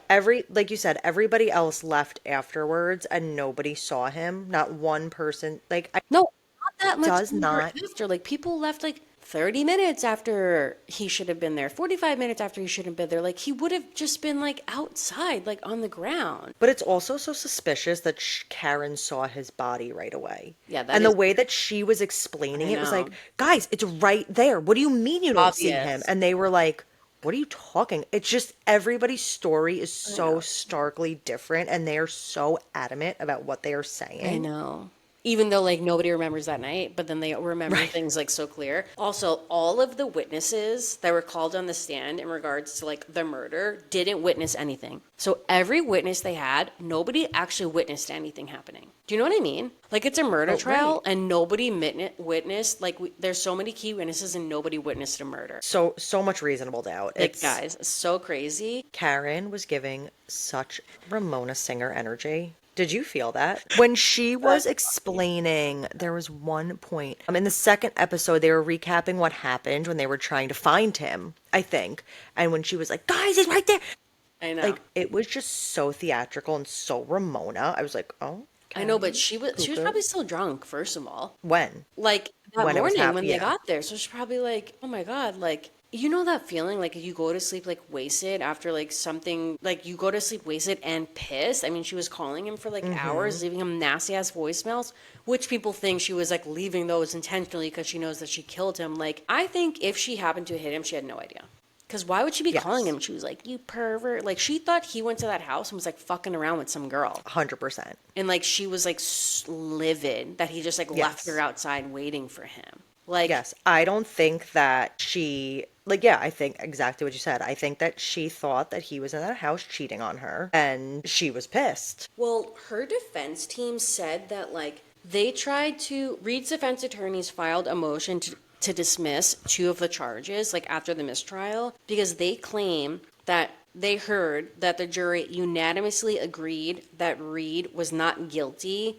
Speaker 1: Like you said, everybody else left afterwards and nobody saw him. Not one person. Like
Speaker 2: No, not that much
Speaker 1: does
Speaker 2: longer
Speaker 1: not.
Speaker 2: after. Like people left like 30 minutes after he should have been there, 45 minutes after he should have been there. Like he would have just been like outside, like on the ground.
Speaker 1: But it's also so suspicious that Karen saw his body right away.
Speaker 2: Yeah, that
Speaker 1: And the
Speaker 2: is,
Speaker 1: way that she was explaining
Speaker 2: I
Speaker 1: it was
Speaker 2: know.
Speaker 1: like, guys, it's right there. What do you mean you don't see him?
Speaker 2: Obvious.
Speaker 1: And they were like, what are you talking? It's just everybody's story is
Speaker 2: I
Speaker 1: so
Speaker 2: know.
Speaker 1: starkly different and they are so adamant about what they are
Speaker 2: I
Speaker 1: saying.
Speaker 2: know. Even though like nobody remembers that night, but then they remember
Speaker 1: Right.
Speaker 2: things like so clear. Also, all of the witnesses that were called on the stand in regards to like the murder didn't witness anything. So every witness they had, nobody actually witnessed anything happening. Do you know what I mean? Like it's a murder
Speaker 1: Oh,
Speaker 2: trial
Speaker 1: right.
Speaker 2: and nobody witnessed, like there's so many key witnesses and nobody witnessed a murder.
Speaker 1: So much reasonable doubt.
Speaker 2: Like
Speaker 1: It's
Speaker 2: guys, so crazy.
Speaker 1: Karen was giving such Ramona Singer energy. Did you feel that? When she was explaining, there was one point. In the second episode, they were recapping what happened when they were trying to find him, I think. And when she was like, guys, he's right there.
Speaker 2: I know.
Speaker 1: Like, it was just so theatrical and so Ramona. I was like, oh,
Speaker 2: I know, but
Speaker 1: okay.
Speaker 2: she was
Speaker 1: Cuckoo.
Speaker 2: probably still drunk, first of all.
Speaker 1: When?
Speaker 2: Like that
Speaker 1: When it was
Speaker 2: morning when they
Speaker 1: yeah.
Speaker 2: got there. So she's probably like, oh my God, like, you know that feeling like you go to sleep like wasted after like something, like you go to sleep wasted and pissed. I mean, she was calling him for like hours, leaving him nasty ass voicemails, which people think she was like leaving those intentionally because she knows that she killed him. Like, I think if she happened to hit him, she had no idea. Because why would she be calling
Speaker 1: Yes.
Speaker 2: him? She was like, you pervert. Like, she thought he went to that house and was like fucking around with some girl.
Speaker 1: 100%.
Speaker 2: And like, she was like livid that he just like left
Speaker 1: Yes.
Speaker 2: her outside waiting for him. Like,
Speaker 1: Yes, I don't think that she, like, yeah, I think exactly what you said. I think that she thought that he was in that house cheating on her, and she was pissed.
Speaker 2: well, her defense team said that like they tried to, Reed's defense attorneys filed a motion to dismiss two of the charges, like after the mistrial, because they claim that they heard that the jury unanimously agreed that Reed was not guilty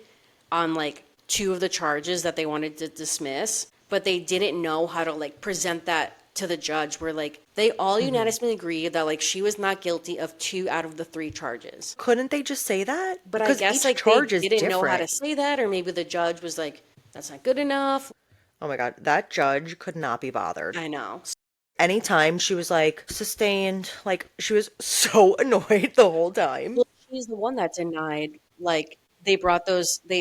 Speaker 2: on like two of the charges that they wanted to dismiss, but they didn't know how to like present that to the judge, where like they all unanimously agreed that like she was not guilty of two out of the three charges.
Speaker 1: Couldn't they just say that?
Speaker 2: But I
Speaker 1: Because
Speaker 2: guess
Speaker 1: each
Speaker 2: like
Speaker 1: charge
Speaker 2: they
Speaker 1: is
Speaker 2: didn't know how to
Speaker 1: different.
Speaker 2: say that, or maybe the judge was like, that's not good enough.
Speaker 1: Oh my God, that judge could not be bothered.
Speaker 2: I know.
Speaker 1: Anytime she was like, sustained, like, she was so annoyed the whole time.
Speaker 2: Well, she's the one that denied, like, they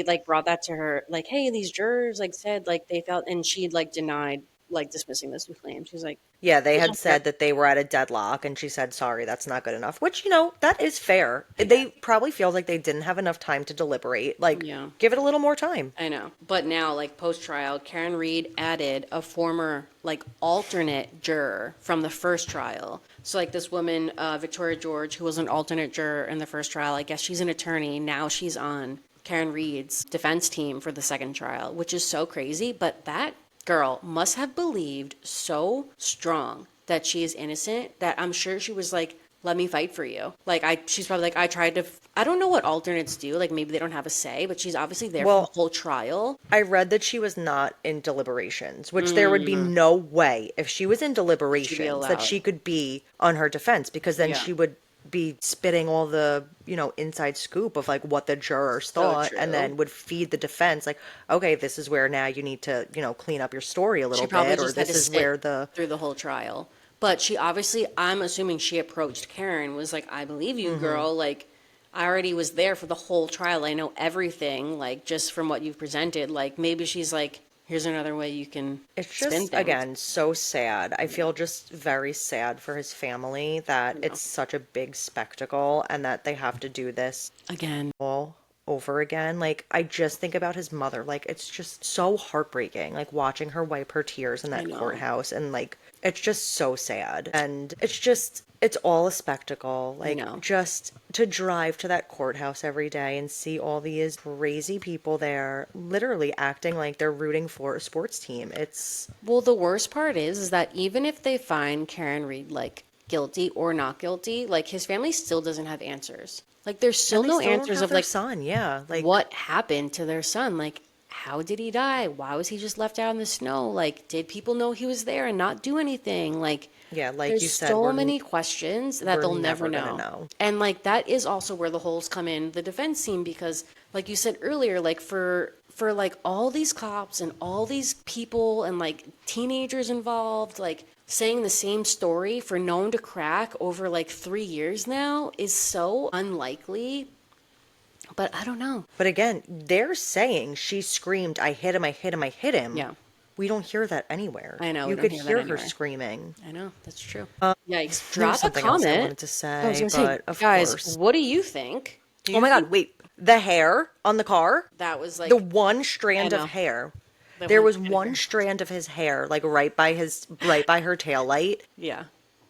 Speaker 2: like brought that to her, like, hey, these jurors, like, said, like, they felt, and she, like, denied, like, dismissing this with claim. She's like,
Speaker 1: Yeah, they
Speaker 2: "It's
Speaker 1: had
Speaker 2: not fair."
Speaker 1: said that they were at a deadlock, and she said, sorry, that's not good enough. Which, that is fair. They probably feel like they didn't have enough time to deliberate. Like,
Speaker 2: Yeah.
Speaker 1: give it a little more time.
Speaker 2: I know. But now, like, post trial, Karen Reed added a former, like, alternate juror from the first trial. So, like, this woman, Victoria George, who was an alternate juror in the first trial, I guess she's an attorney. Now she's on Karen Reed's defense team for the second trial, which is so crazy. But that girl must have believed so strong that she is innocent that I'm sure she was like, let me fight for you. Like, she's probably like, I don't know what alternates do. Like, maybe they don't have a say, but she's obviously there for
Speaker 1: Well,
Speaker 2: the whole trial.
Speaker 1: I read that she was not in deliberations, which there would be no way if she was in deliberations that
Speaker 2: allowed.
Speaker 1: she could be on her defense, because then
Speaker 2: Yeah.
Speaker 1: she would be spitting all the, inside scoop of like what the jurors thought, and
Speaker 2: true.
Speaker 1: then would feed the defense like, okay, this is where now you need to, clean up your story a little
Speaker 2: She probably
Speaker 1: bit, or
Speaker 2: just had
Speaker 1: this
Speaker 2: to
Speaker 1: is
Speaker 2: sit
Speaker 1: where the
Speaker 2: through the whole trial. But she obviously, I'm assuming she approached Karen, was like, I believe you, girl. Like, I already was there for the whole trial. I know everything, like, just from what you've presented. Like, maybe she's like, here's another way you can
Speaker 1: It's
Speaker 2: spin
Speaker 1: just,
Speaker 2: things.
Speaker 1: again, so sad. I feel just very sad for his family that
Speaker 2: You know,
Speaker 1: it's such a big spectacle and that they have to do this
Speaker 2: again,
Speaker 1: all over again. Like, I just think about his mother. Like, it's just so heartbreaking, like, watching her wipe her tears in
Speaker 2: I
Speaker 1: that
Speaker 2: know.
Speaker 1: courthaus. And, like, it's just so sad. And it's just, it's all a spectacle.
Speaker 2: I
Speaker 1: Like,
Speaker 2: know.
Speaker 1: just to drive to that courthouse every day and see all these crazy people there, literally acting like they're rooting for a sports team. It's,
Speaker 2: Well, the worst part is that even if they find Karen Reed like guilty or not guilty, like his family still doesn't have answers. Like there's still
Speaker 1: and they
Speaker 2: no
Speaker 1: still don't
Speaker 2: answers
Speaker 1: have
Speaker 2: of
Speaker 1: their
Speaker 2: like
Speaker 1: son. Yeah. Like,
Speaker 2: what happened to their son? Like how did he die? Why was he just left out in the snow? Like did people know he was there and not do anything? Like
Speaker 1: yeah, like
Speaker 2: there's
Speaker 1: you said,
Speaker 2: so many questions that
Speaker 1: we're
Speaker 2: they'll never
Speaker 1: never gonna
Speaker 2: know.
Speaker 1: know.
Speaker 2: And like that is also where the holes come in the defense team because like you said earlier, like for like all these cops and all these people and like teenagers involved, like saying the same story for no one to crack over like 3 years now is so unlikely. But I don't know.
Speaker 1: But again, they're saying she screamed, I hit him, I hit him, I hit him.
Speaker 2: Yeah,
Speaker 1: We don't hear that anywhere.
Speaker 2: I know. We
Speaker 1: You
Speaker 2: don't
Speaker 1: could
Speaker 2: hear that
Speaker 1: hear her
Speaker 2: anywhere.
Speaker 1: screaming.
Speaker 2: I know. That's true. Yikes.
Speaker 1: There was
Speaker 2: Drop a
Speaker 1: something else I
Speaker 2: comment.
Speaker 1: wanted to
Speaker 2: I was
Speaker 1: say,
Speaker 2: going to say,
Speaker 1: but of
Speaker 2: guys,
Speaker 1: course.
Speaker 2: what do you think? Do
Speaker 1: Oh
Speaker 2: you
Speaker 1: my
Speaker 2: think
Speaker 1: God, wait. The hair on the car?
Speaker 2: that was like,
Speaker 1: The one
Speaker 2: I
Speaker 1: strand of
Speaker 2: know.
Speaker 1: hair.
Speaker 2: The
Speaker 1: There
Speaker 2: one
Speaker 1: was
Speaker 2: strand of
Speaker 1: one
Speaker 2: hair.
Speaker 1: strand of his hair, like right by her tail light.
Speaker 2: Yeah.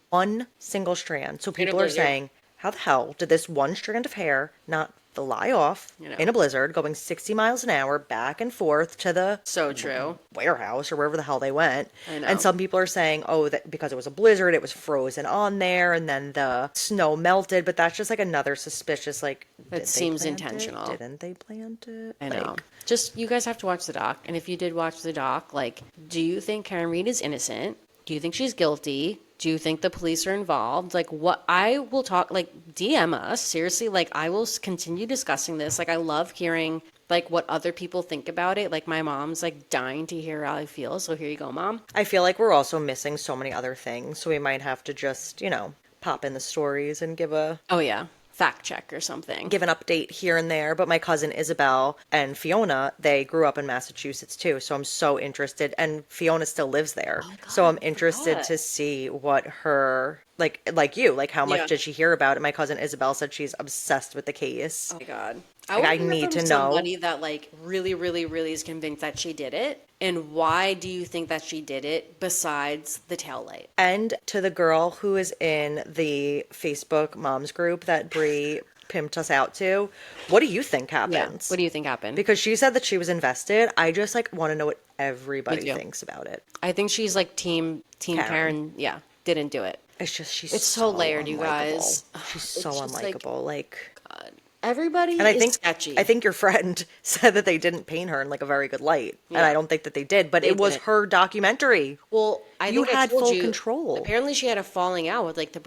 Speaker 1: One single strand. So
Speaker 2: In a
Speaker 1: people are
Speaker 2: blizzard.
Speaker 1: saying, how the hell did this one strand of hair not fly off
Speaker 2: You know.
Speaker 1: in a blizzard going 60 miles an hour back and forth to the
Speaker 2: So true.
Speaker 1: warehouse or wherever the hell they went?
Speaker 2: I know.
Speaker 1: And some people are saying, oh, that because it was a blizzard, it was frozen on there and then the snow melted. But that's just like another suspicious, like,
Speaker 2: That
Speaker 1: did they
Speaker 2: seems
Speaker 1: plant
Speaker 2: intentional.
Speaker 1: it? Didn't they plant it?
Speaker 2: I know.
Speaker 1: Like,
Speaker 2: Just, you guys have to watch the doc. And if you did watch the doc, like, do you think Karen Reed is innocent? Do you think she's guilty? Do you think the police are involved? Like, what I will talk, like, DM us. Seriously, like, I will continue discussing this. Like, I love hearing, like, what other people think about it. Like, my mom's, like, dying to hear how I feel. So here you go, Mom.
Speaker 1: I feel like we're also missing so many other things. So we might have to just, pop in the stories and
Speaker 2: Oh, yeah. Fact check or something.
Speaker 1: give an update here and there. But my cousin Isabel and Fiona, they grew up in Massachusetts too. So I'm so interested. And Fiona still lives there.
Speaker 2: Oh my God,
Speaker 1: So I'm
Speaker 2: I
Speaker 1: interested
Speaker 2: forgot.
Speaker 1: to see what her, like you, like how much
Speaker 2: Yeah.
Speaker 1: did she hear about it? My cousin Isabel said she's obsessed with the case.
Speaker 2: Oh my God.
Speaker 1: Like,
Speaker 2: I
Speaker 1: I
Speaker 2: want to hear
Speaker 1: need
Speaker 2: from
Speaker 1: to know.
Speaker 2: somebody that like really, really, really is convinced that she did it. And why do you think that she did it besides the tail light?
Speaker 1: And to the girl who is in the Facebook moms group that Bree pimped us out to, what do you think
Speaker 2: Yeah.
Speaker 1: happens?
Speaker 2: What do you think happened?
Speaker 1: Because she said that she was invested. I just like want to know what everybody
Speaker 2: too.
Speaker 1: thinks about it.
Speaker 2: I think she's like team
Speaker 1: Karen.
Speaker 2: Karen. Yeah, didn't do it.
Speaker 1: It's just she's
Speaker 2: It's so layered, you
Speaker 1: unlikable.
Speaker 2: guys.
Speaker 1: She's
Speaker 2: It's
Speaker 1: so
Speaker 2: just, like,
Speaker 1: unlikable. Like,
Speaker 2: God. Everybody
Speaker 1: and I
Speaker 2: is
Speaker 1: think
Speaker 2: sketchy.
Speaker 1: I think your friend said that they didn't paint her in like a very good light, and
Speaker 2: Yeah.
Speaker 1: I don't think that they did. But
Speaker 2: They
Speaker 1: it was
Speaker 2: didn't.
Speaker 1: her documentary.
Speaker 2: Well, I
Speaker 1: You
Speaker 2: think I
Speaker 1: had
Speaker 2: told
Speaker 1: full
Speaker 2: you,
Speaker 1: control.
Speaker 2: Apparently, she had a falling out with like the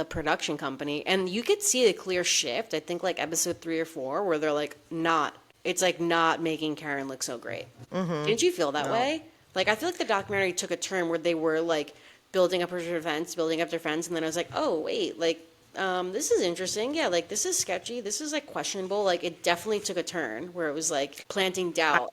Speaker 2: production company, and you could see a clear shift. I think like episode 3 or 4, where they're like not. It's like not making Karen look so great. Mm-hmm. Didn't you feel that way? Like I feel like the documentary took a turn where they were like building up her defense, building up their friends, and then I was like, oh wait, like this is interesting. Yeah, like this is sketchy. This is like questionable. Like it definitely took a turn where it was like planting doubt.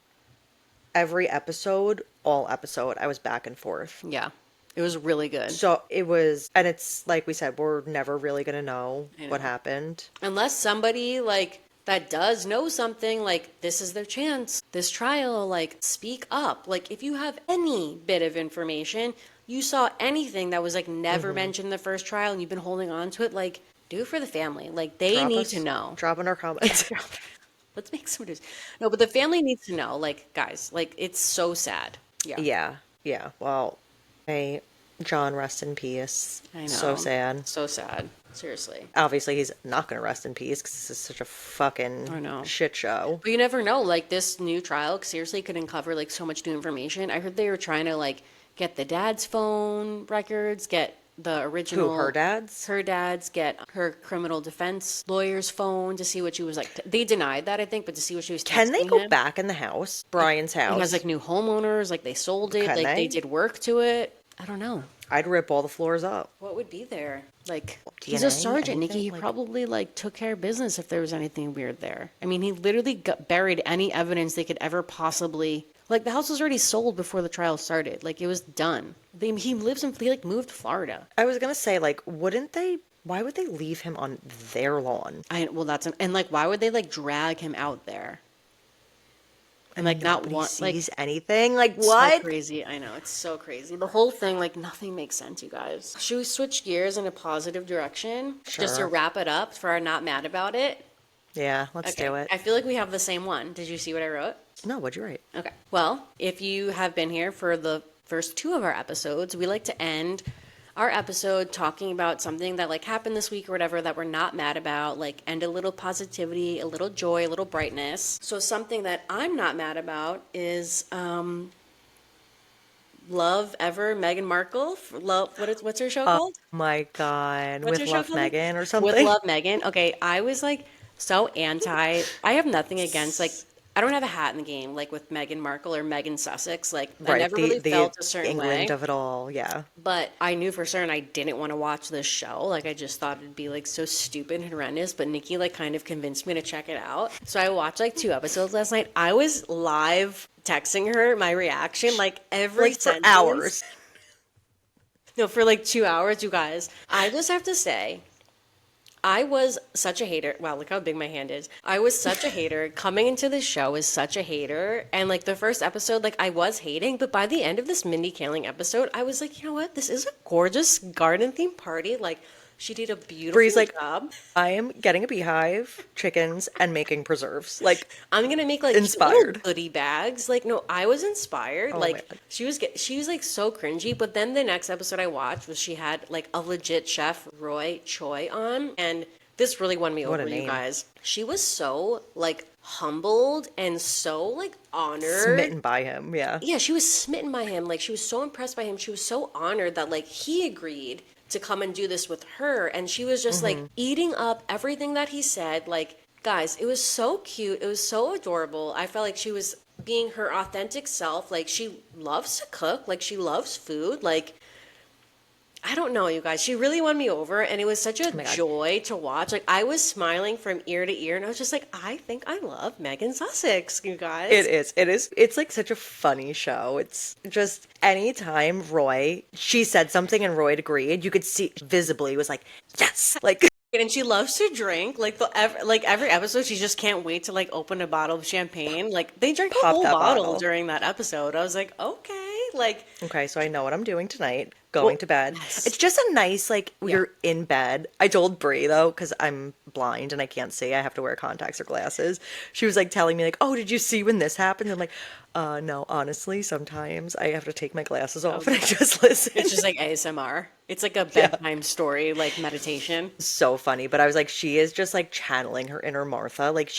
Speaker 1: Every episode, all episode, I was back and forth.
Speaker 2: Yeah, it was really good.
Speaker 1: So it was, and it's like we said, we're never really gonna know
Speaker 2: I know.
Speaker 1: what happened.
Speaker 2: Unless somebody like that does know something, like this is their chance, this trial, like speak up. Like if you have any bit of information, you saw anything that was like never mentioned in the first trial and you've been holding on to it, like do it for the family. Like they
Speaker 1: Drop
Speaker 2: need
Speaker 1: us-
Speaker 2: to know.
Speaker 1: Drop in our comments.
Speaker 2: Let's make some news. No, but the family needs to know. Like guys, like it's so sad. Yeah.
Speaker 1: Yeah. Well, hey, John, rest in peace.
Speaker 2: I know.
Speaker 1: So sad.
Speaker 2: So sad. Seriously.
Speaker 1: Obviously, he's not gonna rest in peace because this is such a fucking
Speaker 2: I know.
Speaker 1: shit show.
Speaker 2: But you never know. Like this new trial seriously could uncover like so much new information. I heard they were trying to like get the dad's phone records, get the original.
Speaker 1: Who, her dad's?
Speaker 2: Her dad's, get her criminal defense lawyer's phone to see what she was like. They denied that, I think, but to see what she was.
Speaker 1: Can they
Speaker 2: texting
Speaker 1: go
Speaker 2: him.
Speaker 1: back in the house, Brian's house?
Speaker 2: He has like new homeowners. Like they sold it.
Speaker 1: Can
Speaker 2: like
Speaker 1: they?
Speaker 2: they did work to it. I don't know.
Speaker 1: I'd rip all the floors up.
Speaker 2: What would be there? Like he's
Speaker 1: DNA,
Speaker 2: a sergeant, Nikki.
Speaker 1: anything?
Speaker 2: He
Speaker 1: Like-
Speaker 2: probably like took care of business if there was anything weird there. I mean, he literally buried any evidence they could ever possibly Like the house was already sold before the trial started. Like it was done. He like moved to Florida.
Speaker 1: I was gonna say, like, wouldn't they? Why would they leave him on their lawn
Speaker 2: Well, and like why would they like drag him out there and
Speaker 1: and
Speaker 2: like not
Speaker 1: nobody
Speaker 2: want like
Speaker 1: sees anything? Like,
Speaker 2: so
Speaker 1: what?
Speaker 2: crazy. I know it's so crazy. The whole thing, like nothing makes sense, you guys. Should we switch gears in a positive direction just to
Speaker 1: Sure.
Speaker 2: wrap it up for our not mad about it?
Speaker 1: Yeah, let's
Speaker 2: Okay,
Speaker 1: do it.
Speaker 2: I feel like we have the same one. Did you see what I wrote?
Speaker 1: No, what'd you write?
Speaker 2: Okay. Well, if you have been here for the first two of our episodes, we like to end our episode talking about something that like happened this week or whatever that we're not mad about, like end a little positivity, a little joy, a little brightness. So something that I'm not mad about is Love Ever Meghan Markle. Love what's her show
Speaker 1: Oh
Speaker 2: called?
Speaker 1: my God,
Speaker 2: What's
Speaker 1: with
Speaker 2: her show
Speaker 1: Love
Speaker 2: called?
Speaker 1: Megan or
Speaker 2: With
Speaker 1: something?
Speaker 2: Love Megan. Okay, I was like so anti. I have nothing against like I don't have a hat in the game like with Meghan Markle or Meghan Sussex. Like I
Speaker 1: Right,
Speaker 2: never really
Speaker 1: the
Speaker 2: felt a certain
Speaker 1: England
Speaker 2: way.
Speaker 1: of it all. Yeah.
Speaker 2: But I knew for certain I didn't want to watch this show. Like I just thought it'd be like so stupid and horrendous. But Nikki like kind of convinced me to check it out. So I watched like two episodes last night. I was live texting her my reaction, like every
Speaker 1: Like for
Speaker 2: sentence.
Speaker 1: hours.
Speaker 2: No, for like 2 hours, you guys. I just have to say, I was such a hater. Wow, look how big my hand is. I was such a hater. Coming into this show as such a hater. And like the first episode, like I was hating, but by the end of this Mindy Kaling episode, I was like, you know what? This is a gorgeous garden themed party. Like she did a
Speaker 1: Bree's
Speaker 2: beautiful
Speaker 1: like,
Speaker 2: job.
Speaker 1: I am getting a beehive, chickens, and making preserves. Like,
Speaker 2: I'm gonna make like cute little
Speaker 1: inspired.
Speaker 2: goodie bags. Like, no, I was inspired.
Speaker 1: Oh
Speaker 2: Like,
Speaker 1: man.
Speaker 2: she was like so cringy. But then the next episode I watched was she had like a legit chef, Roy Choi, on, and this really won me
Speaker 1: What a
Speaker 2: over, you
Speaker 1: name.
Speaker 2: guys. She was so like humbled and so like honored.
Speaker 1: Smitten by him. Yeah.
Speaker 2: Yeah, she was smitten by him. Like she was so impressed by him. She was so honored that like he agreed to come and do this with her, and she was just like eating up everything that he said. Like, guys, it was so cute. It was so adorable. I felt like she was being her authentic self. Like she loves to cook. Like she loves food. Like I don't know, you guys. She really won me over, and it was such a
Speaker 1: Oh my God.
Speaker 2: joy to watch. Like I was smiling from ear to ear, and I was just like, I think I love Megan Sussex, you guys.
Speaker 1: It is. It is. It's like such a funny show. It's just anytime she said something and Roy agreed, you could see visibly was like, yes. Like,
Speaker 2: And she loves to drink. Like every episode, she just can't wait to like open a bottle of champagne. Like they drank the
Speaker 1: pop
Speaker 2: whole
Speaker 1: that
Speaker 2: bottle
Speaker 1: bottle.
Speaker 2: during that episode. I was like, okay, like
Speaker 1: Okay, so I know what I'm doing tonight. Going
Speaker 2: well,
Speaker 1: to bed.
Speaker 2: yes,
Speaker 1: It's just a nice, like,
Speaker 2: yeah.
Speaker 1: you're in bed. I told Brie, though, because I'm blind and I can't see. I have to wear contacts or glasses. She was, like, telling me, like, oh, did you see when this happened? I'm like, no, honestly, sometimes I have to take my glasses off and I just listen.
Speaker 2: It's just like ASMR. It's like a
Speaker 1: Yeah.
Speaker 2: bedtime story, like meditation.
Speaker 1: So funny. But I was like, she is just, like, channeling her inner Martha. Like,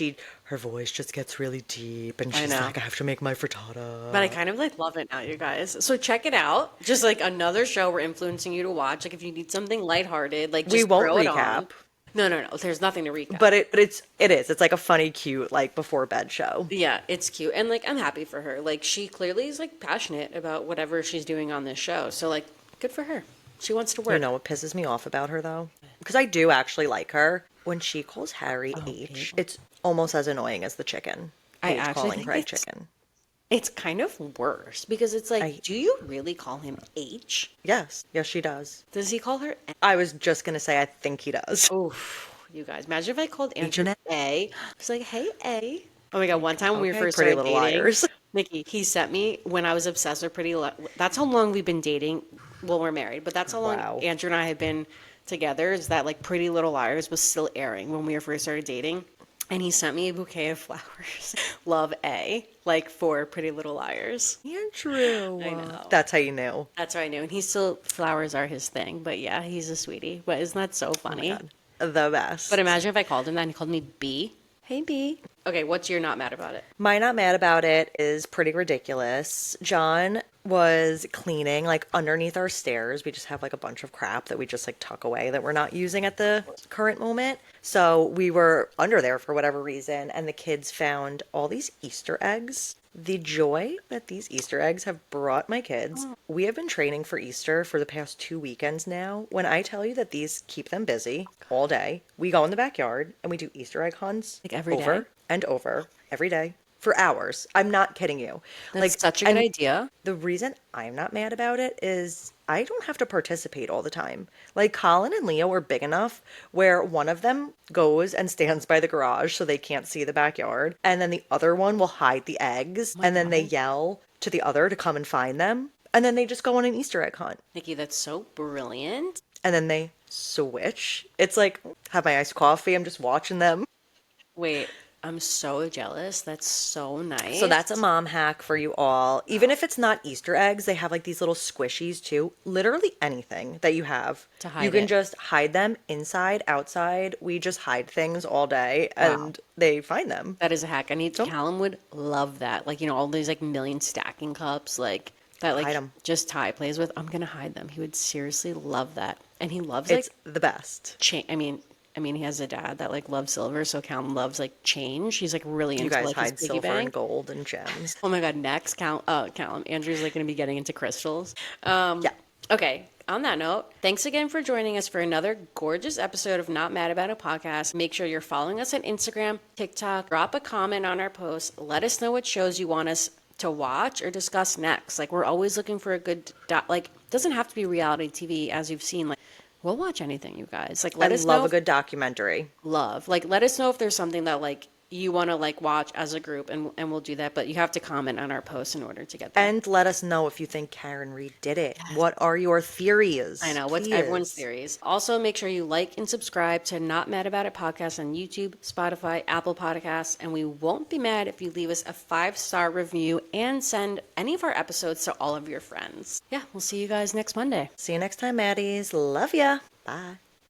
Speaker 1: her voice just gets really deep and
Speaker 2: I
Speaker 1: she's
Speaker 2: know.
Speaker 1: like, I have to make my frittata.
Speaker 2: But I kind of like love it now, you guys. So check it out. Just like another show we're influencing you to watch. Like if you need something lighthearted, like just
Speaker 1: We won't
Speaker 2: throw it on.
Speaker 1: recap.
Speaker 2: No. There's nothing to recap.
Speaker 1: But it is. It's like a funny, cute, like, before bed show.
Speaker 2: Yeah, it's cute. And like I'm happy for her. Like she clearly is like passionate about whatever she's doing on this show. So like good for her. She wants to work.
Speaker 1: You know what pisses me off about her though? Because I do actually like her. When she calls Harry H, it's almost as annoying as the chicken.
Speaker 2: I
Speaker 1: Paige
Speaker 2: actually
Speaker 1: calling
Speaker 2: think
Speaker 1: Craig
Speaker 2: it's-
Speaker 1: chicken.
Speaker 2: It's kind of worse because it's like, do you really call him H?
Speaker 1: Yes, she does.
Speaker 2: Does he call her
Speaker 1: I was just gonna say I think he does.
Speaker 2: Oof, you guys. Imagine if I called Andrew
Speaker 1: H&M.
Speaker 2: A. I was like, hey, A. Oh my God, one time when we
Speaker 1: Okay,
Speaker 2: first
Speaker 1: Pretty
Speaker 2: started
Speaker 1: Little
Speaker 2: dating,
Speaker 1: Liars.
Speaker 2: Nikki, he sent me when I was obsessed with That's how long we've been dating. Well, we're married, but that's how long
Speaker 1: Wow.
Speaker 2: Andrew and I had been together. Is that like Pretty Little Liars was still airing when we first started dating. And he sent me a bouquet of flowers. Love A, like for Pretty Little Liars.
Speaker 1: Andrew.
Speaker 2: I know.
Speaker 1: That's how you knew.
Speaker 2: That's what I knew. And he still, flowers are his thing. But yeah, he's a sweetie. But isn't that so
Speaker 1: Oh my
Speaker 2: funny?
Speaker 1: God. The best.
Speaker 2: But imagine if I called him that and he called me B. Hey, B. Okay, what's your not mad about it?
Speaker 1: My not mad about it is pretty ridiculous. John was cleaning like underneath our stairs. We just have like a bunch of crap that we just like tuck away that we're not using at the current moment. So we were under there for whatever reason, and the kids found all these Easter eggs. The joy that these Easter eggs have brought my kids. We have been training for Easter for the past 2 weekends now. When I tell you that these keep them busy all day, we go in the backyard and we do Easter egg hunts
Speaker 2: Like every
Speaker 1: over
Speaker 2: day?
Speaker 1: and over every day for hours. I'm not kidding you.
Speaker 2: That's
Speaker 1: Like,
Speaker 2: such a good
Speaker 1: and
Speaker 2: idea.
Speaker 1: the reason I'm not mad about it is I don't have to participate all the time. Like, Colin and Leo are big enough where one of them goes and stands by the garage so they can't see the backyard, and then the other one will hide the eggs,
Speaker 2: Oh my
Speaker 1: and then they
Speaker 2: God.
Speaker 1: yell to the other to come and find them, and then they just go on an Easter egg hunt,
Speaker 2: Nikki, that's so brilliant.
Speaker 1: and then they switch. It's like, have my iced coffee, I'm just watching them.
Speaker 2: Wait, I'm so jealous. That's so
Speaker 1: So that's a
Speaker 2: nice.
Speaker 1: mom hack for you all. Even if it's not Easter eggs, they have like these little squishies too. Literally anything that you have.
Speaker 2: To
Speaker 1: You
Speaker 2: hide
Speaker 1: can
Speaker 2: it.
Speaker 1: just hide them inside, outside. We just hide things all day
Speaker 2: Wow.
Speaker 1: and they find them.
Speaker 2: That is a hack. I need
Speaker 1: So
Speaker 2: Callum would love that. Like, all these like million stacking cups, like that
Speaker 1: hide
Speaker 2: like
Speaker 1: them.
Speaker 2: just Ty plays with. I'm gonna hide them. He would seriously love that. And he loves like
Speaker 1: It's the best.
Speaker 2: I mean, he has a dad that like loves silver, so Callum loves like change. He's like really
Speaker 1: You
Speaker 2: into
Speaker 1: guys
Speaker 2: like his
Speaker 1: hide
Speaker 2: piggy
Speaker 1: silver and
Speaker 2: bank.
Speaker 1: gold and gems.
Speaker 2: Oh my God, next Callum. Andrew's like gonna be getting into crystals.
Speaker 1: Yeah.
Speaker 2: Okay. On that note, thanks again for joining us for another gorgeous episode of Not Mad About a Podcast. Make sure you're following us on Instagram, TikTok, drop a comment on our posts. Let us know what shows you want us to watch or discuss next. Like, we're always looking for a good, like, doesn't have to be reality TV as you've seen. Like, we'll watch anything, you guys. Like,
Speaker 1: I
Speaker 2: let us
Speaker 1: love
Speaker 2: know
Speaker 1: a good documentary.
Speaker 2: like let us know if there's something that like you want to like watch as a group, and we'll do that, but you have to comment on our posts in order to get that.
Speaker 1: And let us know if you think Karen Reed did it. What are your
Speaker 2: I
Speaker 1: theories?
Speaker 2: know what's everyone's
Speaker 1: Please.
Speaker 2: theories. Also, make sure you like and subscribe to Not Mad About It podcast on YouTube, Spotify, Apple Podcasts, and we won't be mad if you leave us a 5-star review and send any of our episodes to all of your friends. Yeah, we'll see you guys next Monday.
Speaker 1: See you next time, Maddies. Love ya. Bye.